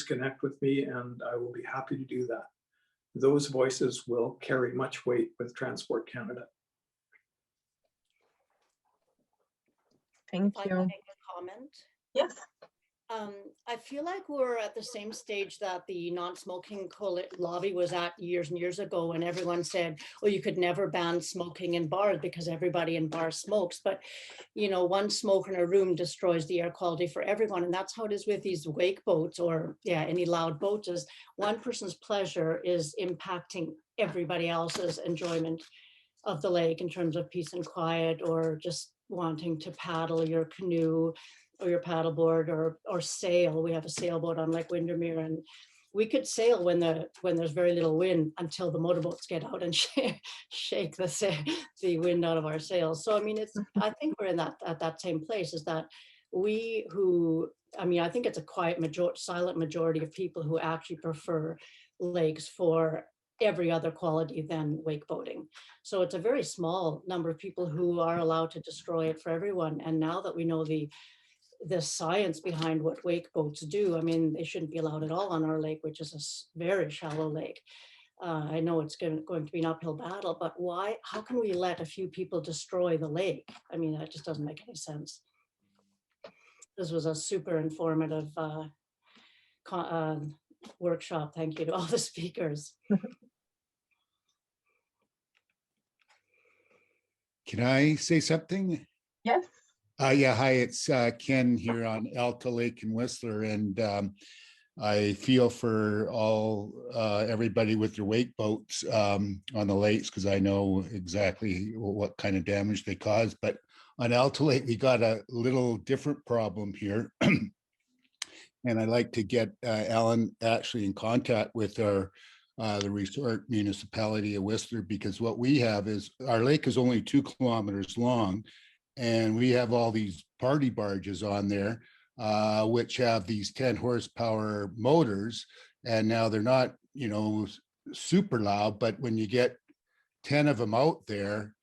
connect with me and I will be happy to do that. Those voices will carry much weight with Transport Canada. Thank If I can you. make a comment. Yes. I feel like we're at the same stage that the non-smoking lobby was at years and years ago, when everyone said, oh, you could never ban smoking in bars because everybody in bars smokes. But, you know, one smoke in a room destroys the air quality for everyone. And that's how it is with these wake boats, or any loud boats, is one person's pleasure is impacting everybody else's enjoyment of the lake in terms of peace and quiet, or just wanting to paddle your canoe or your paddleboard, or sail. We have a sailboat on Lake Windermere, and we could sail when there's very little wind until the motorboats get out and shake the wind out of our sails. So I mean, I think we're at that same place, is that I think it's a quiet silent majority of people who actually prefer lakes for every other quality than wake boating. So it's a very small number of people who are allowed to destroy it for everyone. And now that we know the science behind what wake boats do, I mean, they shouldn't be allowed at all on our lake, which is a very shallow lake. I know it's going to be an uphill battle, but why? How can we let a few people destroy the lake? I mean, that just doesn't make any sense. This was a super informative workshop. Thank you to all the speakers. Can I say something? Yes. Yeah, hi, it's Ken here on Alta Lake and Whistler, and I feel for everybody with their wake boats on the lakes, because I know exactly what kind of damage they cause. But on Alta Lake, we got a little different problem here. And I'd like to get Alan actually in contact with the resort municipality of Whistler, because what we have is our lake is only 2 kilometers long, and we have all these party barges on there, which have these 10 horsepower motors. And now they're not, super loud, but when you get 10 of them out there,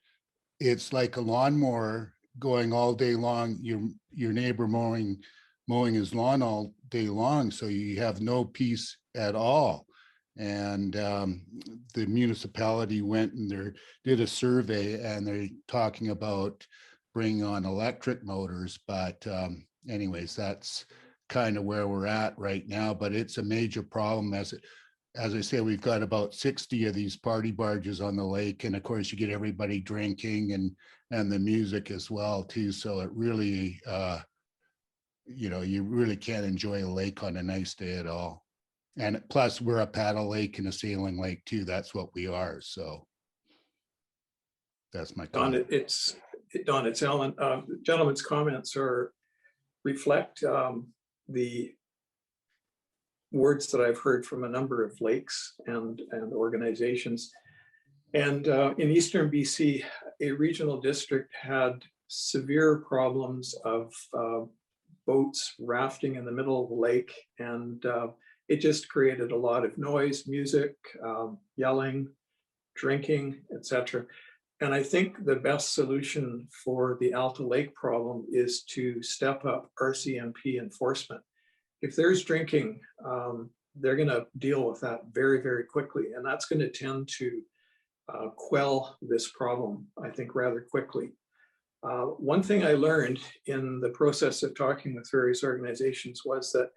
it's like a lawnmower going all day long. Your neighbor mowing his lawn all day long, so you have no peace at all. And the municipality went and did a survey, and they're talking about bringing on electric motors. But anyways, that's kind of where we're at right now. But it's a major problem. As I say, we've got about 60 of these party barges on the lake, and of course you get everybody drinking and the music as well too. So it really, you really can't enjoy a lake on a nice day at all. And plus, we're a paddle lake and a sailing lake too. That's what we are. So that's my comment. Don, it's Alan. The gentleman's comments reflect the words that I've heard from a number of lakes and organizations. And in Eastern BC, a regional district had severe problems of boats rafting in the middle of the lake, and it just created a lot of noise, music, yelling, drinking, etc. And I think the best solution for the Alta Lake problem is to step up RCMP enforcement. If there's drinking, they're going to deal with that very, very quickly. And that's going to tend to quell this problem, I think, rather quickly. One thing I learned in the process of talking with various organizations was that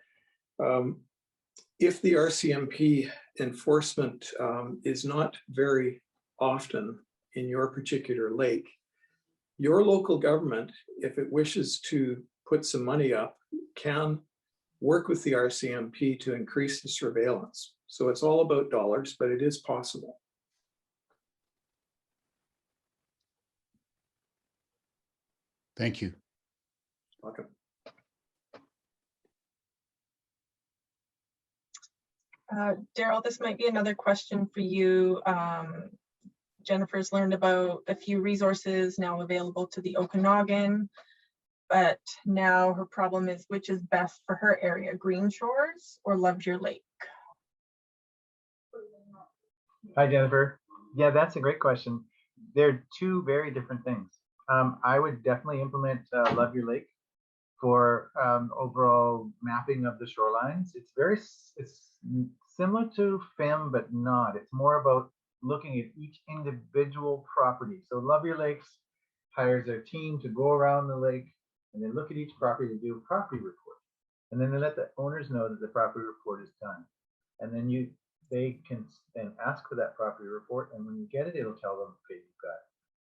If the RCMP enforcement is not very often in your particular lake, your local government, if it wishes to put some money up, can work with the RCMP to increase the surveillance. So it's all about dollars, but it is possible. Thank you. Welcome. Daryl, this might be another question for you. Jennifer's learned about a few resources now available to the Okanagan, but now her problem is which is best for her area, Green Shores or Lovejoy Lake? Hi, Jennifer. Yeah, that's a great question. They're two very different things. I would definitely implement Lovejoy Lake for overall mapping of the shorelines. It's similar to FEM, but not. It's more about looking at each individual property. So Lovejoy Lakes hires their team to go around the lake and then look at each property to do a property report. And then they let the owners know that the property report is done. And then they can then ask for that property report. And when you get it, it'll tell them, okay, you've got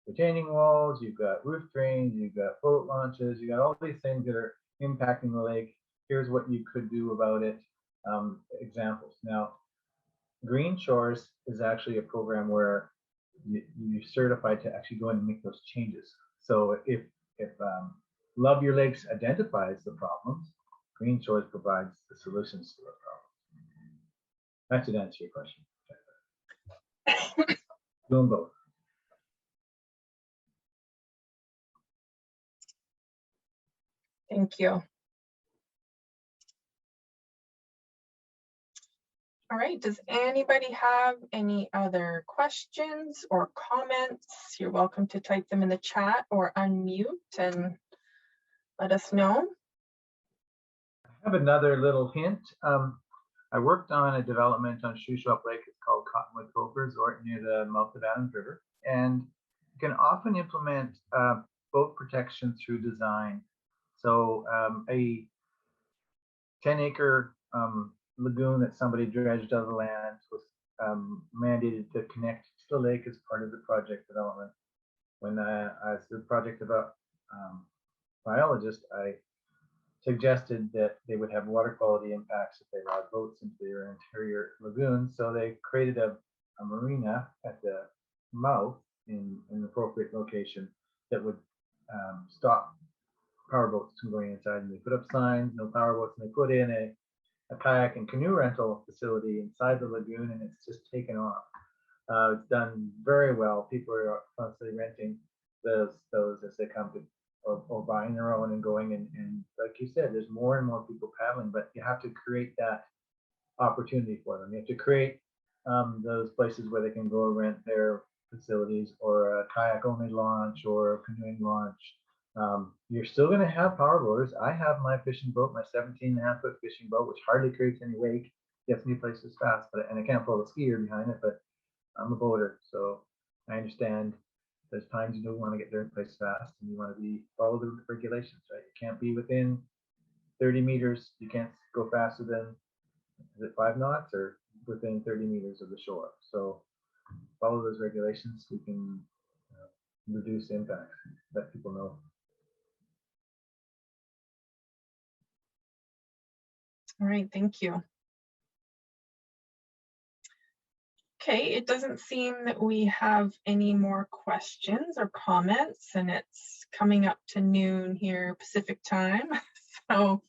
retaining walls, you've got roof drains, you've got boat launches, you got all these things that are impacting the lake. Here's what you could do about it. Examples. Now, Green Shores is actually a program where you're certified to actually go in and make those changes. So if Lovejoy Lakes identifies the problems, Green Shores provides the solutions to the problem. That should answer your question. Doing both. Thank you. All right, does anybody have any other questions or comments? You're welcome to type them in the chat or unmute and let us know. I have another little hint. I worked on a development on Shuswap Lake. It's called Cottonwood Cove Resort near the mouth of Adams River. And you can often implement boat protection through design. So a 10-acre lagoon that somebody dredged out of the land was mandated to connect to the lake as part of the project development. When I was the project biologist, I suggested that they would have water quality impacts if they allowed boats into their interior lagoons. So they created a marina at the mouth in an appropriate location that would stop powerboats from going inside. And they put up signs, no powerboats, and they put in a kayak and canoe rental facility inside the lagoon, and it's just taken off. It's done very well. People are constantly renting those as they come to, or buying their own and going. And like you said, there's more and more people paddling, but you have to create that opportunity for them. You have to create those places where they can go rent their facilities, or a kayak only launch or a canoeing launch. You're still going to have power boaters. I have my fishing boat, my 17.5-foot fishing boat, which hardly creates any wake, gets me places fast, and I can't pull a skier behind it, but I'm a boater, so I understand there's times you don't want to get there in place fast, and you want to follow the regulations, right? You can't be within 30 meters. You can't go faster than, is it 5 knots, or within 30 meters of the shore. So follow those regulations. We can reduce impacts, let people know. All right, thank you. Okay, it doesn't seem that we have any more questions or comments, and it's coming up to noon here Pacific time. So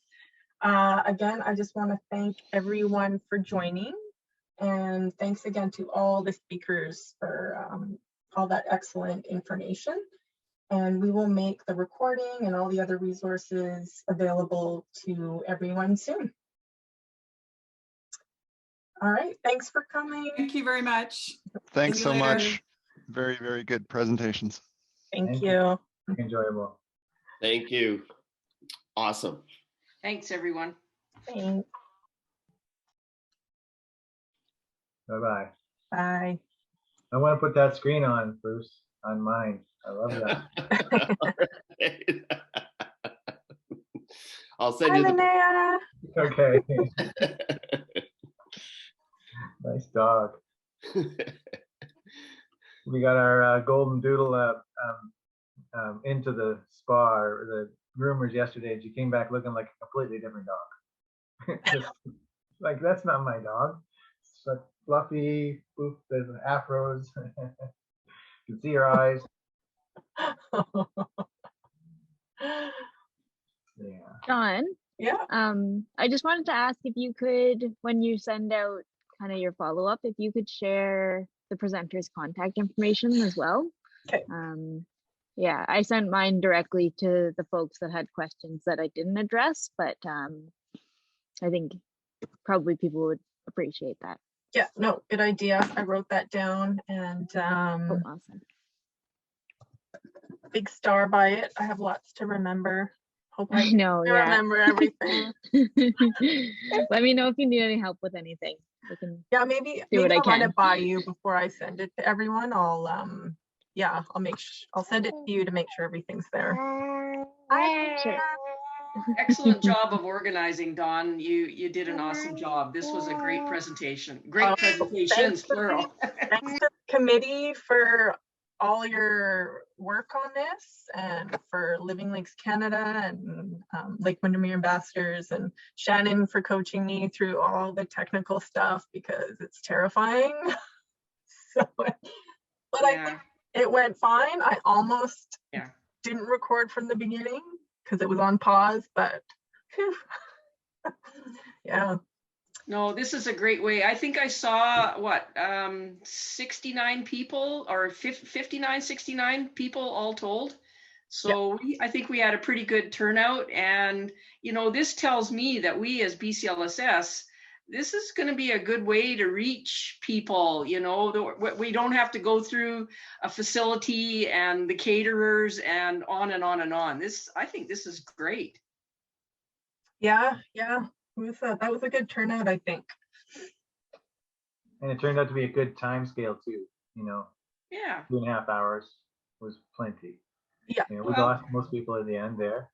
again, I just want to thank everyone for joining, and thanks again to all the speakers for all that excellent information. And we will make the recording and all the other resources available to everyone soon. All right, thanks for coming. Thank you very much. Thanks See you so later. much. Very, very good presentations. Thank you. Enjoyable. Thank you. Awesome. Thanks, everyone. Thanks. Bye-bye. Bye. I want to put that screen on, Bruce, on mine. I love that. I'll send Hi, you the. Linnea. Okay. Nice dog. We got our golden doodle into the spa or the groomers yesterday, and she came back looking like a completely different dog. Just like, that's not my dog. It's like fluffy, poof, there's afros. You can see her eyes. Yeah. John, Yeah. I just wanted to ask if you could, when you send out kind of your follow-up, if you could share the presenter's contact information as well. Okay. Yeah, I sent mine directly to the folks that had questions that I didn't address, but I think probably people would appreciate that. Yeah, no, good idea. I wrote that down, and Oh, awesome. big star by it. I have lots to remember. Hope I know, yeah. remember everything. Let me know if you need any help with anything. I can Yeah, maybe do what I I'll run can. it by you before I send it to everyone. I'll yeah, I'll send it to you to make sure everything's there. Sure. Excellent job of organizing, Dawn. You did an awesome job. This was a great presentation. Great presentations, plural. Thanks to the committee for all your work on this, and for Living Lakes Canada and Lake Windermere Ambassadors, and Shannon for coaching me through all the technical stuff, because it's terrifying. So, but I think it went fine. I almost didn't record from the beginning because it was on pause, but whew. Yeah. No, this is a great way. I think I saw what 69 people, or 59, 69 people all told. So I think we had a pretty good turnout, and you know, this tells me that we as BCLSS, this is going to be a good way to reach people. You know, we don't have to go through a facility and the caterers and on and on and on. I think this is great. Yeah. That was a good turnout, I think. And it turned out to be a good time scale too. You know, 2.5 hours was plenty. Yeah. You know, we lost most people at the end there,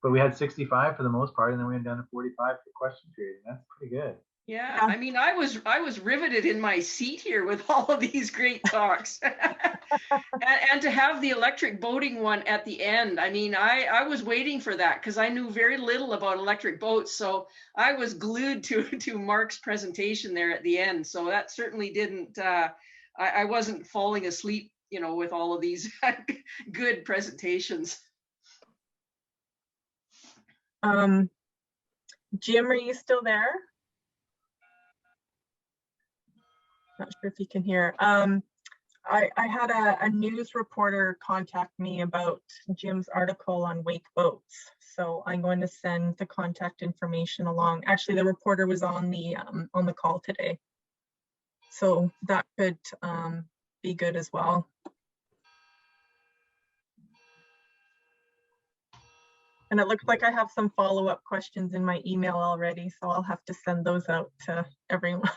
but we had 65 for the most part, and then we went down to 45 for question period. And that's pretty good. Yeah, I mean, I was riveted in my seat here with all of these great talks. and to have the electric boating one at the end, I mean, I was waiting for that because I knew very little about electric boats. So I was glued to Mark's presentation there at the end. So that certainly didn't, I wasn't falling asleep, you know, with all of these good presentations. Jim, are you still there? Not sure if you can hear. I had a news reporter contact me about Jim's article on wake boats. So I'm going to send the contact information along. Actually, the reporter was on the call today. So that could be good as well. And it looks like I have some follow-up questions in my email already, so I'll have to send those out to everyone.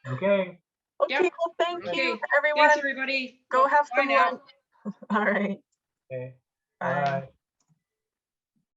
Okay. Okay, well, thank you, everyone. Thanks, everybody. Go have some Bye now. lunch. All right. Okay. Bye. Bye.